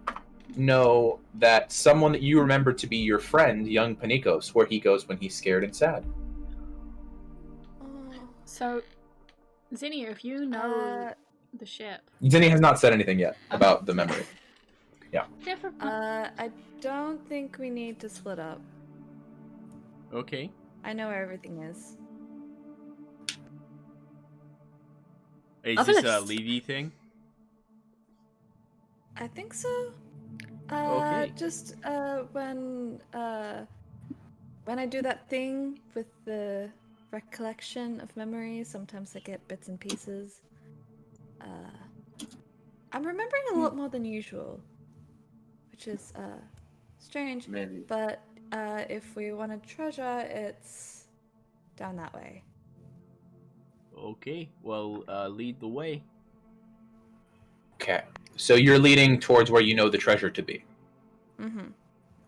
G: know that someone that you remember to be your friend, young Panikos, where he goes when he's scared and sad.
F: So, Zinnia, if you know the ship.
G: Zinni has not said anything yet about the memory.
F: Never mind.
D: I don't think we need to split up.
E: Okay.
D: I know where everything is.
E: Is
C: I'll
E: this a
C: finish.
E: Levy thing?
D: I think so.
E: Okay.
D: Just when I do that thing with the recollection of memories, sometimes I get bits and pieces. I'm remembering a lot more than usual, which is strange.
B: Maybe.
D: But if we want a treasure, it's down that way.
E: Okay. Well, lead the way.
G: Okay. So you're leading towards where you know the treasure to be.
D: Mm-hmm.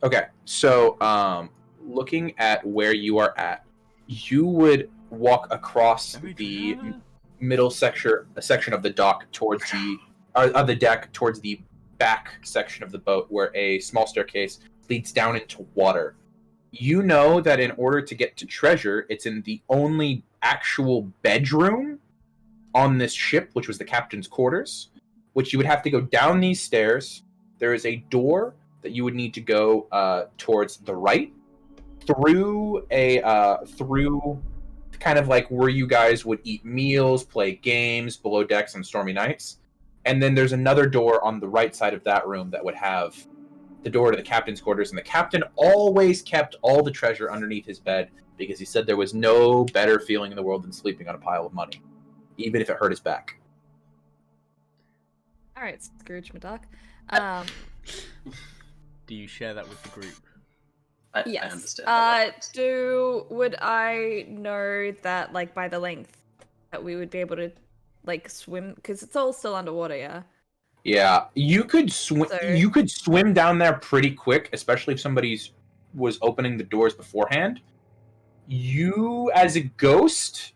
G: Okay. So looking at where you are at, you would walk across the middle section of the dock towards of the deck towards the back section of the boat where a small staircase leads down into water. You know that in order to get to treasure, it's in the only actual bedroom on this ship, which was the captain's quarters, which you would have to go down these stairs. There is a door that you would need to go towards the right, through kind of like where you guys would eat meals, play games, below decks on stormy nights. And then there's another door on the right side of that room that would have the door to the captain's quarters. And the captain always kept all the treasure underneath his bed because he said there was no better feeling in the world than sleeping on a pile of money, even if it hurt his back.
D: All right, Scrooge McDuck.
E: Do you share that with the group?
B: I
D: Yes.
B: understand. that.
D: Would I know that, like, by the length that we would be able to like swim because it's all still underwater, yeah.
A: Yeah, you could swim.
D: So-
A: You could swim down there pretty quick, especially if somebody's was opening the doors beforehand. You, as a ghost,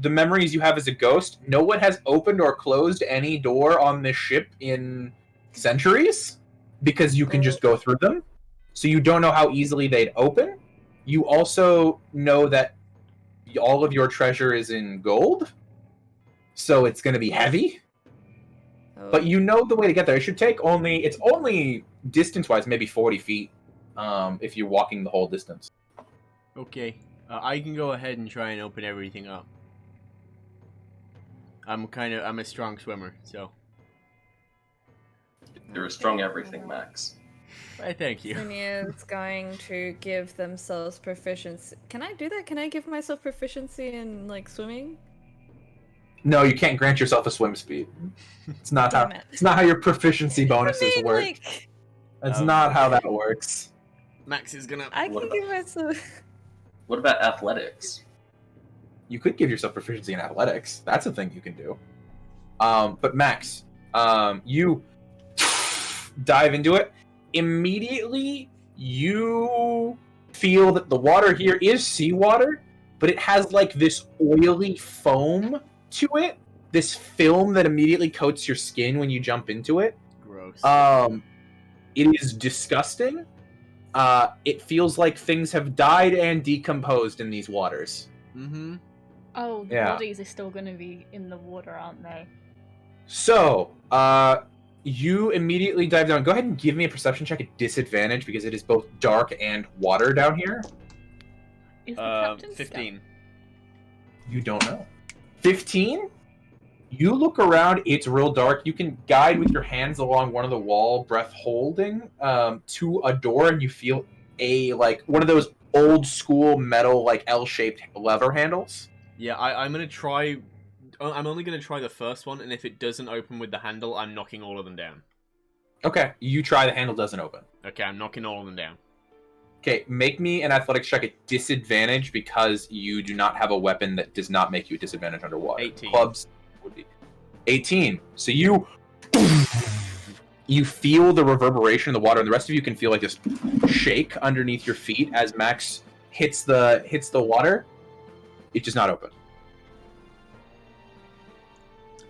A: the memories you have as a ghost, no one has opened or closed any door on this ship in centuries because you can just go through them. So you don't know how easily they'd open. You also know that all of your treasure is in gold, so it's going to be heavy. But you know the way to get there. It should take it's only distance-wise, maybe 40 feet, if you're walking the whole distance.
E: Okay, I can go ahead and try and open everything up. I'm a strong swimmer, so.
B: You're a strong everything, Max.
E: I thank you.
D: Senior's going to give themselves proficiency. Can I do that? Can I give myself proficiency in like swimming?
A: No, you can't grant yourself a swim speed. It's not how
D: Damn it.
A: it's not how your proficiency bonuses work.
D: Like,
A: That's not how that works.
E: Max is gonna.
D: I
B: What
D: can give myself.
B: What about athletics?
A: You could give yourself proficiency in athletics. That's a thing you can do. But Max, you dive into it. Immediately, you feel that the water here is seawater, but it has like this oily foam to it. This film that immediately coats your skin when you jump into it.
E: Gross.
A: It is disgusting. It feels like things have died and decomposed in these waters.
E: Mm-hmm.
F: Oh, the
A: Yeah.
F: bodies are still going to be in the water, aren't they?
A: So, you immediately dive down. Go ahead and give me a perception check at disadvantage because it is both dark and water down here.
F: Is the captain
E: 15.
A: You don't know. 15? You look around, it's real dark. You can guide with your hands along one of the wall, breath holding, to a door, and you feel one of those old school metal, like L-shaped lever handles.
E: Yeah, I'm gonna try. I'm only gonna try the first one, and if it doesn't open with the handle, I'm knocking all of them down.
A: Okay, you try, the handle doesn't open.
E: Okay, I'm knocking all of them down.
A: Okay, make me an athletics check at disadvantage because you do not have a weapon that does not make you a disadvantage underwater.
E: 18.
A: Clubs would be 18. So you feel the reverberation in the water, and the rest of you can feel like this shake underneath your feet as Max hits the water. It does not open.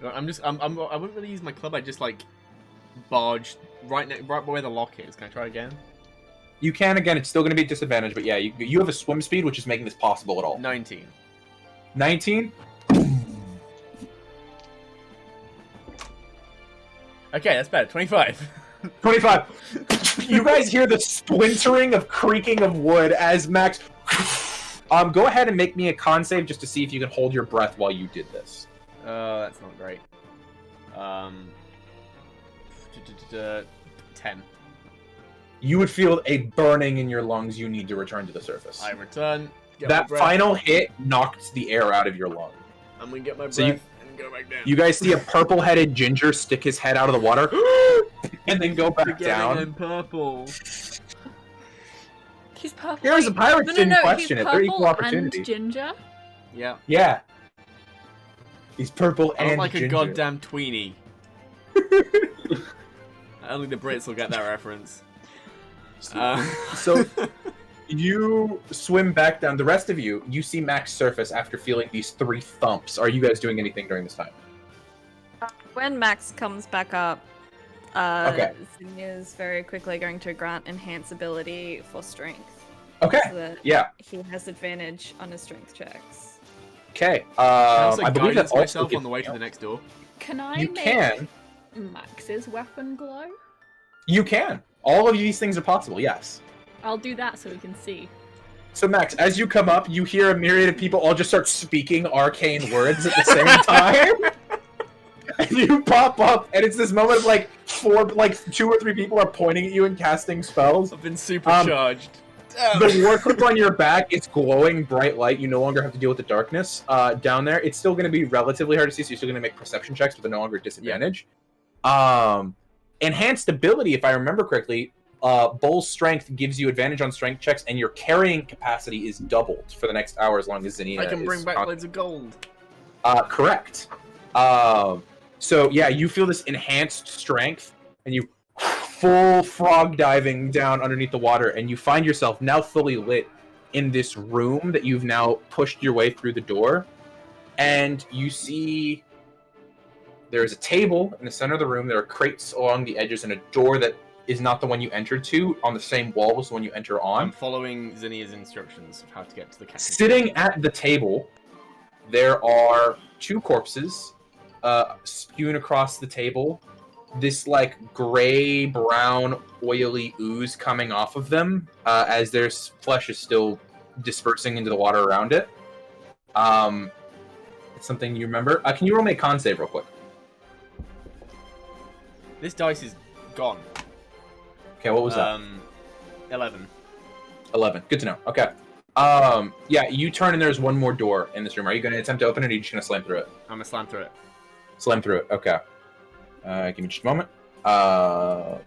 E: I wouldn't really use my club. I just like barged right where the lock is. Can I try again?
A: You can again. It's still going to be a disadvantage, but yeah, you have a swim speed, which is making this possible at all.
E: 19.
A: 19.
E: Okay, that's better. 25.
A: 25. You guys hear the splintering of creaking of wood as Max. Go ahead and make me a con save just to see if you can hold your breath while you did this.
E: That's not great. 10.
A: You would feel a burning in your lungs. You need to return to the surface.
E: I return. Get my
A: That
E: breath.
A: final hit knocked the air out of your lung.
E: I'm gonna get my breath
A: So you-
E: and go back down.
A: You guys see a purple-headed ginger stick his head out of the water and then go back
E: Forgetting
A: down.
E: I'm purple.
F: He's purple.
A: Here's a pirate
F: no,
A: didn't
F: no,
A: question
F: he's
A: it. They're equal
F: purple
A: opportunity.
F: and ginger.
E: Yeah.
A: Yeah. He's purple
E: I
A: and
E: look like
A: ginger.
E: a goddamn tweenie. Only the Brits will get that reference.
A: So you swim back down. The rest of you see Max surface after feeling these 3 thumps. Are you guys doing anything during this time?
D: When Max comes back up,
A: Okay.
D: Zinya's very quickly going to grant enhance ability for strength.
A: Okay.
D: So that
A: Yeah.
D: he has advantage on his strength checks.
A: Okay.
E: Can I also
A: I believe that
E: guidance
A: also
E: myself
A: gives
E: on the way
A: you-
E: to the next door.
F: Can I
A: You
F: make
A: can.
F: Max's weapon glow?
A: You can. All of these things are possible. Yes.
F: I'll do that so we can see.
A: So Max, as you come up, you hear a myriad of people all just start speaking arcane words at the same time. And you pop up, and it's this moment of 2 or 3 people are pointing at you and casting spells.
E: I've been supercharged.
A: The war clip on your back is glowing bright light. You no longer have to deal with the darkness down there. It's still going to be relatively hard to see, so you're still going to make perception checks, but they're no longer a disadvantage. Enhanced ability, if I remember correctly, Bull's strength gives you advantage on strength checks, and your carrying capacity is doubled for the next hour as long as Zinnia
E: I can bring
A: is
E: back loads of gold.
A: correct.
G: So yeah, you feel this enhanced strength, and you full frog diving down underneath the water, and you find yourself now fully lit in this room that you've now pushed your way through the door, and you see there's a table in the center of the room. There are crates along the edges, and a door that is not the one you entered to on the same wall as the one you enter on.
E: I'm following Zinnia's instructions of how to get to the cabin.
G: Sitting at the table, there are 2 corpses spewing across the table. This like gray, brown, oily ooze coming off of them as their flesh is still dispersing into the water around it. It's something you remember. Can you roll me a con save real quick?
E: This dice is gone.
G: Okay, what was that?
E: 11.
G: 11. Good to know. Okay. Yeah, you turn and there's one more door in this room. Are you going to attempt to open it, or are you just going to slam through it?
E: I'm gonna slam through it.
G: Slam through it. Okay. Give me just a moment.
E: My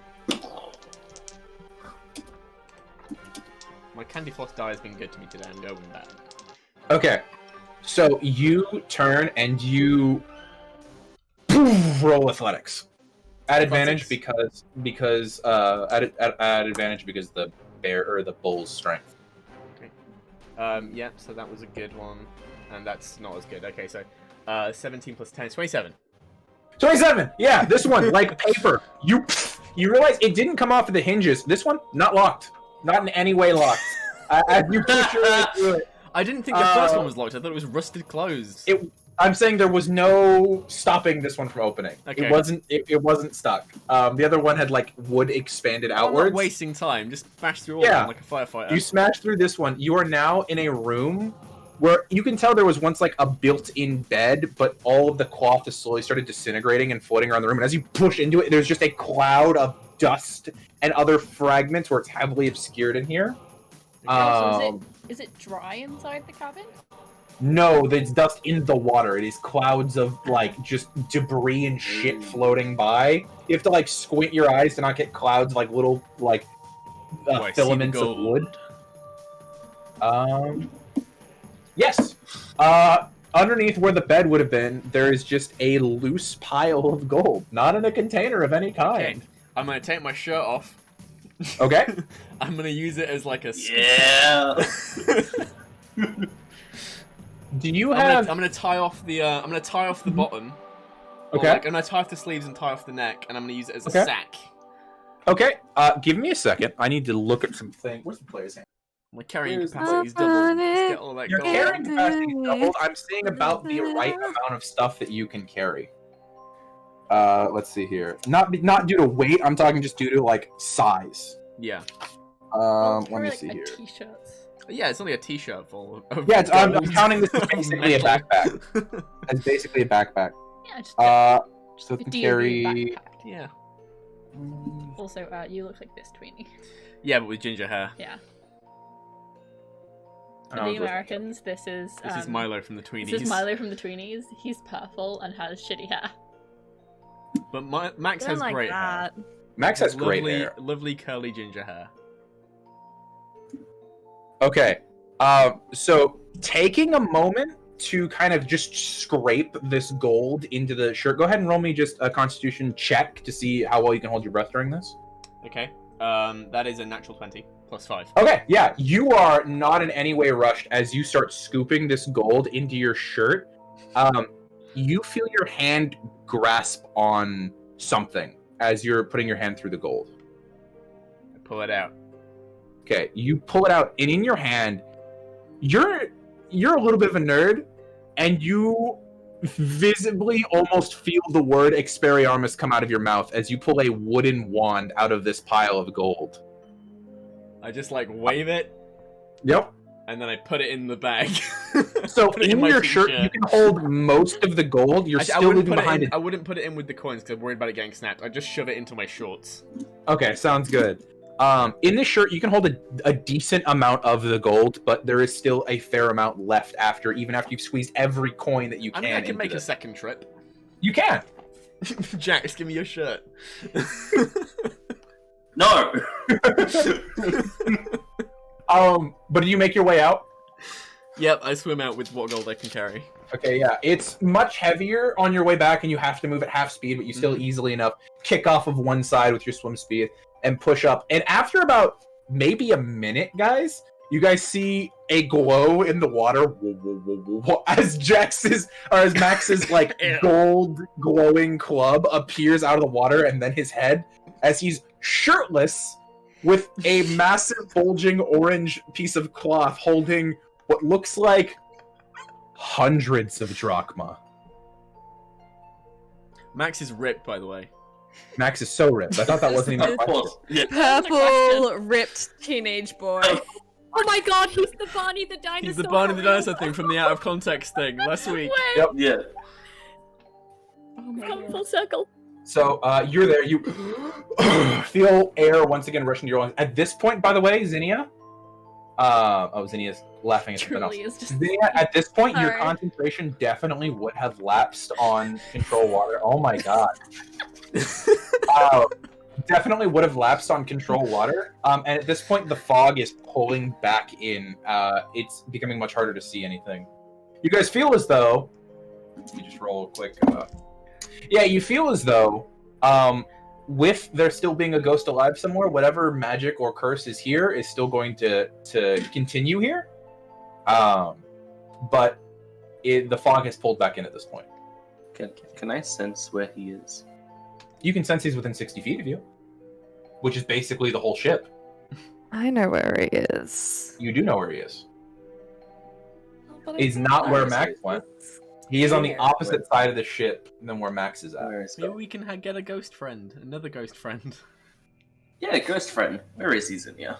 E: candy floss die has been good to me today. I'm going with that.
G: Okay. So you turn and you roll athletics. At advantage because at advantage because the bear or the bull's strength.
E: Okay. Yep. So that was a good one, and that's not as good. Okay. So, 17 plus 10 is 27.
G: 27. Yeah, this one like paper. You realize it didn't come off of the hinges. This one not locked. Not in any way locked. As you push your way through it.
E: I didn't think the first one was locked. I thought it was rusted closed.
G: I'm saying there was no stopping this one from opening.
E: Okay.
G: It wasn't stuck. The other one had like wood expanded outwards.
E: I'm not wasting time. Just smash through all of them like a firefighter.
G: You smash through this one. You are now in a room where you can tell there was once like a built-in bed, but all of the cloth has slowly started disintegrating and floating around the room. And as you push into it, there's just a cloud of dust and other fragments where it's heavily obscured in here.
F: So is it dry inside the cabin?
G: No, there's dust in the water. It is clouds of like just debris and shit floating by. You have to like squint your eyes to not get clouds like little like filaments of wood. Yes. Underneath where the bed would have been, there is just a loose pile of gold, not in a container of any kind.
E: Okay. I'm gonna take my shirt off.
G: Okay.
E: I'm gonna use it as like a
G: Do you have?
E: I'm gonna tie off the bottom.
G: Okay.
E: Like, I'm gonna tie off the sleeves and tie off the neck, and I'm gonna use it as a sack.
G: Okay. Give me a second. I need to look at something. Where's the player's hand?
E: My carrying capacity is doubled. Let's get all that
G: Your
E: gold.
G: carrying capacity is doubled. I'm seeing about the right amount of stuff that you can carry. Let's see here. Not due to weight. I'm talking just due to like size.
E: Yeah.
G: Let me see here.
F: T-shirts.
E: Yeah, it's only a t-shirt full of
G: Yeah, I'm
E: gold.
G: counting this as basically a backpack. It's basically a backpack.
F: Yeah, just
G: So it
F: a
G: can
F: D&D
G: carry.
F: backpack.
E: Yeah.
F: Also, you look like this, Tweenie.
E: Yeah, but with ginger hair.
F: Yeah. For
G: Oh,
F: the Americans, this is
E: Milo from the Tweenies.
F: This is Milo from the Tweenies. He's purple and has shitty hair.
E: But Max has great hair.
G: Max has great hair.
E: Lovely curly ginger hair.
G: Okay. So taking a moment to kind of just scrape this gold into the shirt. Go ahead and roll me just a Constitution check to see how well you can hold your breath during this.
E: Okay. That is a natural 20 plus 5.
G: Okay, yeah, you are not in any way rushed as you start scooping this gold into your shirt. You feel your hand grasp on something as you're putting your hand through the gold.
E: I pull it out.
G: Okay, you pull it out, and in your hand, you're a little bit of a nerd, and you visibly almost feel the word Expelliarmus come out of your mouth as you pull a wooden wand out of this pile of gold.
E: I just like wave it.
G: Yep.
E: And then I put it in the bag.
G: So in your shirt, you can hold most of the gold. You're still leaving behind it.
E: I wouldn't put it in with the coins because I'm worried about it getting snapped. I just shove it into my shorts.
G: Okay, sounds good. In this shirt, you can hold a decent amount of the gold, but there is still a fair amount left even after you've squeezed every coin that you can.
E: I mean, I can make a second trip.
G: You can.
E: Jack, just give me your shirt.
B: No.
G: But do you make your way out?
E: Yep, I swim out with what gold I can carry.
A: Okay, yeah. It's much heavier on your way back, and you have to move at half speed, but you still easily enough kick off of one side with your swim speed and push up. And after about maybe a minute, guys, you guys see a glow in the water as Max's like gold glowing club appears out of the water, and then his head as he's shirtless with a massive bulging orange piece of cloth holding what looks like hundreds of drachma.
E: Max is ripped, by the way.
A: Max is so ripped. I thought that wasn't even a question.
B: Yeah.
D: Purple, ripped teenage boy.
C: Oh my god, he's the Barney the dinosaur.
E: He's the Barney the dinosaur thing from the out of context thing last week.
A: Yep.
B: Yeah.
F: Oh my
C: Come
F: god.
C: full circle.
A: So you're there. You feel air once again rushing to your lungs. At this point, by the way, Zinnia. Zinnia's laughing at something else.
F: Truly is just.
A: Zinnia, at this point, your
D: Sorry.
A: concentration definitely would have lapsed on control water. Oh my god. Definitely would have lapsed on control water. And at this point, the fog is pulling back in. It's becoming much harder to see anything. You guys feel as though. Let me just roll a quick. Yeah, you feel as though, with there still being a ghost alive somewhere, whatever magic or curse is here is still going to continue here. But the fog has pulled back in at this point.
B: Can I sense where he is?
A: You can sense he's within 60 feet of you, which is basically the whole ship.
D: I know where he is.
A: You do know where he is.
D: But I
A: He's
D: think
A: not where
D: ours
A: Max went. He is on the
D: Where?
A: opposite side of the ship than where Max is at.
B: Where is he?
E: Maybe we can get a ghost friend, another ghost friend.
B: Yeah, ghost friend. Where is he, Zinnia?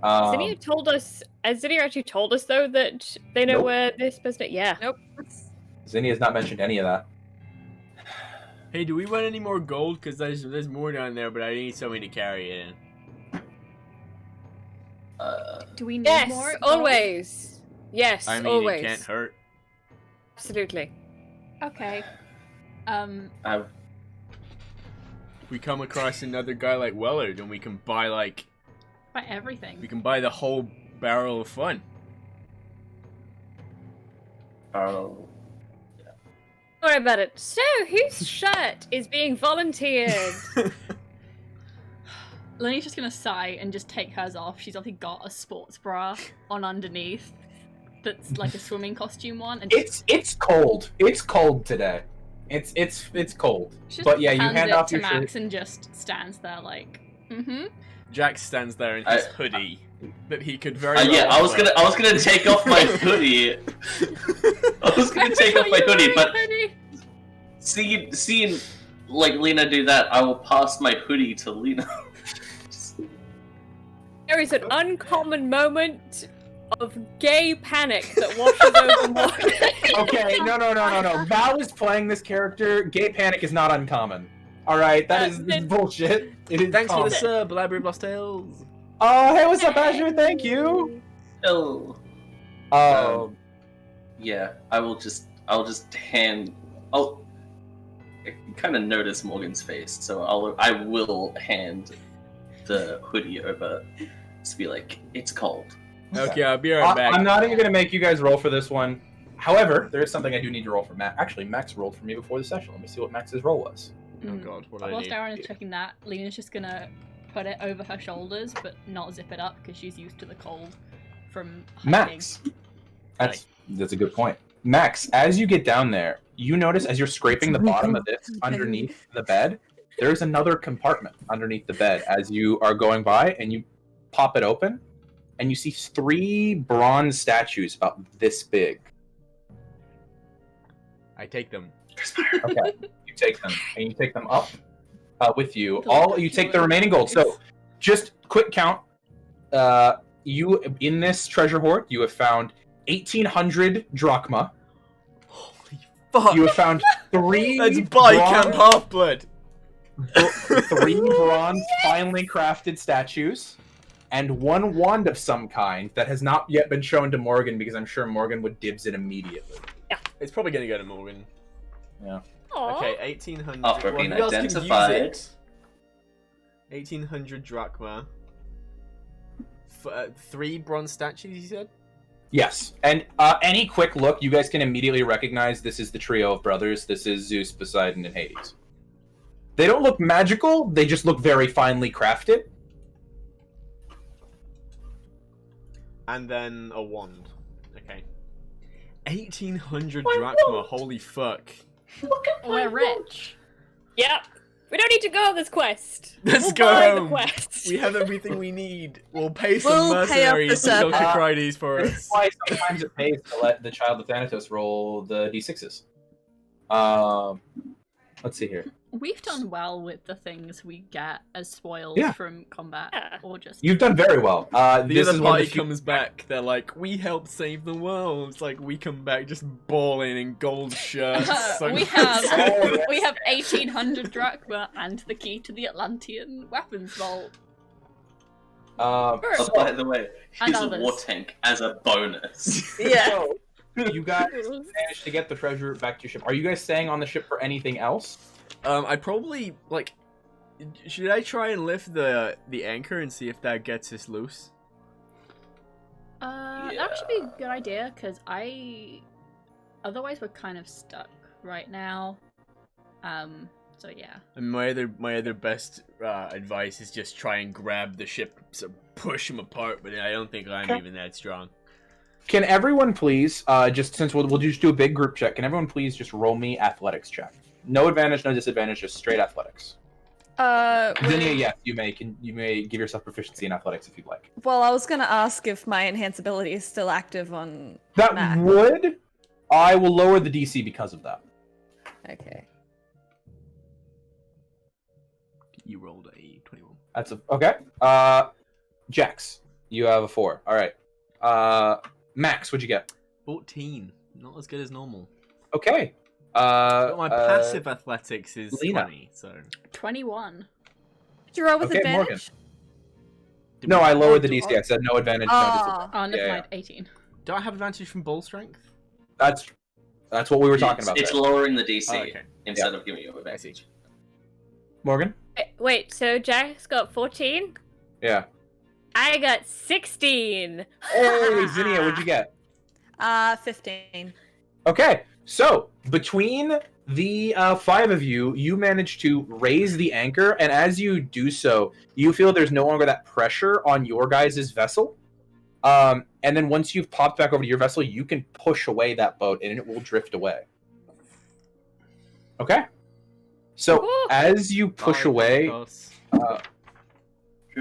C: Zinnia told us. Has Zinnia actually told us though that they know
A: Nope.
C: where this person? Yeah.
D: Nope.
A: Zinnia has not mentioned any of that.
E: Hey, do we want any more gold? Because there's more down there, but I need somebody to carry it in.
F: Do we need
C: Yes,
F: more?
C: always. Yes,
E: I mean,
C: always.
E: it can't hurt.
C: Absolutely.
F: Okay.
B: I
E: We come across another guy like Weller, then we can buy
F: By everything.
E: we can buy the whole barrel of fun.
B: oh.
C: Don't worry about it. So, whose shirt is being volunteered?
F: Lenny's just gonna sigh and just take hers off. She's obviously got a sports bra on underneath that's like a swimming costume one. And
A: It's cold. It's cold today. It's cold.
F: she just
A: But yeah, you
F: hands
A: hand
F: it
A: off
F: to
A: your
F: Max
A: shirt.
F: and just stands there like,
E: Jack stands there in his hoodie that he could very well
B: Yeah, I was
E: wear.
B: gonna take off my hoodie. I was gonna take off my hoodie, but seeing like Lena do that, I will pass my hoodie to Lena.
C: There is an uncommon moment of gay panic that washes over Morgan.
A: Okay, no. Val is playing this character. Gay panic is not uncommon. All right, that is bullshit. It is
E: Thanks for
A: common.
E: the sub, Library of Lost Tales.
A: Oh, hey, what's up, Azure? Thank you.
B: Oh. Yeah, I'll just hand. I'll kind of notice Morgan's face, so I will hand the hoodie over to be like, it's cold.
E: Okay, I'll be right back.
A: I'm not even gonna make you guys roll for this one. However, there is something I do need to roll for Max. Actually, Max rolled for me before the session. Let me see what Max's roll was.
E: Oh god, what I
F: Whilst
E: need.
F: Aaron is checking that, Lena's just gonna put it over her shoulders, but not zip it up because she's used to the cold from hiking.
A: Max. That's a good point. Max, as you get down there, you notice as you're scraping the bottom of this underneath the bed, there's another compartment underneath the bed as you are going by, and you pop it open, and you see 3 bronze statues about this big.
E: I take them.
A: Okay, you take them, and you take them up with you.
F: The
A: You take the remaining gold. So, just quick count. You in this treasure hoard, you have found 1,800 drachma.
E: Holy fuck!
A: You have found 3.
E: That's buy Camp Half-Blood!
A: 3 bronze finely crafted statues, and 1 wand of some kind that has not yet been shown to Morgan because I'm sure Morgan would dibs it immediately.
E: It's probably gonna go to Morgan.
A: Yeah.
C: Aw.
E: Okay, 1,800.
B: After being
E: who else can use
B: identified.
E: it? 1,800 drachma. 3 bronze statues, you said?
G: Yes, and any quick look, you guys can immediately recognize this is the trio of brothers. This is Zeus, Poseidon, and Hades. They don't look magical, they just look very finely crafted.
E: And then a wand. Okay. 1,800 drachma, holy fuck.
F: We're rich.
C: Yep. We don't need to go on this quest.
E: Let's
C: We'll
E: go
C: buy
E: home.
C: The quest.
E: We have everything we need. We'll pay some
D: We'll pay off the
E: mercenaries to kill
D: serpent.
E: Crusaders for
G: This is
E: us.
G: why sometimes it pays to let the child of Thanatos roll the d6s. Let's see here.
F: We've done well with the things we get as spoils
G: Yeah.
F: from combat,
C: Yeah.
F: or just
G: You've done very well.
E: The
G: This
E: other
G: is one of
E: party
G: the few-
E: comes back, they're like, we helped save the world. It's like, we come back just balling in gold shirts. So
F: we have 1,800 drachma and the key to the Atlantean weapons vault.
B: Oh, by the way,
F: And
B: here's a
F: others.
B: war tank as a bonus.
D: Yeah.
G: You guys managed to get the treasure back to your ship. Are you guys staying on the ship for anything else?
E: I'd probably, like, should I try and lift the anchor and see if that gets us loose?
F: That should be a good idea, because otherwise we're kind of stuck right now. So yeah.
E: And my other best advice is just try and grab the ship, so push them apart, but I don't think I'm even that strong.
G: Can everyone please, just since we'll just do a big group check, can everyone please just roll me athletics check? No advantage, no disadvantage, just straight athletics. Zinnia, yes, you may give yourself proficiency in athletics if you'd like.
D: Well, I was gonna ask if my enhance ability is still active on
G: That
D: Mac.
G: would. I will lower the DC because of that.
D: Okay.
E: You rolled a 21.
G: That's okay. Jax, you have a 4. All right. Max, what'd you get?
E: 14. Not as good as normal.
G: Okay.
E: But my passive athletics is
G: Lena.
E: 20, so...
F: 21.
D: Did you roll with
G: Okay,
D: advantage?
G: Morgan. No, I lowered the DC. I said no advantage, no
D: Oh.
G: disadvantage.
F: Oh, never
G: Yeah,
F: mind. 18.
E: Do I have advantage from bull strength?
G: That's what we were talking about.
B: It's
G: there.
B: lowering the DC
E: Oh, okay.
B: instead of giving you an
E: I see.
B: advantage.
G: Morgan?
C: Wait, so Jack's got 14?
G: Yeah.
C: I got 16.
G: Hey, Zinnia, what'd you get?
D: 15.
G: Okay, so between the 5 of you, you manage to raise the anchor, and as you do so, you feel there's no longer that pressure on your guys' vessel. And then once you've popped back over to your vessel, you can push away that boat, and it will drift away. Okay? So
C: Cool.
G: as you push
E: Bye,
G: away,
E: Demigods.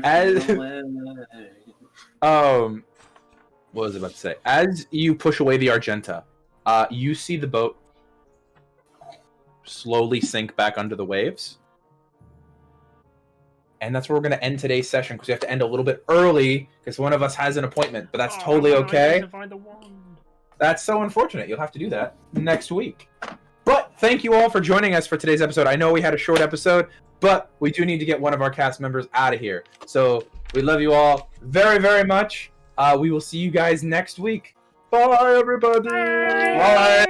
G: as what was I about to say? As you push away the Argenta, you see the boat slowly sink back under the waves. And that's where we're going to end today's session, because we have to end a little bit early, because one of us has an appointment, but that's totally okay. That's so unfortunate. You'll have to do that next week. But thank you all for joining us for today's episode. I know we had a short episode, but we do need to get one of our cast members out of here. So we love you all very, very much. We will see you guys next week. Bye, everybody. Bye.